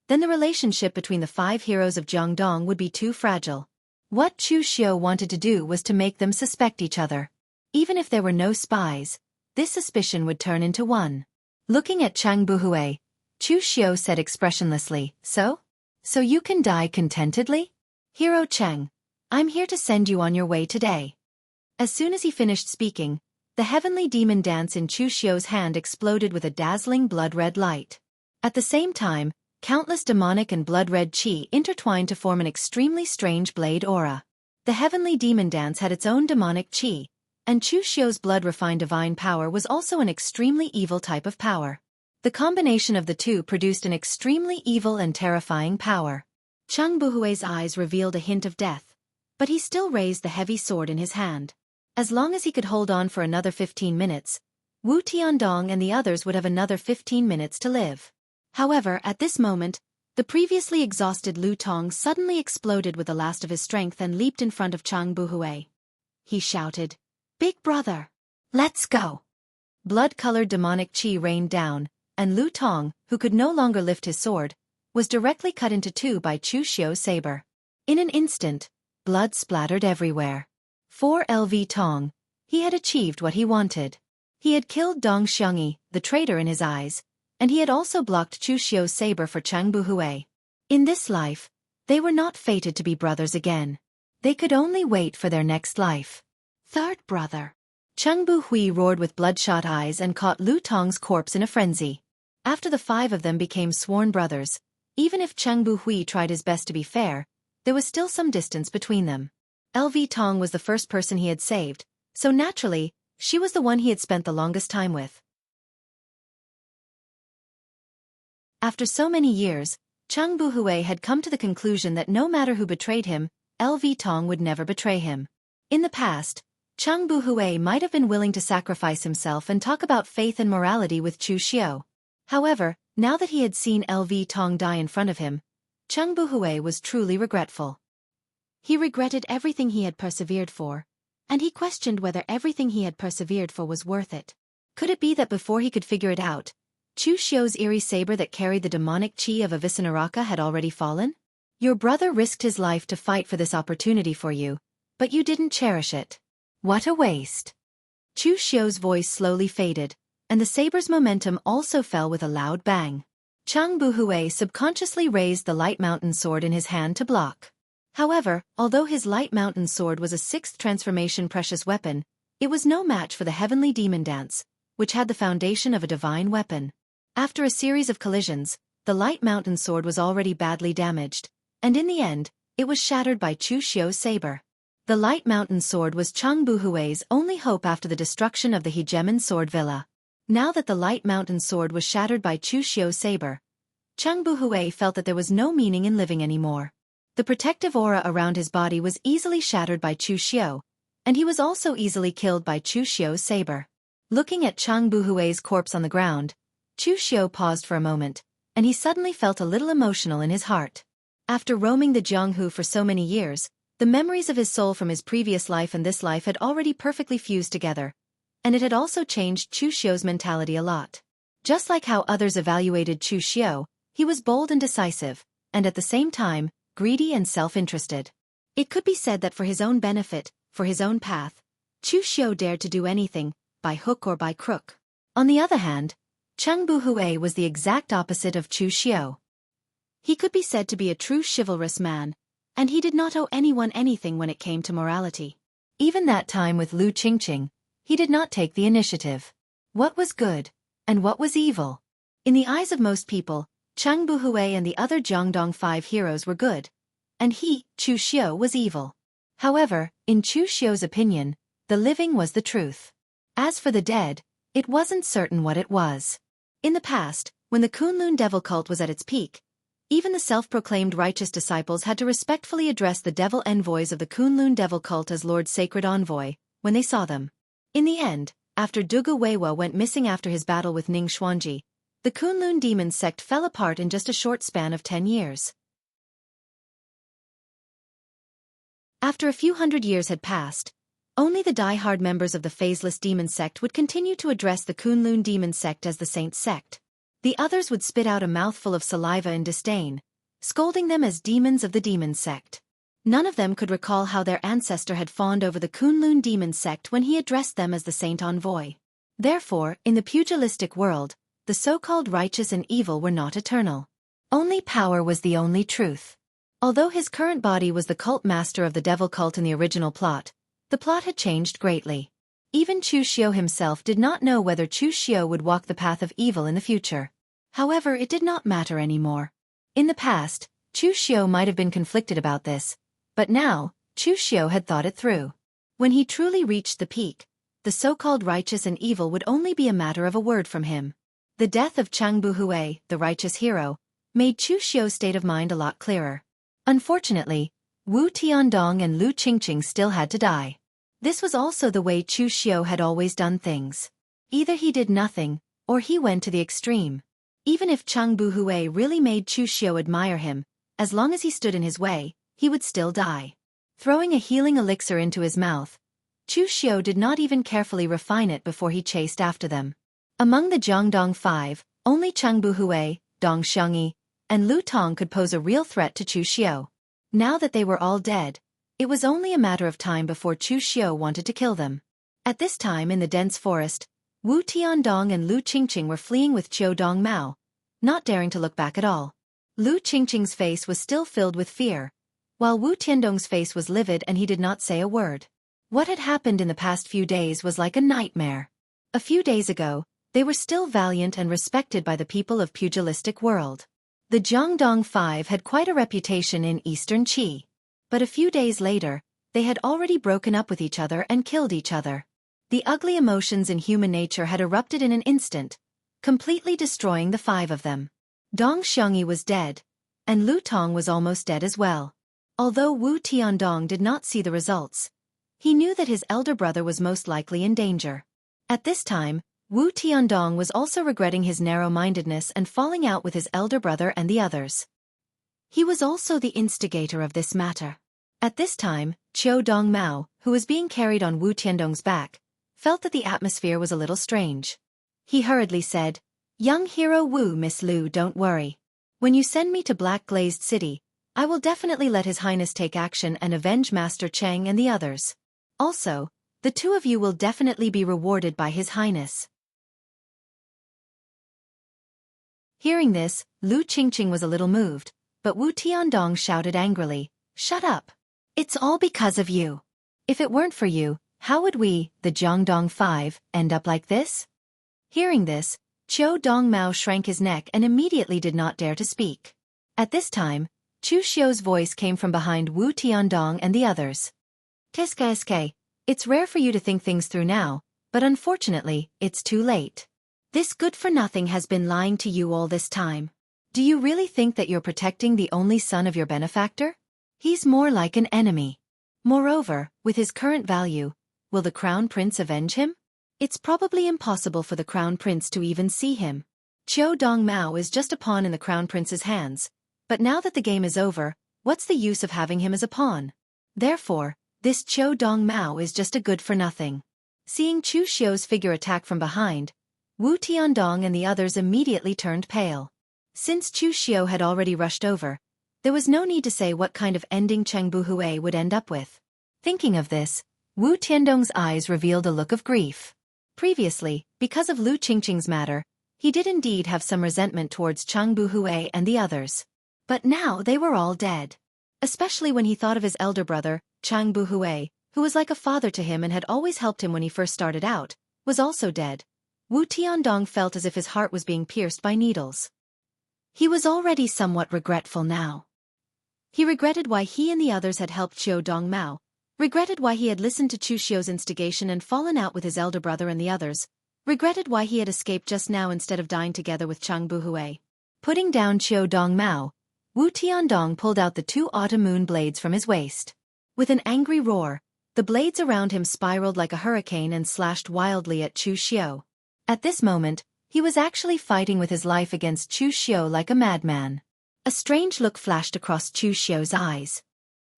then the relationship between the 5 heroes of Jiangdong would be too fragile. What Chu Xiu wanted to do was to make them suspect each other. Even if there were no spies, this suspicion would turn into one. Looking at Chang Buhui, Chu Xiu said expressionlessly, So you can die contentedly? Hero Cheng, I'm here to send you on your way today. As soon as he finished speaking, the heavenly demon dance in Chu Xiu's hand exploded with a dazzling blood-red light. At the same time, countless demonic and blood-red qi intertwined to form an extremely strange blade aura. The heavenly demon dance had its own demonic qi, and Chu Xiu's blood-refined divine power was also an extremely evil type of power. The combination of the two produced an extremely evil and terrifying power. Chang Buhui's eyes revealed a hint of death, but he still raised the heavy sword in his hand. As long as he could hold on for another 15 minutes, Wu Tiandong and the others would have another 15 minutes to live. However, at this moment, the previously exhausted Lu Tong suddenly exploded with the last of his strength and leaped in front of Chang Buhui. He shouted, "Big brother! Let's go!" Blood-colored demonic qi rained down, and Lu Tong, who could no longer lift his sword, was directly cut into two by Chu Xiu's saber. In an instant, blood splattered everywhere. For LV Tong, he had achieved what he wanted. He had killed Dong Xiangyi, the traitor in his eyes, and he had also blocked Chu Xiu's saber for Chang Buhui. In this life, they were not fated to be brothers again. They could only wait for their next life. Third brother. Chang Buhui roared with bloodshot eyes and caught Lu Tong's corpse in a frenzy. After the 5 of them became sworn brothers, even if Chang Buhui tried his best to be fair, there was still some distance between them. LV Tong was the first person he had saved, so naturally, she was the one he had spent the longest time with. After so many years, Chang Buhui had come to the conclusion that no matter who betrayed him, LV Tong would never betray him. In the past, Chang Buhui might have been willing to sacrifice himself and talk about faith and morality with Chu Xiu. However, now that he had seen LV Tong die in front of him, Chang Buhui was truly regretful. He regretted everything he had persevered for, and he questioned whether everything he had persevered for was worth it. Could it be that before he could figure it out, Chu Xiu's eerie saber that carried the demonic qi of a Visanaraka had already fallen? Your brother risked his life to fight for this opportunity for you, but you didn't cherish it. What a waste. Chu Xiu's voice slowly faded, and the saber's momentum also fell with a loud bang. Chang Buhui subconsciously raised the light mountain sword in his hand to block. However, although his light mountain sword was a 6th transformation precious weapon, it was no match for the heavenly demon dance, which had the foundation of a divine weapon. After a series of collisions, the light mountain sword was already badly damaged, and in the end, it was shattered by Chu Xiu's saber. The light mountain sword was Chang Buhui's only hope after the destruction of the hegemon sword villa. Now that the light mountain sword was shattered by Chu Xiu's saber, Chang Buhui felt that there was no meaning in living anymore. The protective aura around his body was easily shattered by Chu Xiu, and he was also easily killed by Chu Xiu's saber. Looking at Chang Buhui's corpse on the ground, Chu Xiu paused for a moment, and he suddenly felt a little emotional in his heart. After roaming the Jianghu for so many years, the memories of his soul from his previous life and this life had already perfectly fused together, and it had also changed Chu Xiu's mentality a lot. Just like how others evaluated Chu Xiu, he was bold and decisive, and at the same time, greedy and self-interested. It could be said that for his own benefit, for his own path, Chu Xiu dared to do anything, by hook or by crook. On the other hand, Chang Buhui was the exact opposite of Chu Xiu. He could be said to be a true chivalrous man, and he did not owe anyone anything when it came to morality. Even that time with Lu Qingqing, he did not take the initiative. What was good, and what was evil? In the eyes of most people, Chang Buhui and the other Jiangdong 5 heroes were good, and he, Chu Xiu, was evil. However, in Chu Xiu's opinion, the living was the truth. As for the dead, it wasn't certain what it was. In the past, when the Kunlun devil cult was at its peak, even the self-proclaimed righteous disciples had to respectfully address the devil envoys of the Kunlun devil cult as Lord's sacred envoy, when they saw them. In the end, after Dugu Weiwa went missing after his battle with Ning Xuanji, the Kunlun demon sect fell apart in just a short span of 10 years. After a few hundred years had passed, Only the die-hard members of the phaseless demon sect would continue to address the Kunlun demon sect as the saint sect. The others would spit out a mouthful of saliva in disdain, scolding them as demons of the demon sect. None of them could recall how their ancestor had fawned over the Kunlun demon sect when he addressed them as the saint envoy. Therefore, in the pugilistic world, the so-called righteous and evil were not eternal. Only power was the only truth. Although his current body was the cult master of the devil cult in the original plot, the plot had changed greatly. Even Chu Xiu himself did not know whether Chu Xiu would walk the path of evil in the future. However, it did not matter anymore. In the past, Chu Xiu might have been conflicted about this, but now, Chu Xiu had thought it through. When he truly reached the peak, the so-called righteous and evil would only be a matter of a word from him. The death of Chang Buhui, the righteous hero, made Chu Xiu's state of mind a lot clearer. Unfortunately, Wu Tiandong and Lu Qingqing still had to die. This was also the way Chu Xiu had always done things. Either he did nothing, or he went to the extreme. Even if Chang Buhui really made Chu Xiu admire him, as long as he stood in his way, he would still die. Throwing a healing elixir into his mouth, Chu Xiu did not even carefully refine it before he chased after them. Among the Jiangdong Five, only Chang Buhui, Dong Xiangyi, and Lu Tong could pose a real threat to Chu Xiu. Now that they were all dead, it was only a matter of time before Chu Xiu wanted to kill them. At this time in the dense forest, Wu Tiandong and Lu Qingqing were fleeing with Qiu Dong Mao, not daring to look back at all. Lu Qingqing's face was still filled with fear, while Wu Tiandong's face was livid and he did not say a word. What had happened in the past few days was like a nightmare. A few days ago, they were still valiant and respected by the people of pugilistic world. The Jiangdong Five had quite a reputation in Eastern Qi. But a few days later, they had already broken up with each other and killed each other. The ugly emotions in human nature had erupted in an instant, completely destroying the five of them. Dong Xiangyi was dead, and Lu Tong was almost dead as well. Although Wu Tiandong did not see the results, he knew that his elder brother was most likely in danger. At this time, Wu Tiandong was also regretting his narrow-mindedness and falling out with his elder brother and the others. He was also the instigator of this matter. At this time, Qiu Dong Mao, who was being carried on Wu Tiandong's back, felt that the atmosphere was a little strange. He hurriedly said, "Young hero Wu, Miss Lu, don't worry. When you send me to Black Glazed City, I will definitely let His Highness take action and avenge Master Cheng and the others. Also, the two of you will definitely be rewarded by His Highness." Hearing this, Lu Qingqing was a little moved, but Wu Tiandong shouted angrily, "Shut up! It's all because of you. If it weren't for you, how would we, the Jiangdong Five, end up like this?" Hearing this, Qiu Dong Mao shrank his neck and immediately did not dare to speak. At this time, Chu Xiu's voice came from behind Wu Tiandong and the others. "Kiske, it's rare for you to think things through now, but unfortunately, it's too late. This good-for-nothing has been lying to you all this time. Do you really think that you're protecting the only son of your benefactor? He's more like an enemy. Moreover, with his current value, will the Crown Prince avenge him? It's probably impossible for the Crown Prince to even see him. Qiu Dong Mao is just a pawn in the Crown Prince's hands, but now that the game is over, what's the use of having him as a pawn? Therefore, this Qiu Dong Mao is just a good-for-nothing." Seeing Chu Xiu's figure attack from behind, Wu Tiandong and the others immediately turned pale. Since Chu Xiu had already rushed over, there was no need to say what kind of ending Cheng Buhui would end up with. Thinking of this, Wu Tiandong's eyes revealed a look of grief. Previously, because of Lu Qingqing's matter, he did indeed have some resentment towards Cheng Buhui and the others. But now they were all dead. Especially when he thought of his elder brother, Cheng Buhui, who was like a father to him and had always helped him when he first started out, was also dead. Wu Tiandong felt as if his heart was being pierced by needles. He was already somewhat regretful now. He regretted why he and the others had helped Qiu Dong Mao, regretted why he had listened to Chu Xiu's instigation and fallen out with his elder brother and the others, regretted why he had escaped just now instead of dying together with Cheng Buhui. Putting down Qiu Dong Mao, Wu Tiandong pulled out the two autumn moon blades from his waist. With an angry roar, the blades around him spiraled like a hurricane and slashed wildly at Chu Xiu. At this moment, he was actually fighting with his life against Chu Xiu like a madman. A strange look flashed across Chu Xiu's eyes.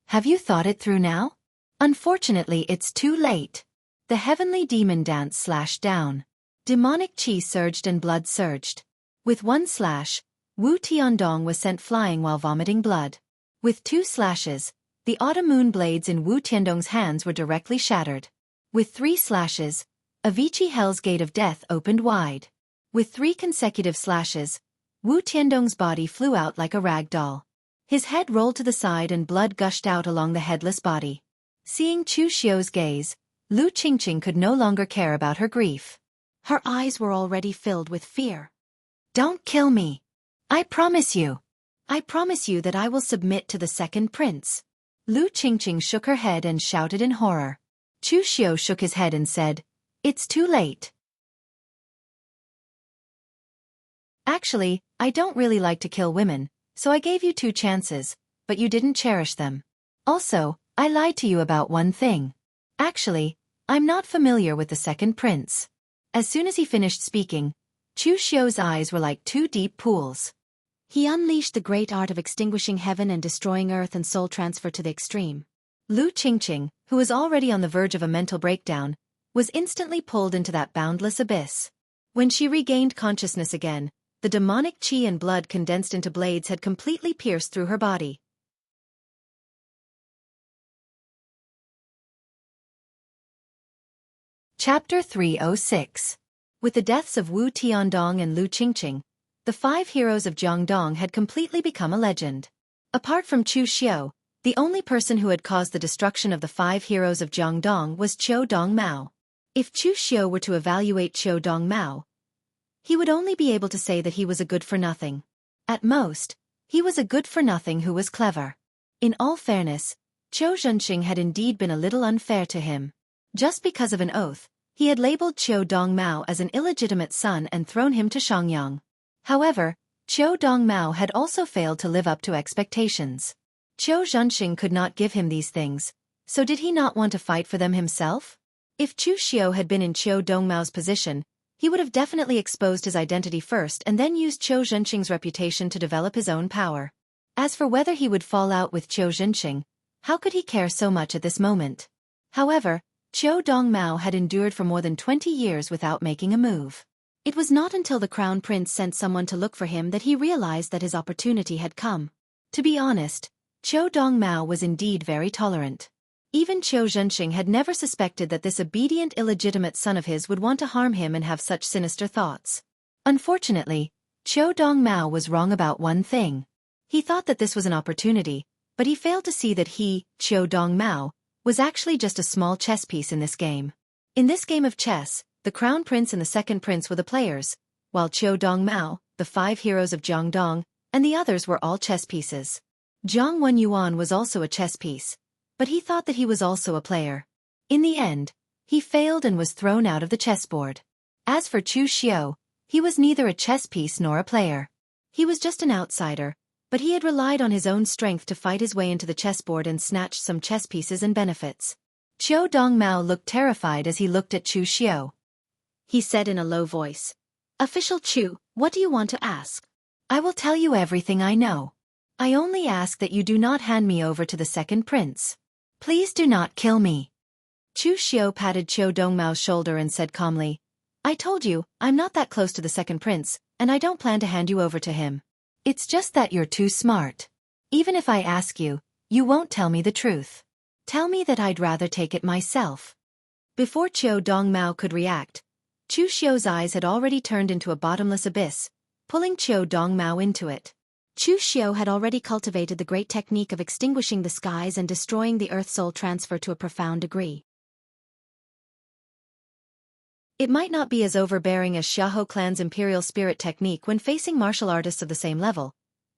"Have you thought it through now? Unfortunately, it's too late. The heavenly demon dance slashed down. Demonic chi surged and blood surged. With one slash, Wu Tiandong was sent flying while vomiting blood. With two slashes, the autumn moon blades in Wu Tiandong's hands were directly shattered. With three slashes, Avicii Hell's Gate of Death opened wide. With three consecutive slashes, Wu Tiandong's body flew out like a rag doll. His head rolled to the side and blood gushed out along the headless body. Seeing Chu Xiu's gaze, Lu Qingqing could no longer care about her grief. Her eyes were already filled with fear. Don't kill me. I promise you. I promise you that I will submit to the second prince. Lu Qingqing shook her head and shouted in horror. Chu Xiu shook his head and said, It's too late. Actually, I don't really like to kill women, so I gave you 2 chances, but you didn't cherish them. Also, I lied to you about one thing. Actually, I'm not familiar with the second prince. As soon as he finished speaking, Chu Xiu's eyes were like 2 deep pools. He unleashed the great art of extinguishing heaven and destroying earth and soul transfer to the extreme. Lu Qingqing, who was already on the verge of a mental breakdown, was instantly pulled into that boundless abyss. When she regained consciousness again, the demonic chi and blood condensed into blades had completely pierced through her body. Chapter 306. With the deaths of Wu Tiandong and Lu Qingqing, the 5 heroes of Jiangdong had completely become a legend. Apart from Chu Xiu, the only person who had caused the destruction of the 5 heroes of Jiangdong was Qiu Dongmao. If Chu Xiu were to evaluate Qiu Dongmao, he would only be able to say that he was a good-for-nothing. At most, he was a good-for-nothing who was clever. In all fairness, Qiu Zhenxing had indeed been a little unfair to him. Just because of an oath, he had labeled Qiu Dongmao as an illegitimate son and thrown him to Shangyang. However, Qiu Dongmao had also failed to live up to expectations. Qiu Zhenxing could not give him these things, so did he not want to fight for them himself? If Chu Xiu had been in Qiu Dongmao's position, he would have definitely exposed his identity first and then used Qiu Zhenxing's reputation to develop his own power. As for whether he would fall out with Qiu Zhenxing, how could he care so much at this moment? However, Qiu Dongmao had endured for more than 20 years without making a move. It was not until the crown prince sent someone to look for him that he realized that his opportunity had come. To be honest, Qiu Dongmao was indeed very tolerant. Even Qiu Zhenxing had never suspected that this obedient illegitimate son of his would want to harm him and have such sinister thoughts. Unfortunately, Qiu Dongmao was wrong about one thing. He thought that this was an opportunity, but he failed to see that he, Qiu Dongmao, was actually just a small chess piece in this game. In this game of chess, the crown prince and the second prince were the players, while Qiu Dongmao, the 5 heroes of Jiangdong, and the others were all chess pieces. Jiang Wenyuan was also a chess piece, but he thought that he was also a player. In the end, he failed and was thrown out of the chessboard. As for Chu Xiu, he was neither a chess piece nor a player. He was just an outsider, but he had relied on his own strength to fight his way into the chessboard and snatched some chess pieces and benefits. Qiu Dongmao looked terrified as he looked at Chu Xiu. He said in a low voice, "Official Chu, what do you want to ask? I will tell you everything I know. I only ask that you do not hand me over to the second prince. Please do not kill me." Chu Xiu patted Qiu Dongmao's shoulder and said calmly, "I told you, I'm not that close to the second prince, and I don't plan to hand you over to him. It's just that you're too smart. Even if I ask you, you won't tell me the truth. Tell me that I'd rather take it myself." Before Qiu Dongmao could react, Chu Xiu's eyes had already turned into a bottomless abyss, pulling Qiu Dongmao into it. Chu Xiu had already cultivated the great technique of extinguishing the skies and destroying the earth soul transfer to a profound degree. It might not be as overbearing as Xiahou clan's imperial spirit technique when facing martial artists of the same level,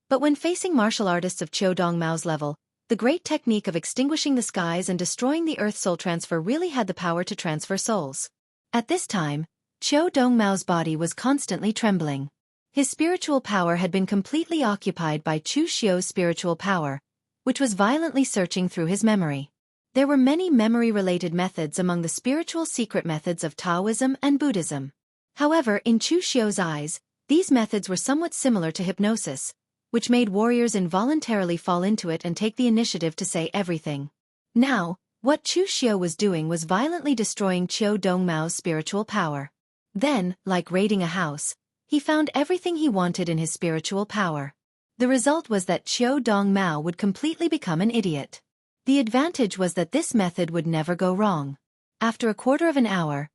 but when facing martial artists of Qiu Dongmao's level, the great technique of extinguishing the skies and destroying the earth soul transfer really had the power to transfer souls. At this time, Qiu Dongmao's body was constantly trembling. His spiritual power had been completely occupied by Chu Xiu's spiritual power, which was violently searching through his memory. There were many memory-related methods among the spiritual secret methods of Taoism and Buddhism. However, in Chu Xiu's eyes, these methods were somewhat similar to hypnosis, which made warriors involuntarily fall into it and take the initiative to say everything. Now, What Chu Xiu was doing was violently destroying Qiu Dongmao's spiritual power. Then, like raiding a house, he found everything he wanted in his spiritual power. The result was that Qiu Dongmao would completely become an idiot. The advantage was that this method would never go wrong. After a quarter of an hour,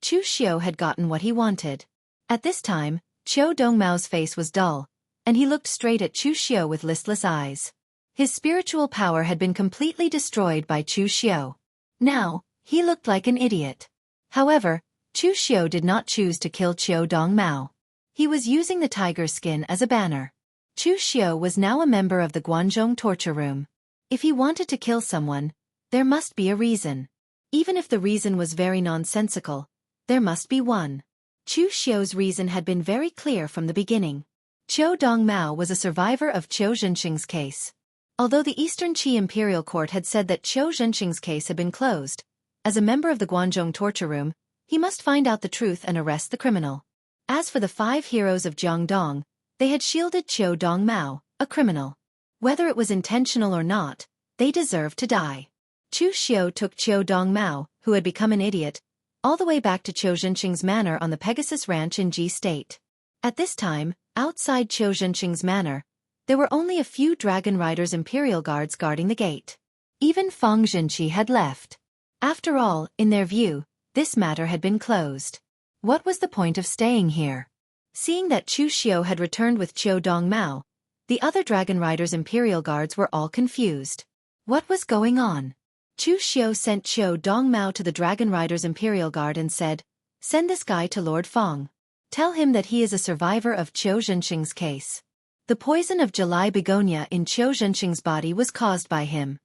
Chu Xiu had gotten what he wanted. At this time, Qiu Dongmao's face was dull, and he looked straight at Chu Xiu with listless eyes. His spiritual power had been completely destroyed by Chu Xiu. Now, he looked like an idiot. However, Chu Xiu did not choose to kill Qiu Dongmao. He was using the tiger's skin as a banner. Chu Xiu was now a member of the Guanzhong torture room. If he wanted to kill someone, there must be a reason. Even if the reason was very nonsensical, there must be one. Chu Xiu's reason had been very clear from the beginning. Qiu Dongmao was a survivor of Qiu Zhenxing's case. Although the Eastern Qi Imperial Court had said that Qiu Zhenxing's case had been closed, as a member of the Guanzhong torture room, he must find out the truth and arrest the criminal. As for the 5 heroes of Jiangdong, they had shielded Qiu Dongmao, a criminal. Whether it was intentional or not, they deserved to die. Chu Xiu took Qiu Dongmao, who had become an idiot, all the way back to Qiu Zhenxing's manor on the Pegasus Ranch in Ji State. At this time, outside Qiu Zhenxing's manor, there were only a few Dragon Riders Imperial Guards guarding the gate. Even Feng Zhenqi had left. After all, in their view, this matter had been closed. What was the point of staying here? Seeing that Chu Xiu had returned with Qiu Dongmao, the other Dragon Riders Imperial Guards were all confused. What was going on? Chu Xiu sent Qiu Dongmao to the Dragon Riders Imperial Guard and said, "Send this guy to Lord Feng. Tell him that he is a survivor of Qiu Zhenxing's case. The poison of July begonia in Qiu Zhenxing's body was caused by him.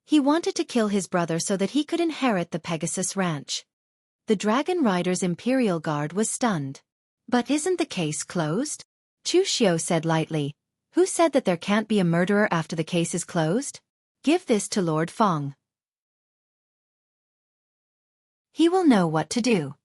He wanted to kill his brother so that he could inherit the Pegasus Ranch." The Dragon Riders Imperial Guard was stunned. "But isn't the case closed?" Chu Xiu said lightly. "Who said that there can't be a murderer after the case is closed? Give this to Lord Feng. He will know what to do."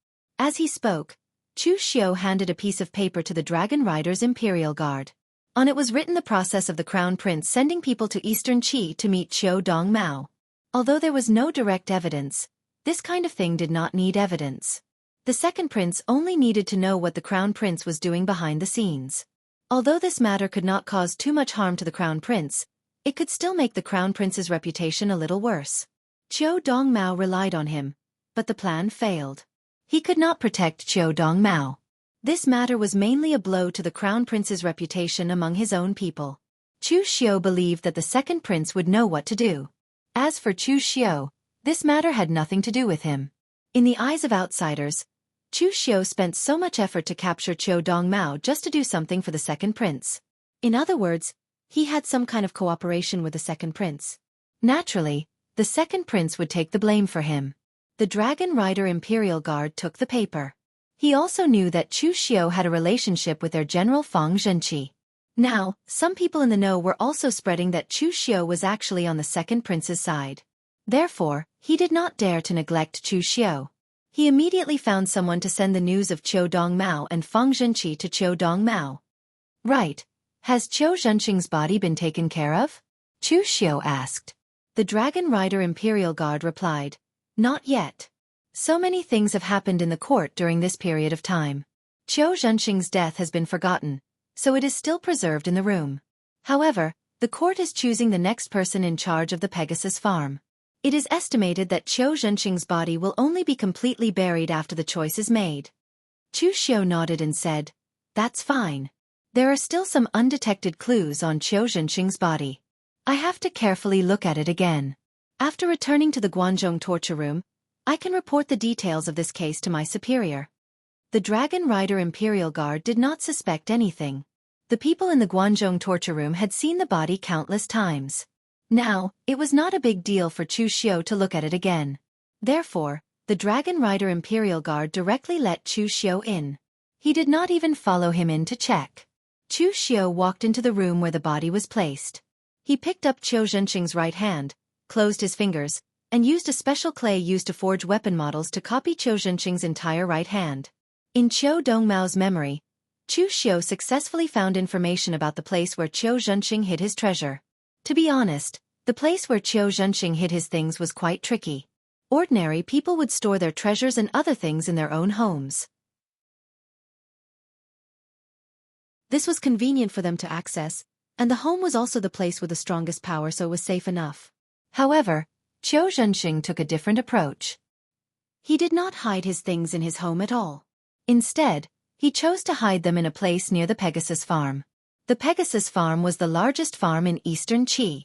As he spoke, Chu Xiu handed a piece of paper to the Dragon Riders Imperial Guard. On it was written the process of the Crown Prince sending people to Eastern Qi to meet Qiu Dongmao. Although there was no direct evidence, this kind of thing did not need evidence. The second prince only needed to know what the Crown Prince was doing behind the scenes. Although this matter could not cause too much harm to the Crown Prince, it could still make the Crown Prince's reputation a little worse. Qiu Dongmao relied on him, but the plan failed. He could not protect Qiu Dongmao. This matter was mainly a blow to the Crown Prince's reputation among his own people. Chu Xiu believed that the second prince would know what to do. As for Chu Xiu, this matter had nothing to do with him. In the eyes of outsiders, Chu Xiu spent so much effort to capture Qiu Dongmao just to do something for the second prince. In other words, he had some kind of cooperation with the second prince. Naturally, the second prince would take the blame for him. The Dragon Rider Imperial Guard took the paper. He also knew that Chu Xiu had a relationship with their general Feng Zhenqi. Now, some people in the know were also spreading that Chu Xiu was actually on the second prince's side. Therefore, he did not dare to neglect Chu Xiu. He immediately found someone to send the news of Qiu Dongmao and Feng Zhenqi to Qiu Dongmao. "Right. Has Qiu Zhenxing's body been taken care of?" Chu Xiu asked. The Dragon Rider Imperial Guard replied, "Not yet. So many things have happened in the court during this period of time. Qiu Zhenxing's death has been forgotten, so it is still preserved in the room. However, the court is choosing the next person in charge of the Pegasus farm. It is estimated that Qiu Zhenxing's body will only be completely buried after the choice is made." Chu Xiu nodded and said, "That's fine. There are still some undetected clues on Qiu Zhenxing's body. I have to carefully look at it again. After returning to the Guanzhong torture room, I can report the details of this case to my superior." The Dragon Rider Imperial Guard did not suspect anything. The people in the Guanzhong torture room had seen the body countless times. Now, it was not a big deal for Chu Xiu to look at it again. Therefore, the Dragon Rider Imperial Guard directly let Chu Xiu in. He did not even follow him in to check. Chu Xiu walked into the room where the body was placed. He picked up Qiu Zhenxing's right hand, closed his fingers, and used a special clay used to forge weapon models to copy Qiu Zhenxing's entire right hand. In Qiu Dongmao's memory, Chu Xiu successfully found information about the place where Qiu Zhenxing hid his treasure. To be honest, The place where Qiu Zhenxing hid his things was quite tricky. Ordinary people would store their treasures and other things in their own homes. This was convenient for them to access, and the home was also the place with the strongest power, so it was safe enough. However, Qiu Zhenxing took a different approach. He did not hide his things in his home at all. Instead, he chose to hide them in a place near the Pegasus Farm. The Pegasus Farm was the largest farm in eastern Qi.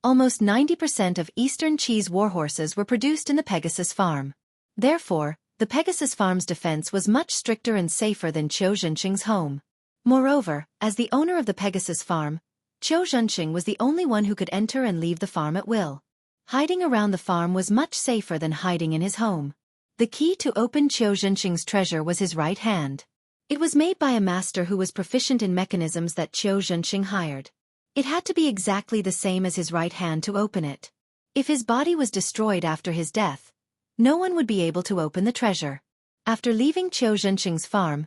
Almost 90% of eastern Qi's warhorses were produced in the Pegasus Farm. Therefore, the Pegasus Farm's defense was much stricter and safer than Qiu Zhenxing's home. Moreover, as the owner of the Pegasus Farm, Qiu Zhenxing was the only one who could enter and leave the farm at will. Hiding around the farm was much safer than hiding in his home. The key to open Qiu Zhenxing's treasure was his right hand. It was made by a master who was proficient in mechanisms that Qiu Zhenxing hired. It had to be exactly the same as his right hand to open it. If his body was destroyed after his death, no one would be able to open the treasure. After leaving Qiu Zhenxing's farm,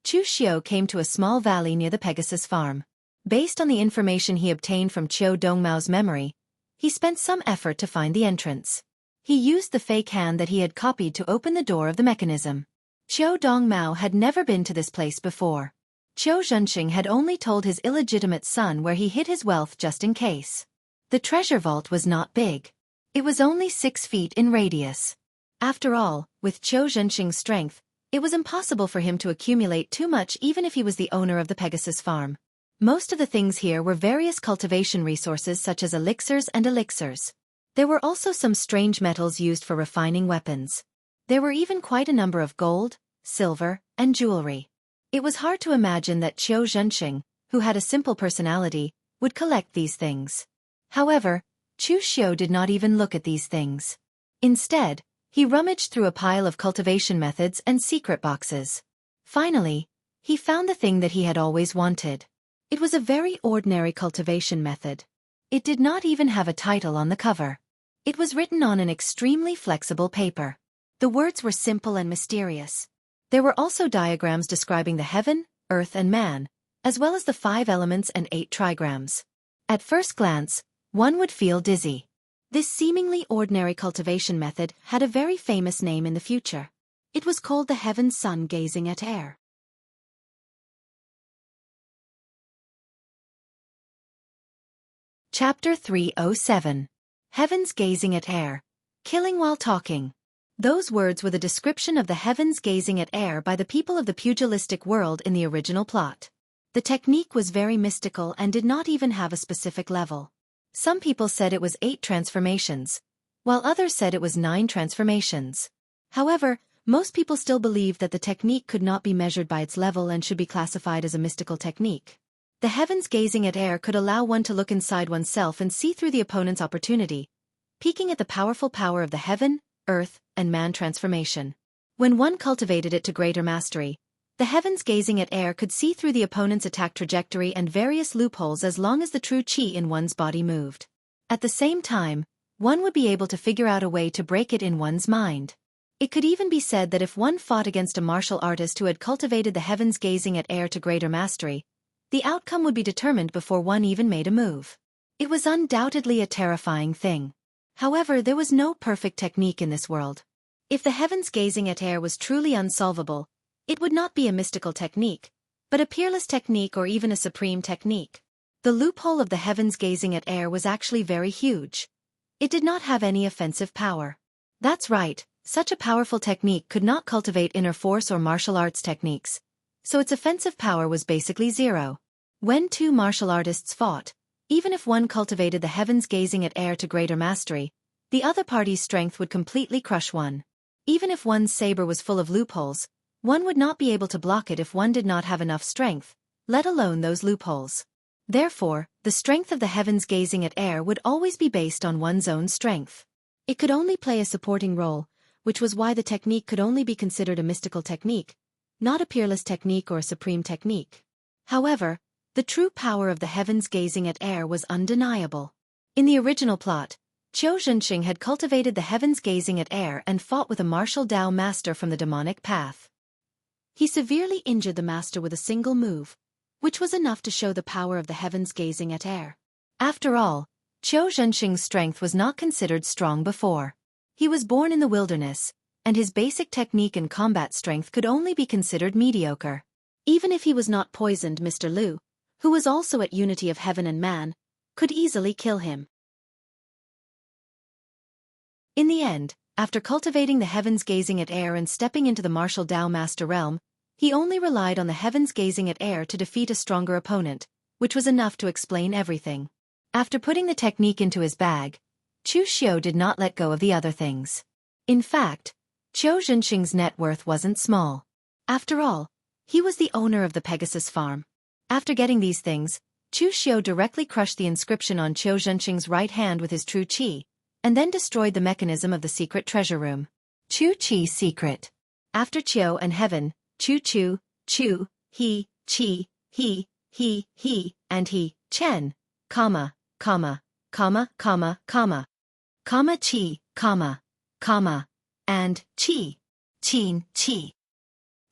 Chu Xiu came to a small valley near the Pegasus Farm. Based on the information he obtained from Qiu Dongmao's memory, he spent some effort to find the entrance. He used the fake hand that he had copied to open the door of the mechanism. Qiu Dongmao had never been to this place before. Qiu Zhenxing had only told his illegitimate son where he hid his wealth just in case. The treasure vault was not big. It was only 6 feet in radius. After all, with Qiu Zhenxing's strength, it was impossible for him to accumulate too much even if he was the owner of the Pegasus Farm. Most of the things here were various cultivation resources such as elixirs and elixirs. There were also some strange metals used for refining weapons. There were even quite a number of gold, silver, and jewelry. It was hard to imagine that Qiu Zhenxing, who had a simple personality, would collect these things. However, Chu Xiu did not even look at these things. Instead, he rummaged through a pile of cultivation methods and secret boxes. Finally, he found the thing that he had always wanted. It was a very ordinary cultivation method. It did not even have a title on the cover. It was written on an extremely flexible paper. The words were simple and mysterious. There were also diagrams describing the heaven, earth and man, as well as the 5 elements and 8 trigrams. At first glance, one would feel dizzy. This seemingly ordinary cultivation method had a very famous name in the future. It was called the Heaven's Sun Gazing at Air. Chapter 307. Heavens Gazing at Air. Killing while talking. Those words were the description of the heavens gazing at air by the people of the pugilistic world in the original plot. The technique was very mystical and did not even have a specific level. Some people said it was 8 transformations, while others said it was 9 transformations. However, most people still believed that the technique could not be measured by its level and should be classified as a mystical technique. The heavens gazing at air could allow one to look inside oneself and see through the opponent's opportunity, peeking at the powerful power of the heaven, earth, and man transformation. When one cultivated it to greater mastery, the heavens gazing at air could see through the opponent's attack trajectory and various loopholes as long as the true qi in one's body moved. At the same time, one would be able to figure out a way to break it in one's mind. It could even be said that if one fought against a martial artist who had cultivated the heavens gazing at air to greater mastery, the outcome would be determined before one even made a move. It was undoubtedly a terrifying thing. However, there was no perfect technique in this world. If the heavens gazing at air was truly unsolvable, it would not be a mystical technique, but a peerless technique or even a supreme technique. The loophole of the heavens gazing at air was actually very huge. It did not have any offensive power. That's right, such a powerful technique could not cultivate inner force or martial arts techniques, so its offensive power was basically 0. When 2 martial artists fought, even if one cultivated the heavens gazing at air to greater mastery, the other party's strength would completely crush one. Even if one's saber was full of loopholes, one would not be able to block it if one did not have enough strength, let alone those loopholes. Therefore, the strength of the heavens gazing at air would always be based on one's own strength. It could only play a supporting role, which was why the technique could only be considered a mystical technique, not a peerless technique or a supreme technique. However, the true power of the heavens gazing at air was undeniable. In the original plot, Qiu Zhenxing had cultivated the heavens gazing at air and fought with a martial Dao master from the demonic path. He severely injured the master with a single move, which was enough to show the power of the heavens gazing at air. After all, Qiu Zhenxing's strength was not considered strong before. He was born in the wilderness, and his basic technique and combat strength could only be considered mediocre. Even if he was not poisoned, Mr. Liu, who was also at unity of heaven and man, could easily kill him. In the end, after cultivating the heavens gazing at air and stepping into the martial Dao Master Realm, he only relied on the heavens gazing at air to defeat a stronger opponent, which was enough to explain everything. After putting the technique into his bag, Chu Xiu did not let go of the other things. In fact, Qiu Zhenxing's net worth wasn't small. After all, he was the owner of the Pegasus farm. After getting these things, Chu Xiu directly crushed the inscription on Qiu Zhenxing's right hand with his true qi, and then destroyed the mechanism of the secret treasure room. Chu Qi secret. After Qiu and heaven, Chu, he, qi, he, and he, chen, comma, comma, comma, comma, comma, comma, qi, comma, comma, and qi, qin, qi,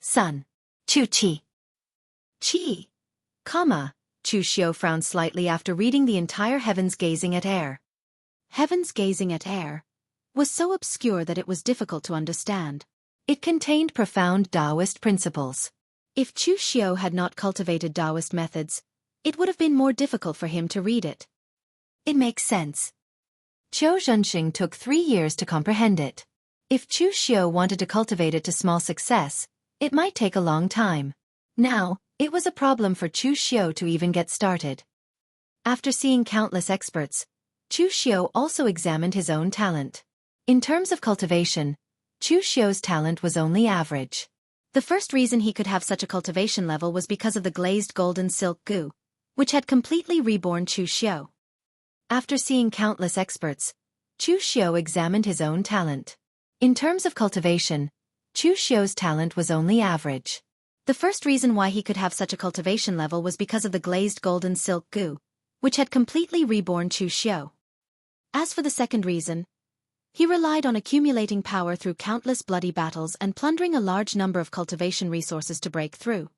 sun, chu qi, qi, comma. Chu Xiu frowned slightly after reading the entire heavens gazing at air. Heavens gazing at air was so obscure that it was difficult to understand. It contained profound Taoist principles. If Chu Xiu had not cultivated Taoist methods, it would have been more difficult for him to read it. It makes sense. Qiu Zhenxing took 3 years to comprehend it. If Chu Xiu wanted to cultivate it to small success, it might take a long time. Now, it was a problem for Chu Xiu to even get started. After seeing countless experts, Chu Xiu also examined his own talent. In terms of cultivation, Chu Xiu's talent was only average. The first reason he could have such a cultivation level was because of the glazed golden silk goo, which had completely reborn Chu Xiu. After seeing countless experts, Chu Xiu examined his own talent. In terms of cultivation, Chu Xiu's talent was only average. The first reason why he could have such a cultivation level was because of the glazed golden silk goo, which had completely reborn Chu Xiu. As for the second reason, he relied on accumulating power through countless bloody battles and plundering a large number of cultivation resources to break through.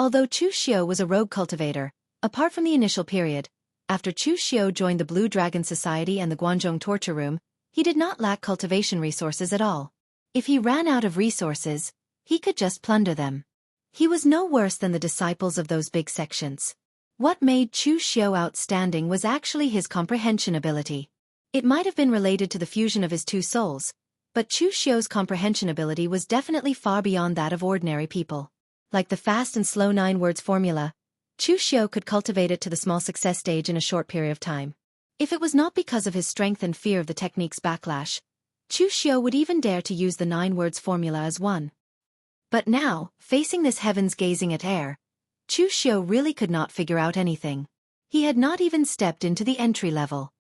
Although Chu Xiu was a rogue cultivator, apart from the initial period, after Chu Xiu joined the Blue Dragon Society and the Guanzhong Torture Room, he did not lack cultivation resources at all. If he ran out of resources, he could just plunder them. He was no worse than the disciples of those big sections. What made Chu Xiu outstanding was actually his comprehension ability. It might have been related to the fusion of his two souls, but Chu Xiu's comprehension ability was definitely far beyond that of ordinary people. Like the fast and slow 9 words formula, Chu Xiu could cultivate it to the small success stage in a short period of time. If it was not because of his strength and fear of the technique's backlash, Chu Xiu would even dare to use the 9 words formula as one. But now, facing this heavens gazing at air, Chu Xiu really could not figure out anything. He had not even stepped into the entry level.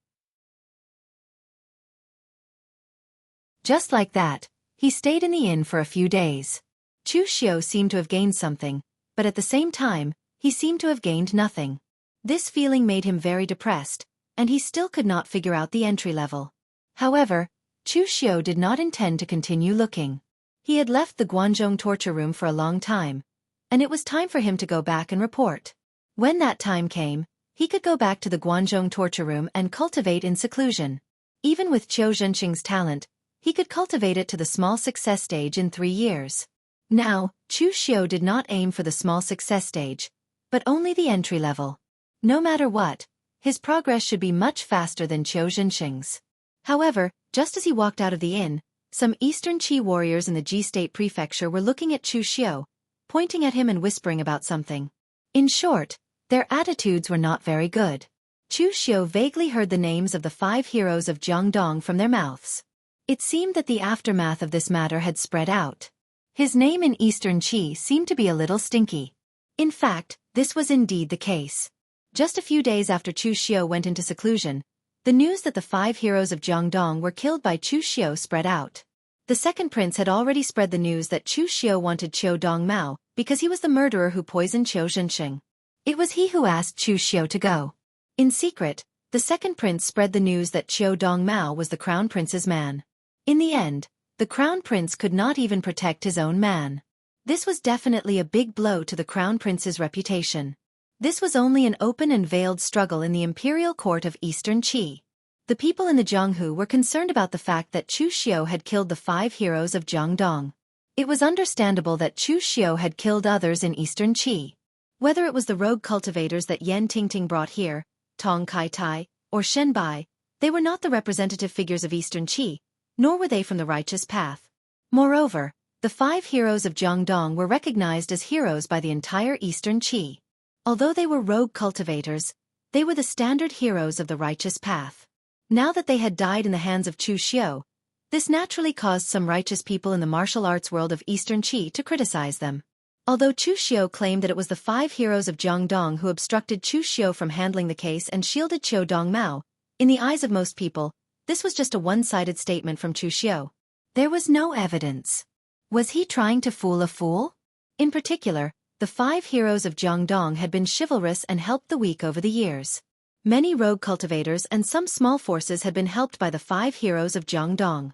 Just like that, he stayed in the inn for a few days. Chu Xiu seemed to have gained something, but at the same time, he seemed to have gained nothing. This feeling made him very depressed, and he still could not figure out the entry level. However, Chu Xiu did not intend to continue looking. He had left the Guanzhong torture room for a long time, and it was time for him to go back and report. When that time came, he could go back to the Guanzhong torture room and cultivate in seclusion. Even with Qiu Zhenxing's talent, he could cultivate it to the small success stage in 3 years. Now, Chu Xiu did not aim for the small success stage, but only the entry level. No matter what, his progress should be much faster than Qiu Zhenxing's. However, just as he walked out of the inn, some Eastern Qi warriors in the Ji State Prefecture were looking at Chu Xiu, pointing at him and whispering about something. In short, their attitudes were not very good. Chu Xiu vaguely heard the names of the 5 heroes of Jiangdong from their mouths. It seemed that the aftermath of this matter had spread out. His name in Eastern Qi seemed to be a little stinky. In fact, this was indeed the case. Just a few days after Chu Xiu went into seclusion, the news that the 5 heroes of Jiangdong were killed by Chu Xiu spread out. The second prince had already spread the news that Chu Xiu wanted Qiu Dongmao because he was the murderer who poisoned Qiu Zhenxing. It was he who asked Chu Xiu to go. In secret, the second prince spread the news that Qiu Dongmao was the crown prince's man. In the end, the crown prince could not even protect his own man. This was definitely a big blow to the crown prince's reputation. This was only an open and veiled struggle in the imperial court of Eastern Qi. The people in the Jianghu were concerned about the fact that Chu Xiu had killed the 5 heroes of Jiangdong. It was understandable that Chu Xiu had killed others in Eastern Qi. Whether it was the rogue cultivators that Yan Tingting brought here, Tong Kai Tai, or Shen Bai, they were not the representative figures of Eastern Qi, nor were they from the righteous path. Moreover, the 5 heroes of Jiangdong were recognized as heroes by the entire Eastern Qi. Although they were rogue cultivators, they were the standard heroes of the righteous path. Now that they had died in the hands of Chu Xiu, this naturally caused some righteous people in the martial arts world of Eastern Qi to criticize them. Although Chu Xiu claimed that it was the 5 heroes of Jiangdong who obstructed Chu Xiu from handling the case and shielded Qiu Dongmao, in the eyes of most people, this was just a one-sided statement from Chu Xiu. There was no evidence. Was he trying to fool a fool? In particular, the 5 heroes of Jiangdong had been chivalrous and helped the weak over the years. Many rogue cultivators and some small forces had been helped by the 5 heroes of Jiangdong.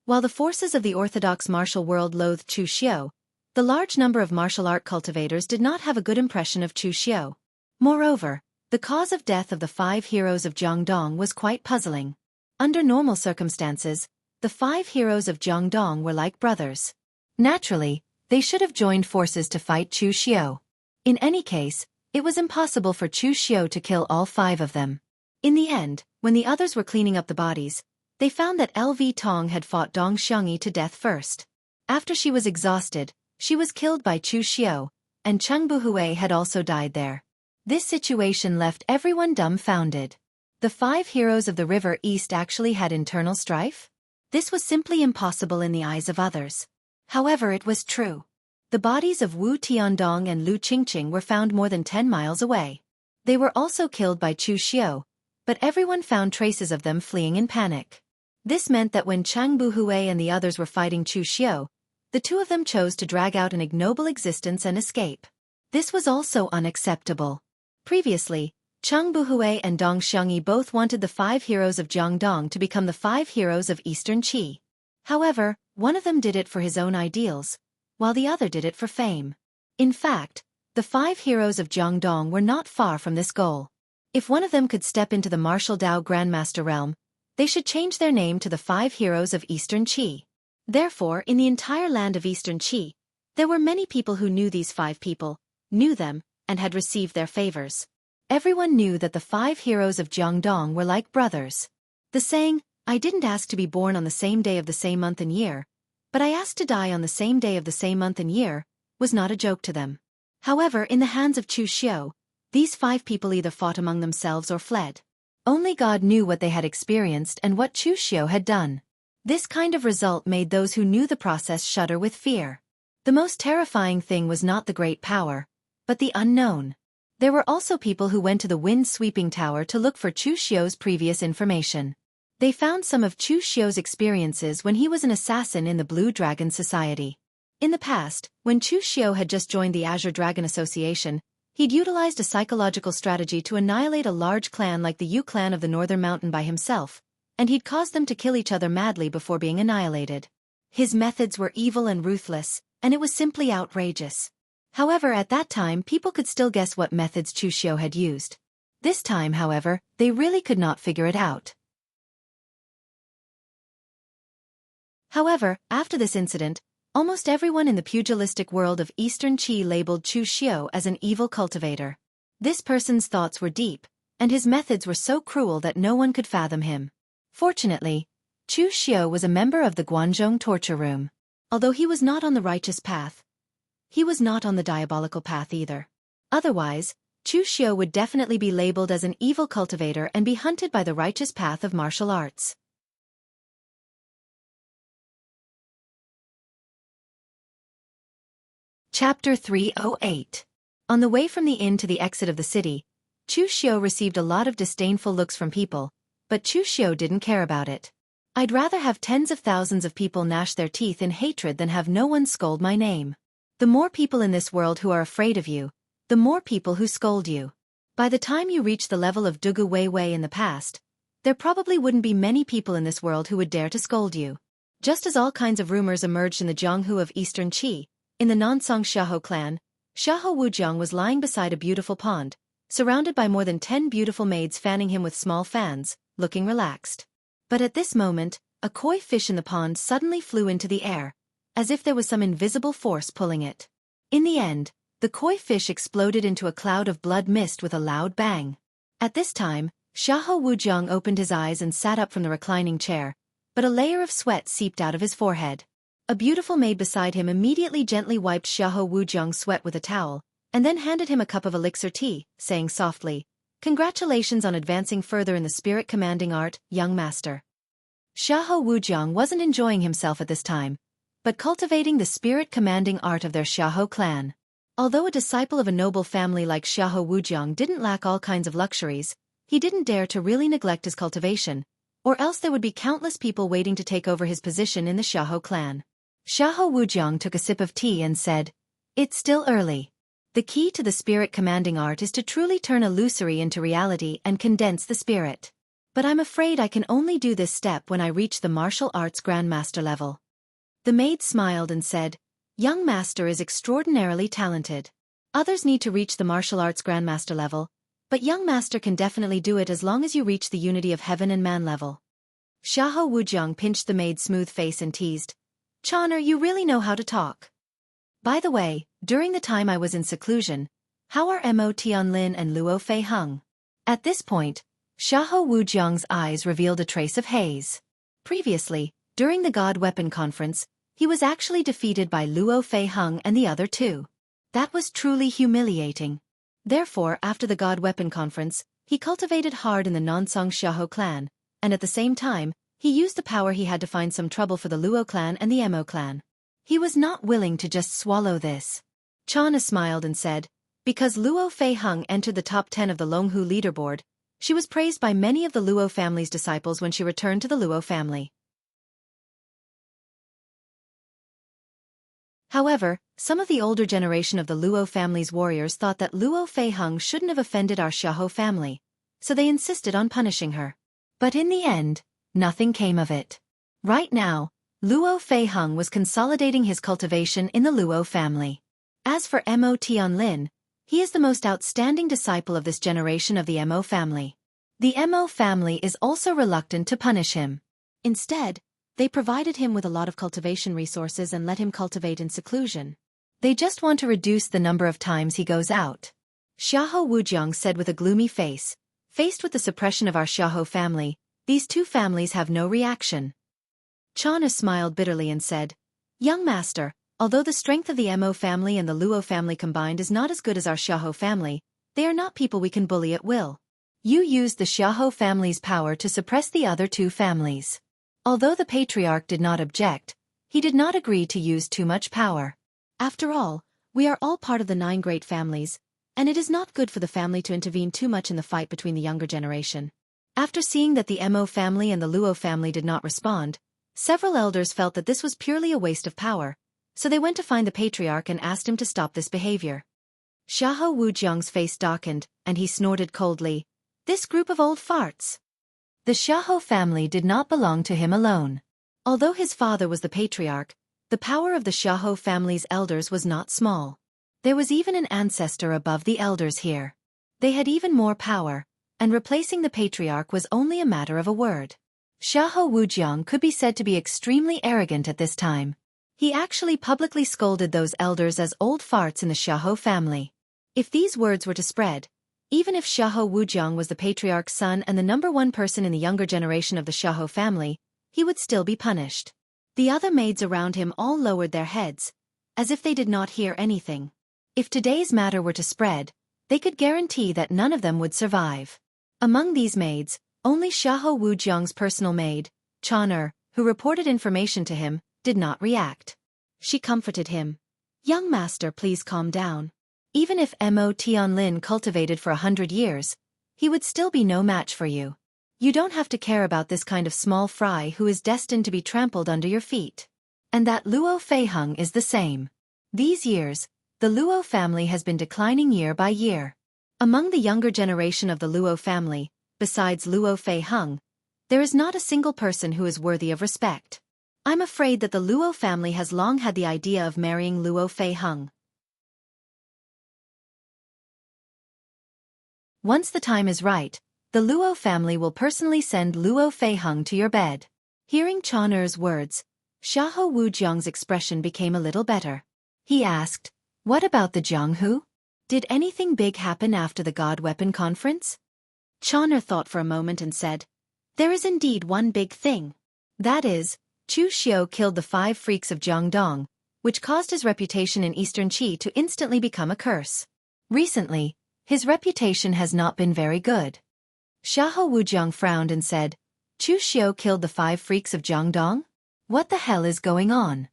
While the forces of the orthodox martial world loathed Chu Xiu, the large number of martial art cultivators did not have a good impression of Chu Xiu. Moreover, the cause of death of the 5 heroes of Jiangdong was quite puzzling. Under normal circumstances, the 5 heroes of Jiangdong were like brothers. Naturally, they should have joined forces to fight Chu Xiu. In any case, it was impossible for Chu Xiu to kill all 5 of them. In the end, when the others were cleaning up the bodies, they found that LV Tong had fought Dong Xiangyi to death first. After she was exhausted, she was killed by Chu Xiu, and Cheng Buhui had also died there. This situation left everyone dumbfounded. The 5 heroes of the River East actually had internal strife? This was simply impossible in the eyes of others. However, it was true. The bodies of Wu Tiandong and Lu Qingqing were found more than 10 miles away. They were also killed by Chu Xiu, but everyone found traces of them fleeing in panic. This meant that when Chang Buhui and the others were fighting Chu Xiu, the 2 of them chose to drag out an ignoble existence and escape. This was also unacceptable. Previously, Chang Buhui and Dong Xiangyi both wanted the 5 heroes of Jiangdong to become the 5 heroes of Eastern Qi. However, one of them did it for his own ideals, while the other did it for fame. In fact, the 5 heroes of Jiangdong were not far from this goal. If one of them could step into the martial Dao Grandmaster realm, they should change their name to the 5 heroes of Eastern Qi. Therefore, in the entire land of Eastern Qi, there were many people who knew these 5 people, knew them, and had received their favors. Everyone knew that the 5 heroes of Jiangdong were like brothers. The saying, "I didn't ask to be born on the same day of the same month and year, but I asked to die on the same day of the same month and year," was not a joke to them. However, in the hands of Chu Xiu, these 5 people either fought among themselves or fled. Only God knew what they had experienced and what Chu Xiu had done. This kind of result made those who knew the process shudder with fear. The most terrifying thing was not the great power, but the unknown. There were also people who went to the wind-sweeping tower to look for Chu Xiu's previous information. They found some of Chu Xiu's experiences when he was an assassin in the Blue Dragon Society. In the past, when Chu Xiu had just joined the Azure Dragon Association, he'd utilized a psychological strategy to annihilate a large clan like the Yu clan of the Northern Mountain by himself, and he'd caused them to kill each other madly before being annihilated. His methods were evil and ruthless, and it was simply outrageous. However, at that time people could still guess what methods Chu Xiu had used. This time, however, they really could not figure it out. However, after this incident, almost everyone in the pugilistic world of Eastern Qi labeled Chu Xiu as an evil cultivator. This person's thoughts were deep, and his methods were so cruel that no one could fathom him. Fortunately, Chu Xiu was a member of the Guanzhong torture room. Although he was not on the righteous path, he was not on the diabolical path either. Otherwise, Chu Xiu would definitely be labeled as an evil cultivator and be hunted by the righteous path of martial arts. Chapter 308. On the way from the inn to the exit of the city, Chu Xiu received a lot of disdainful looks from people, but Chu Xiu didn't care about it. "I'd rather have tens of thousands of people gnash their teeth in hatred than have no one scold my name. The more people in this world who are afraid of you, the more people who scold you. By the time you reach the level of Dugu Wei Wei in the past, there probably wouldn't be many people in this world who would dare to scold you." Just as all kinds of rumors emerged in the Jianghu of Eastern Qi, In the Nansong Xiahou clan, Xiahou Wujiang was lying beside a beautiful pond, surrounded by more than 10 beautiful maids fanning him with small fans, looking relaxed. But at this moment, a koi fish in the pond suddenly flew into the air, as if there was some invisible force pulling it. In the end, the koi fish exploded into a cloud of blood mist with a loud bang. At this time, Xiahou Wujiang opened his eyes and sat up from the reclining chair, but a layer of sweat seeped out of his forehead. A beautiful maid beside him immediately gently wiped Xiahou Wujiang's sweat with a towel, and then handed him a cup of elixir tea, saying softly, "Congratulations on advancing further in the spirit commanding art, young master." Xiahou Wujiang wasn't enjoying himself at this time, but cultivating the spirit commanding art of their Xiahou clan. Although a disciple of a noble family like Xiahou Wujiang didn't lack all kinds of luxuries, he didn't dare to really neglect his cultivation, or else there would be countless people waiting to take over his position in the Xiahou clan. Xiahou Wujiang took a sip of tea and said, "It's still early. The key to the spirit commanding art is to truly turn illusory into reality and condense the spirit. But I'm afraid I can only do this step when I reach the martial arts grandmaster level." The maid smiled and said, "Young master is extraordinarily talented. Others need to reach the martial arts grandmaster level, but young master can definitely do it as long as you reach the unity of heaven and man level." Xiahou Wujiang pinched the maid's smooth face and teased, "Chon'er, you really know how to talk. By the way, during the time I was in seclusion, how are Mo Tianlin and Luo Fei Hung?" At this point, Xiahou Wujiang's eyes revealed a trace of haze. Previously, during the God Weapon Conference, he was actually defeated by Luo Fei Hung and the other two. That was truly humiliating. Therefore, after the God Weapon Conference, he cultivated hard in the Nansong Xiahou clan, and at the same time, he used the power he had to find some trouble for the Luo clan and the Mo clan. He was not willing to just swallow this. Chana smiled and said, "Because Luo Fei Hung entered the top 10 of the Longhu leaderboard, she was praised by many of the Luo family's disciples when she returned to the Luo family. However, some of the older generation of the Luo family's warriors thought that Luo Fei Hung shouldn't have offended our Xiahou family, so they insisted on punishing her. But in the end, nothing came of it. Right now, Luo Fei Hung was consolidating his cultivation in the Luo family. As for Mo Tianlin, he is the most outstanding disciple of this generation of the Mo family. The Mo family is also reluctant to punish him. Instead, they provided him with a lot of cultivation resources and let him cultivate in seclusion. They just want to reduce the number of times he goes out." Xiahou Wujiang said with a gloomy face, "Faced with the suppression of our Xiahou family, these two families have no reaction." Chana smiled bitterly and said, "Young master, although the strength of the Mo family and the Luo family combined is not as good as our Xiahou family, they are not people we can bully at will. You used the Xiahou family's power to suppress the other two families. Although the patriarch did not object, he did not agree to use too much power. After all, we are all part of the 9 great families, and it is not good for the family to intervene too much in the fight between the younger generation." After seeing that the Mo family and the Luo family did not respond, several elders felt that this was purely a waste of power, so they went to find the patriarch and asked him to stop this behavior. Xiahou Wujiang's face darkened, and he snorted coldly, "This group of old farts." The Xiahou family did not belong to him alone. Although his father was the patriarch, the power of the Xiahou family's elders was not small. There was even an ancestor above the elders here. They had even more power, and replacing the patriarch was only a matter of a word. Xiahou Wujiang could be said to be extremely arrogant at this time. He actually publicly scolded those elders as old farts in the Xiahou family. If these words were to spread, even if Xiahou Wujiang was the patriarch's son and the #1 person in the younger generation of the Xiahou family, he would still be punished. The other maids around him all lowered their heads, as if they did not hear anything. If today's matter were to spread, they could guarantee that none of them would survive. Among these maids, only Xiahou Wujiang's personal maid, Chon'er, who reported information to him, did not react. She comforted him. "Young master, please calm down. Even if Mo Tianlin cultivated for 100 years, he would still be no match for you. You don't have to care about this kind of small fry who is destined to be trampled under your feet. And that Luo Fei Hung is the same. These years, the Luo family has been declining year by year. Among the younger generation of the Luo family, besides Luo Fei Hung, there is not a single person who is worthy of respect. I'm afraid that the Luo family has long had the idea of marrying Luo Fei Hung. Once the time is right, the Luo family will personally send Luo Fei Hung to your bed. Hearing Chen Er's words, Xiahou Wujiang's expression became a little better. He asked, "What about the Jianghu? Did anything big happen after the God Weapon Conference?" Chen Er thought for a moment and said, "There is indeed one big thing. That is, Chu Xiu killed the 5 freaks of Jiangdong, which caused his reputation in Eastern Qi to instantly become a curse. Recently, his reputation has not been very good." Xiahou Wujiang frowned and said, "Chu Xiu killed the 5 freaks of Jiangdong? What the hell is going on?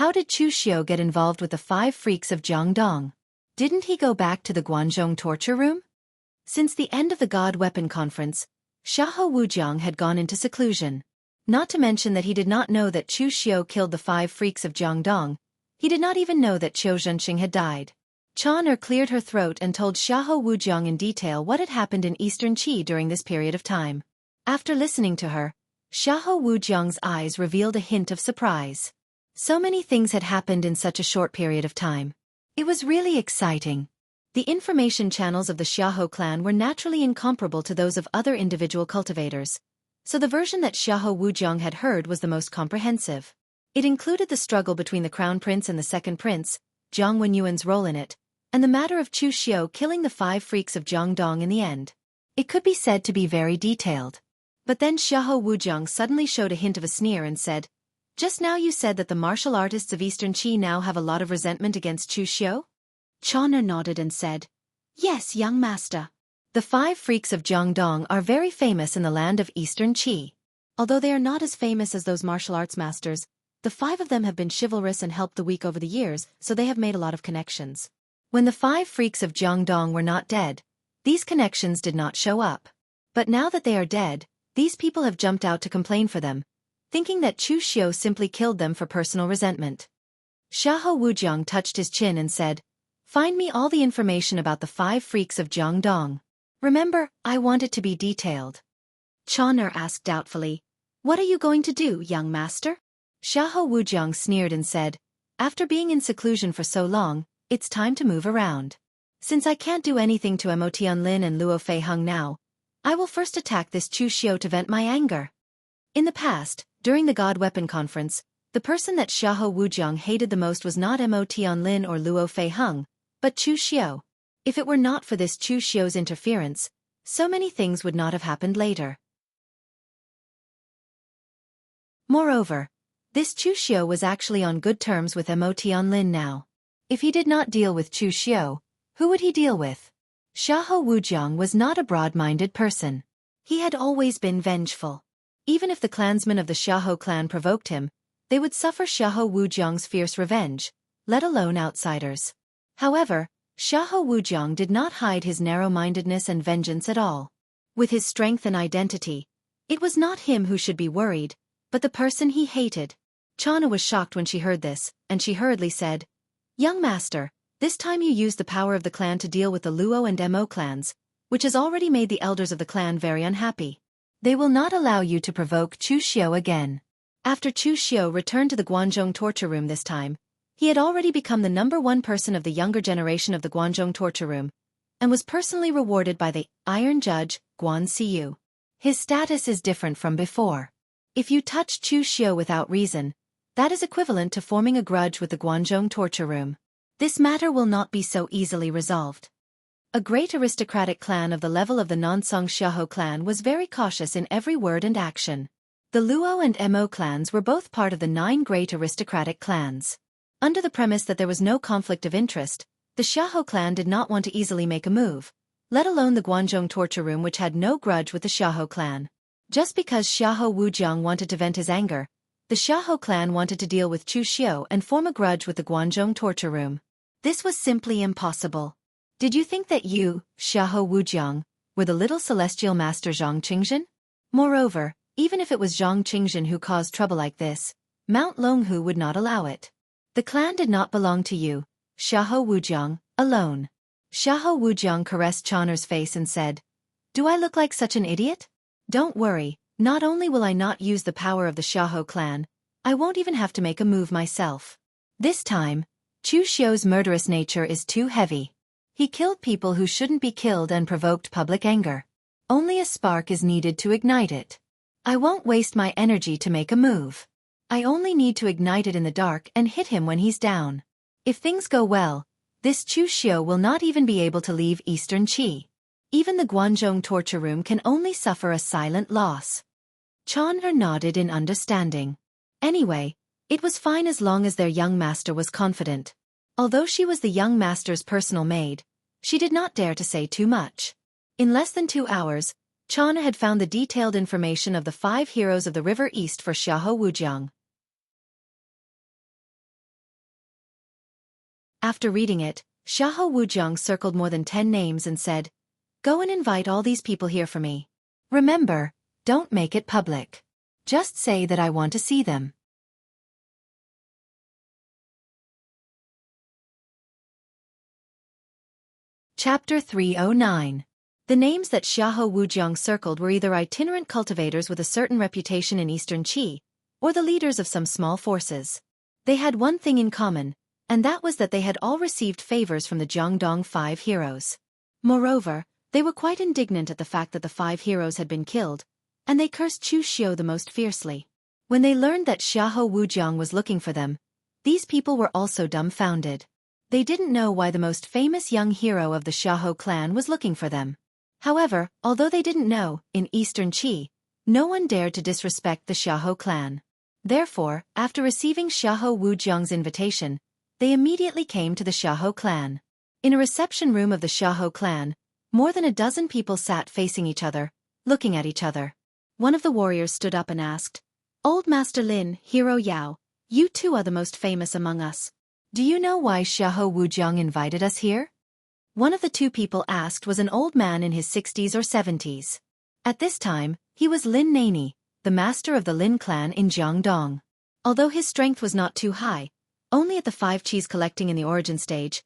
How did Chu Xiu get involved with the 5 freaks of Jiangdong? Didn't he go back to the Guanzhong torture room?" Since the end of the God Weapon Conference, Xiahou Wujiang had gone into seclusion. Not to mention that he did not know that Chu Xiu killed the 5 freaks of Jiangdong. He did not even know that Qiu Zhenxing had died. Chen Er cleared her throat and told Xiahou Wujiang in detail what had happened in Eastern Qi during this period of time. After listening to her, Xiahou Wujiang's eyes revealed a hint of surprise. So many things had happened in such a short period of time. It was really exciting. The information channels of the Xiahou clan were naturally incomparable to those of other individual cultivators, so the version that Xiahou Wujiang had heard was the most comprehensive. It included the struggle between the crown prince and the second prince, Jiang Wenyuan's role in it, and the matter of Chu Xiu killing the 5 freaks of Jiangdong in the end. It could be said to be very detailed. But then Xiahou Wujiang suddenly showed a hint of a sneer and said, "Just now you said that the martial artists of Eastern Qi now have a lot of resentment against Chu Xiu?" Chen Er nodded and said, "Yes, young master. The 5 freaks of Jiangdong are very famous in the land of Eastern Qi. Although they are not as famous as those martial arts masters, the 5 of them have been chivalrous and helped the weak over the years, so they have made a lot of connections. When the 5 freaks of Jiangdong were not dead, these connections did not show up. But now that they are dead, these people have jumped out to complain for them, thinking that Chu Xiu simply killed them for personal resentment." Xiahou Wujiang touched his chin and said, "Find me all the information about the 5 freaks of Jiangdong. Remember, I want it to be detailed." Chen Er asked doubtfully, "What are you going to do, young master?" Xiahou Wujiang sneered and said, "After being in seclusion for so long, it's time to move around. Since I can't do anything to Mo Tianlin and Luo Fei Hung now, I will first attack this Chu Xiu to vent my anger." In the past, during the God Weapon Conference, the person that Xiahou Wujiang hated the most was not Mo Tianlin or Luo Fei Hung, but Chu Xiu. If it were not for this Chu Xiu's interference, so many things would not have happened later. Moreover, this Chu Xiu was actually on good terms with Mo Tianlin now. If he did not deal with Chu Xiu, who would he deal with? Xiahou Wujiang was not a broad-minded person. He had always been vengeful. Even if the clansmen of the Xiahou clan provoked him, they would suffer Xiahou Wujiang's fierce revenge, let alone outsiders. However, Xiahou Wujiang did not hide his narrow-mindedness and vengeance at all. With his strength and identity, it was not him who should be worried, but the person he hated. Chana was shocked when she heard this, and she hurriedly said, "Young master, this time you used the power of the clan to deal with the Luo and Mo clans, which has already made the elders of the clan very unhappy. They will not allow you to provoke Chu Xiu again." After Chu Xiu returned to the Guanzhong torture room this time, he had already become the #1 person of the younger generation of the Guanzhong torture room, and was personally rewarded by the Iron Judge, Guan Siyu. His status is different from before. If you touch Chu Xiu without reason, that is equivalent to forming a grudge with the Guanzhong torture room. This matter will not be so easily resolved. A great aristocratic clan of the level of the Nansong Xiahou clan was very cautious in every word and action. The Luo and Mo clans were both part of the 9 great aristocratic clans. Under the premise that there was no conflict of interest, the Xiahou clan did not want to easily make a move, let alone the Guanzhong torture room, which had no grudge with the Xiahou clan. Just because Xiahou Wujiang wanted to vent his anger, the Xiahou clan wanted to deal with Chu Xiu and form a grudge with the Guanzhong torture room. This was simply impossible. Did you think that you, Xiahou Wujiang, were the little celestial master Zhang Qingzhen? Moreover, even if it was Zhang Qingzhen who caused trouble like this, Mount Longhu would not allow it. The clan did not belong to you, Xiahou Wujiang, alone. Xiahou Wujiang caressed Chan'er's face and said, "Do I look like such an idiot? Don't worry, not only will I not use the power of the Xiahou clan, I won't even have to make a move myself. This time, Chu Xiu's murderous nature is too heavy. He killed people who shouldn't be killed and provoked public anger. Only a spark is needed to ignite it. I won't waste my energy to make a move. I only need to ignite it in the dark and hit him when he's down. If things go well, this Chu Xiu will not even be able to leave Eastern Qi. Even the Guanzhong torture room can only suffer a silent loss. Chon'er nodded in understanding. Anyway, it was fine as long as their young master was confident. Although she was the young master's personal maid, she did not dare to say too much. In less than 2 hours, Chon'er had found the detailed information of the 5 heroes of the River East for Xiahou Wujiang. After reading it, Xiahou Wujiang circled more than 10 names and said, "Go and invite all these people here for me. Remember, don't make it public. Just say that I want to see them." Chapter 309. The names that Xiahou Wujiang circled were either itinerant cultivators with a certain reputation in Eastern Qi, or the leaders of some small forces. They had one thing in common, and that was that they had all received favors from the Jiangdong 5 heroes. Moreover, they were quite indignant at the fact that the 5 heroes had been killed, and they cursed Chu Xiu the most fiercely. When they learned that Xiahou Wujiang was looking for them, these people were also dumbfounded. They didn't know why the most famous young hero of the Xiahou clan was looking for them. However, although they didn't know, in Eastern Qi, no one dared to disrespect the Xiahou clan. Therefore, after receiving Xiahou Wujiang's invitation, they immediately came to the Xiahou clan. In a reception room of the Xiahou clan, more than a dozen people sat facing each other, looking at each other. One of the warriors stood up and asked, "Old Master Lin, Hero Yao, you two are the most famous among us. Do you know why Xiahou Wujiang invited us here?" One of the 2 people asked was an old man in his 60s or 70s. At this time, he was Lin Nani, the master of the Lin clan in Jiangdong. Although his strength was not too high, only at the 5 cheese collecting in the origin stage,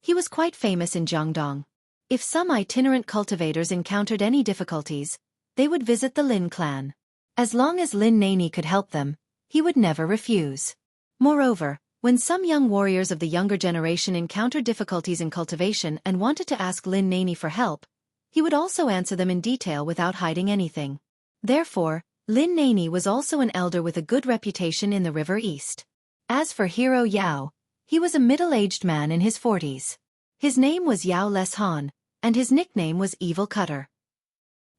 he was quite famous in Jiangdong. If some itinerant cultivators encountered any difficulties, they would visit the Lin clan. As long as Lin Nani could help them, he would never refuse. Moreover, when some young warriors of the younger generation encountered difficulties in cultivation and wanted to ask Lin Nani for help, he would also answer them in detail without hiding anything. Therefore, Lin Nani was also an elder with a good reputation in the River East. As for Hero Yao, he was a middle-aged man in his 40s. His name was Yao Leshan, and his nickname was Evil Cutter.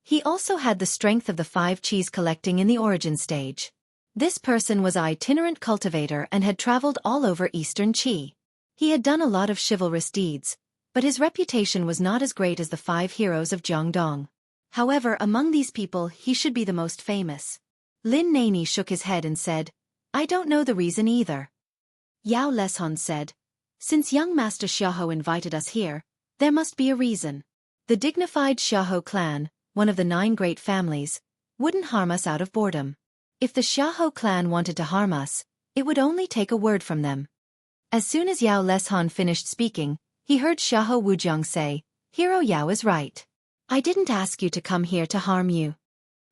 He also had the strength of the 5 cheese collecting in the origin stage. This person was an itinerant cultivator and had traveled all over Eastern Qi. He had done a lot of chivalrous deeds, but his reputation was not as great as the 5 heroes of Jiangdong. However, among these people he should be the most famous. Lin Nani shook his head and said, "I don't know the reason either." Yao Leshan said, "Since young Master Xiahou invited us here, there must be a reason. The dignified Xiahou clan, one of the 9 great families, wouldn't harm us out of boredom. If the Xiahou clan wanted to harm us, it would only take a word from them." As soon as Yao Leshan finished speaking, he heard Xiahou Wujiang say, "Hero Yao is right. I didn't ask you to come here to harm you."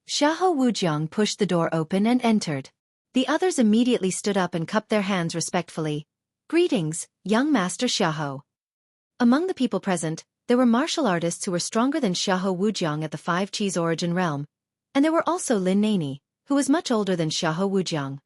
Xiahou Wujiang pushed the door open and entered. The others immediately stood up and cupped their hands respectfully. "Greetings, young Master Xiahou." Among the people present, there were martial artists who were stronger than Xiahou Wujiang at the 5 cheese origin realm, and there were also Lin Nani, who was much older than Xiahou Wujiang.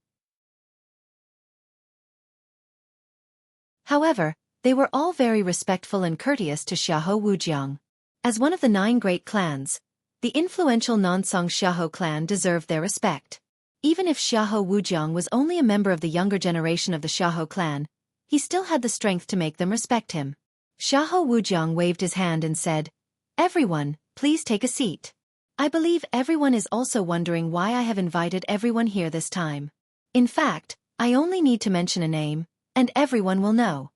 However, they were all very respectful and courteous to Xiahou Wujiang. As one of the 9 great clans, the influential Nansong Xiahou clan deserved their respect. Even if Xiahou Wujiang was only a member of the younger generation of the Xiahou clan, he still had the strength to make them respect him. Xiahou Wujiang waved his hand and said, "Everyone, please take a seat. I believe everyone is also wondering why I have invited everyone here this time. In fact, I only need to mention a name, and everyone will know."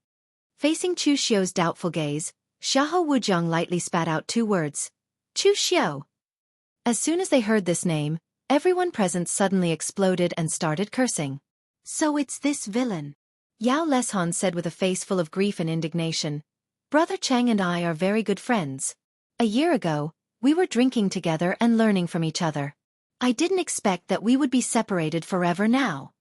Facing Chu Xiu's doubtful gaze, Xiahou Wujiang lightly spat out 2 words, "Chu Xiu." As soon as they heard this name, everyone present suddenly exploded and started cursing. "So it's this villain," Yao Leshan said with a face full of grief and indignation. "Brother Cheng and I are very good friends. A year ago, we were drinking together and learning from each other. I didn't expect that we would be separated forever now."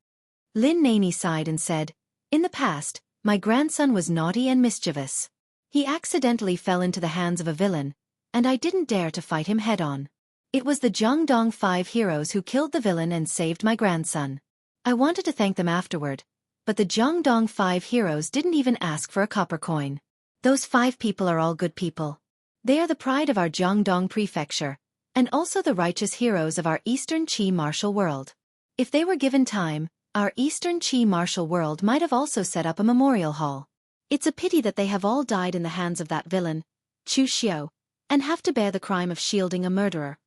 Lin Nani sighed and said, "In the past, my grandson was naughty and mischievous. He accidentally fell into the hands of a villain, and I didn't dare to fight him head-on. It was the Jiangdong 5 heroes who killed the villain and saved my grandson. I wanted to thank them afterward, but the Jiangdong 5 heroes didn't even ask for a copper coin. Those 5 people are all good people. They are the pride of our Jiangdong prefecture, and also the righteous heroes of our Eastern Qi martial world. If they were given time, our Eastern Qi martial world might have also set up a memorial hall. It's a pity that they have all died in the hands of that villain, Chu Xiao, and have to bear the crime of shielding a murderer."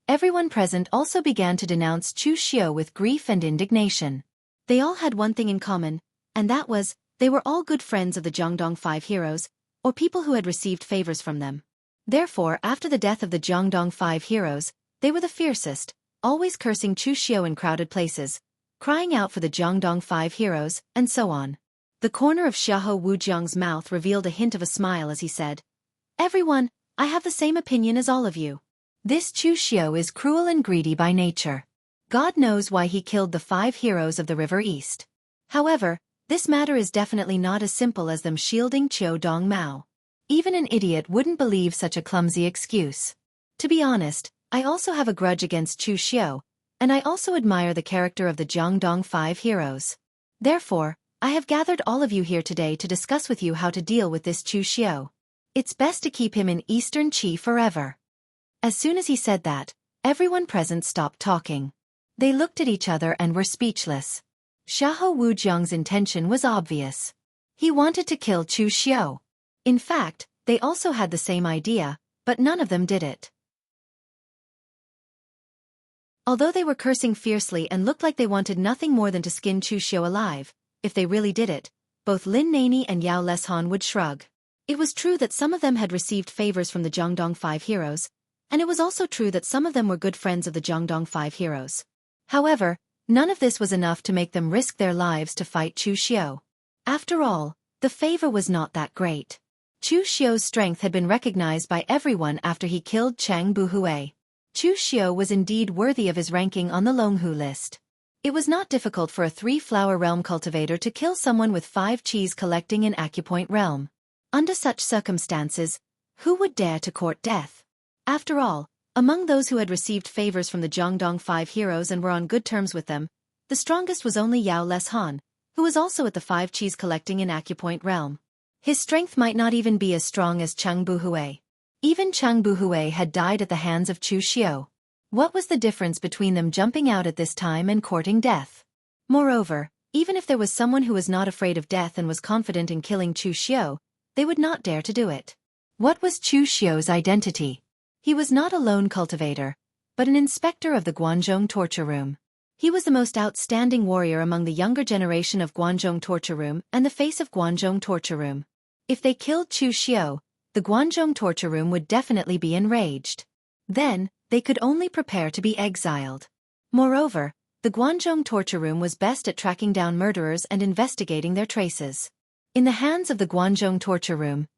Everyone present also began to denounce Chu Xiao with grief and indignation. They all had one thing in common, and that was, they were all good friends of the Jiangdong 5 heroes, or people who had received favors from them. Therefore, after the death of the Jiangdong 5 heroes, they were the fiercest, always cursing Chu Xiao in crowded places, crying out for the Jiangdong 5 heroes, and so on. The corner of Xiahou Wujiang's mouth revealed a hint of a smile as he said, "Everyone, I have the same opinion as all of you. This Chu Xiao is cruel and greedy by nature. God knows why he killed the 5 heroes of the River East. However, this matter is definitely not as simple as them shielding Qiu Dong Mao. Even an idiot wouldn't believe such a clumsy excuse. To be honest, I also have a grudge against Chu Xiao, and I also admire the character of the Jiangdong 5 heroes. Therefore, I have gathered all of you here today to discuss with you how to deal with this Chu Xiao. It's best to keep him in Eastern Qi forever." As soon as he said that, everyone present stopped talking. They looked at each other and were speechless. Xiahou Wujiang's intention was obvious. He wanted to kill Chu Xiao. In fact, they also had the same idea, but none of them did it. Although they were cursing fiercely and looked like they wanted nothing more than to skin Chu Xiao alive, if they really did it, both Lin Nani and Yao Leshan would shrug. It was true that some of them had received favors from the Jiangdong 5 heroes, and it was also true that some of them were good friends of the Jiangdong 5 heroes. However, none of this was enough to make them risk their lives to fight Chu Xiao. After all, the favor was not that great. Chu Xiao's strength had been recognized by everyone after he killed Chang Buhui. Chu Xiao was indeed worthy of his ranking on the Longhu list. It was not difficult for a 3-flower realm cultivator to kill someone with 5 cheese collecting in Acupoint realm. Under such circumstances, who would dare to court death? After all, among those who had received favors from the Jiangdong 5 heroes and were on good terms with them, the strongest was only Yao Leshan, who was also at the 5 cheese collecting in Acupoint realm. His strength might not even be as strong as Chang Buhui. Even Chang Buhui had died at the hands of Chu Xiao. What was the difference between them jumping out at this time and courting death? Moreover, even if there was someone who was not afraid of death and was confident in killing Chu Xiao, they would not dare to do it. What was Chu Xiao's identity? He was not a lone cultivator, but an inspector of the Guanzhong torture room. He was the most outstanding warrior among the younger generation of Guanzhong torture room and the face of Guanzhong torture room. If they killed Chu Xiao, the Guanzhong torture room would definitely be enraged. Then, they could only prepare to be exiled. Moreover, the Guanzhong torture room was best at tracking down murderers and investigating their traces. In the hands of the Guanzhong torture room,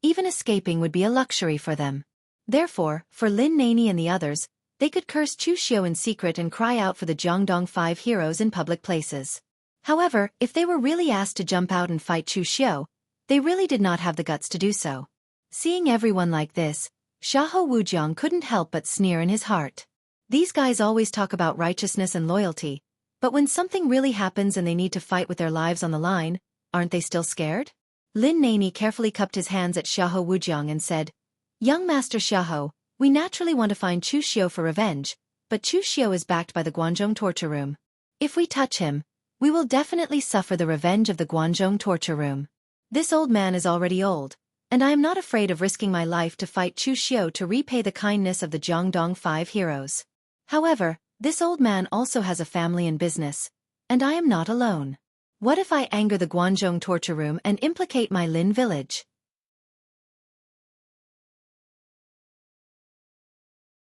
even escaping would be a luxury for them. Therefore, for Lin Nani and the others, they could curse Chu Xiao in secret and cry out for the Jiangdong 5 heroes in public places. However, if they were really asked to jump out and fight Chu Xiao, they really did not have the guts to do so. Seeing everyone like this, Xiahou Wujiang couldn't help but sneer in his heart. These guys always talk about righteousness and loyalty, but when something really happens and they need to fight with their lives on the line, aren't they still scared? Lin Nani carefully cupped his hands at Xiahou Wujiang and said, "Young Master Xiahou, we naturally want to find Chu Xiao for revenge, but Chu Xiao is backed by the Guanzhong torture room. If we touch him, we will definitely suffer the revenge of the Guanzhong torture room. This old man is already old, and I am not afraid of risking my life to fight Chu Xiao to repay the kindness of the Jiangdong 5 heroes. However, this old man also has a family and business, and I am not alone. What if I anger the Guanzhong torture room and implicate my Lin village?"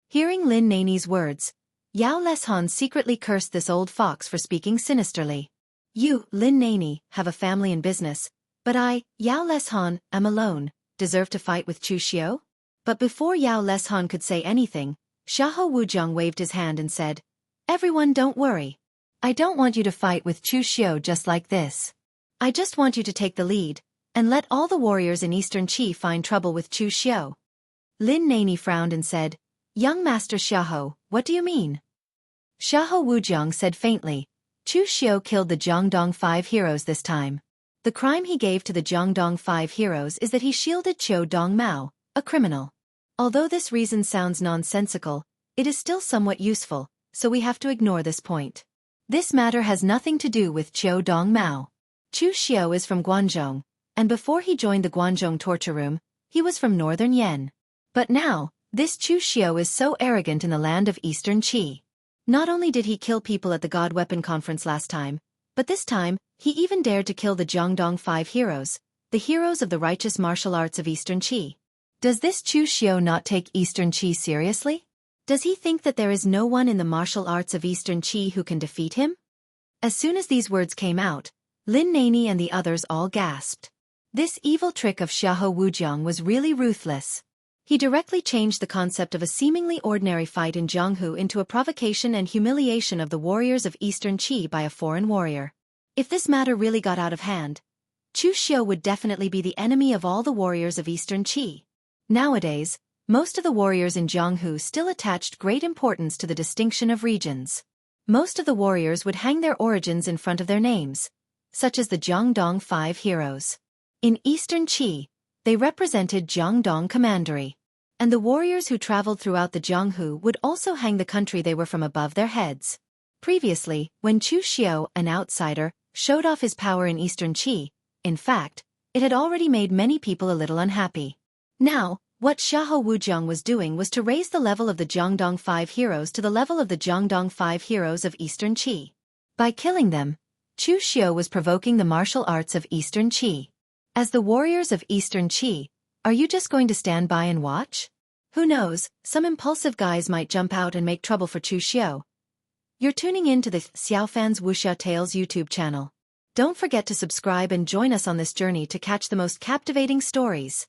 Hearing Lin Nani's words, Yao Leshan secretly cursed this old fox for speaking sinisterly. "You, Lin Nani, have a family and business, but I, Yao Leshan, am alone, deserve to fight with Chu Xiao?" But before Yao Leshan could say anything, Xiahou Wujiang waved his hand and said, "Everyone don't worry. I don't want you to fight with Chu Xiu just like this. I just want you to take the lead, and let all the warriors in Eastern Qi find trouble with Chu Xiu. Lin Nani frowned and said, Young Master Xiahou, what do you mean? Xiahou Wujiang said faintly, Chu Xiu killed the Jiangdong 5 heroes this time. The crime he gave to the Jiangdong 5 heroes is that he shielded Qiu Dong Mao, a criminal. Although this reason sounds nonsensical, it is still somewhat useful, so we have to ignore this point. This matter has nothing to do with Qiu Dong Mao. Chu Xiu is from Guangzhong, and before he joined the Guangzhong torture room, he was from northern Yan. But now, this Chu Xiu is so arrogant in the land of Eastern Qi. Not only did he kill people at the God Weapon Conference last time, but this time, he even dared to kill the Jiangdong 5 heroes, the heroes of the righteous martial arts of Eastern Qi. Does this Chu Xiu not take Eastern Qi seriously? Does he think that there is no one in the martial arts of Eastern Qi who can defeat him? As soon as these words came out, Lin Nani and the others all gasped. This evil trick of Xiahou Wujiang was really ruthless. He directly changed the concept of a seemingly ordinary fight in Jianghu into a provocation and humiliation of the warriors of Eastern Qi by a foreign warrior. If this matter really got out of hand, Chu Xiu would definitely be the enemy of all the warriors of Eastern Qi. Nowadays, most of the warriors in Jianghu still attached great importance to the distinction of regions. Most of the warriors would hang their origins in front of their names, such as the Jiangdong 5 heroes. In Eastern Qi, they represented Jiangdong Commandery. And the warriors who traveled throughout the Jianghu would also hang the country they were from above their heads. Previously, when Chu Xiu, an outsider, showed off his power in Eastern Qi, in fact, it had already made many people a little unhappy. Now, what Xiahou Wujiang was doing was to raise the level of the Jiangdong 5 heroes to the level of the Jiangdong 5 heroes of Eastern Qi. By killing them, Chu Xiu was provoking the martial arts of Eastern Qi. As the warriors of Eastern Qi, are you just going to stand by and watch? Who knows, some impulsive guys might jump out and make trouble for Chu Xiu. You're tuning in to the Xiaofan's Wuxia Tales YouTube channel. Don't forget to subscribe and join us on this journey to catch the most captivating stories.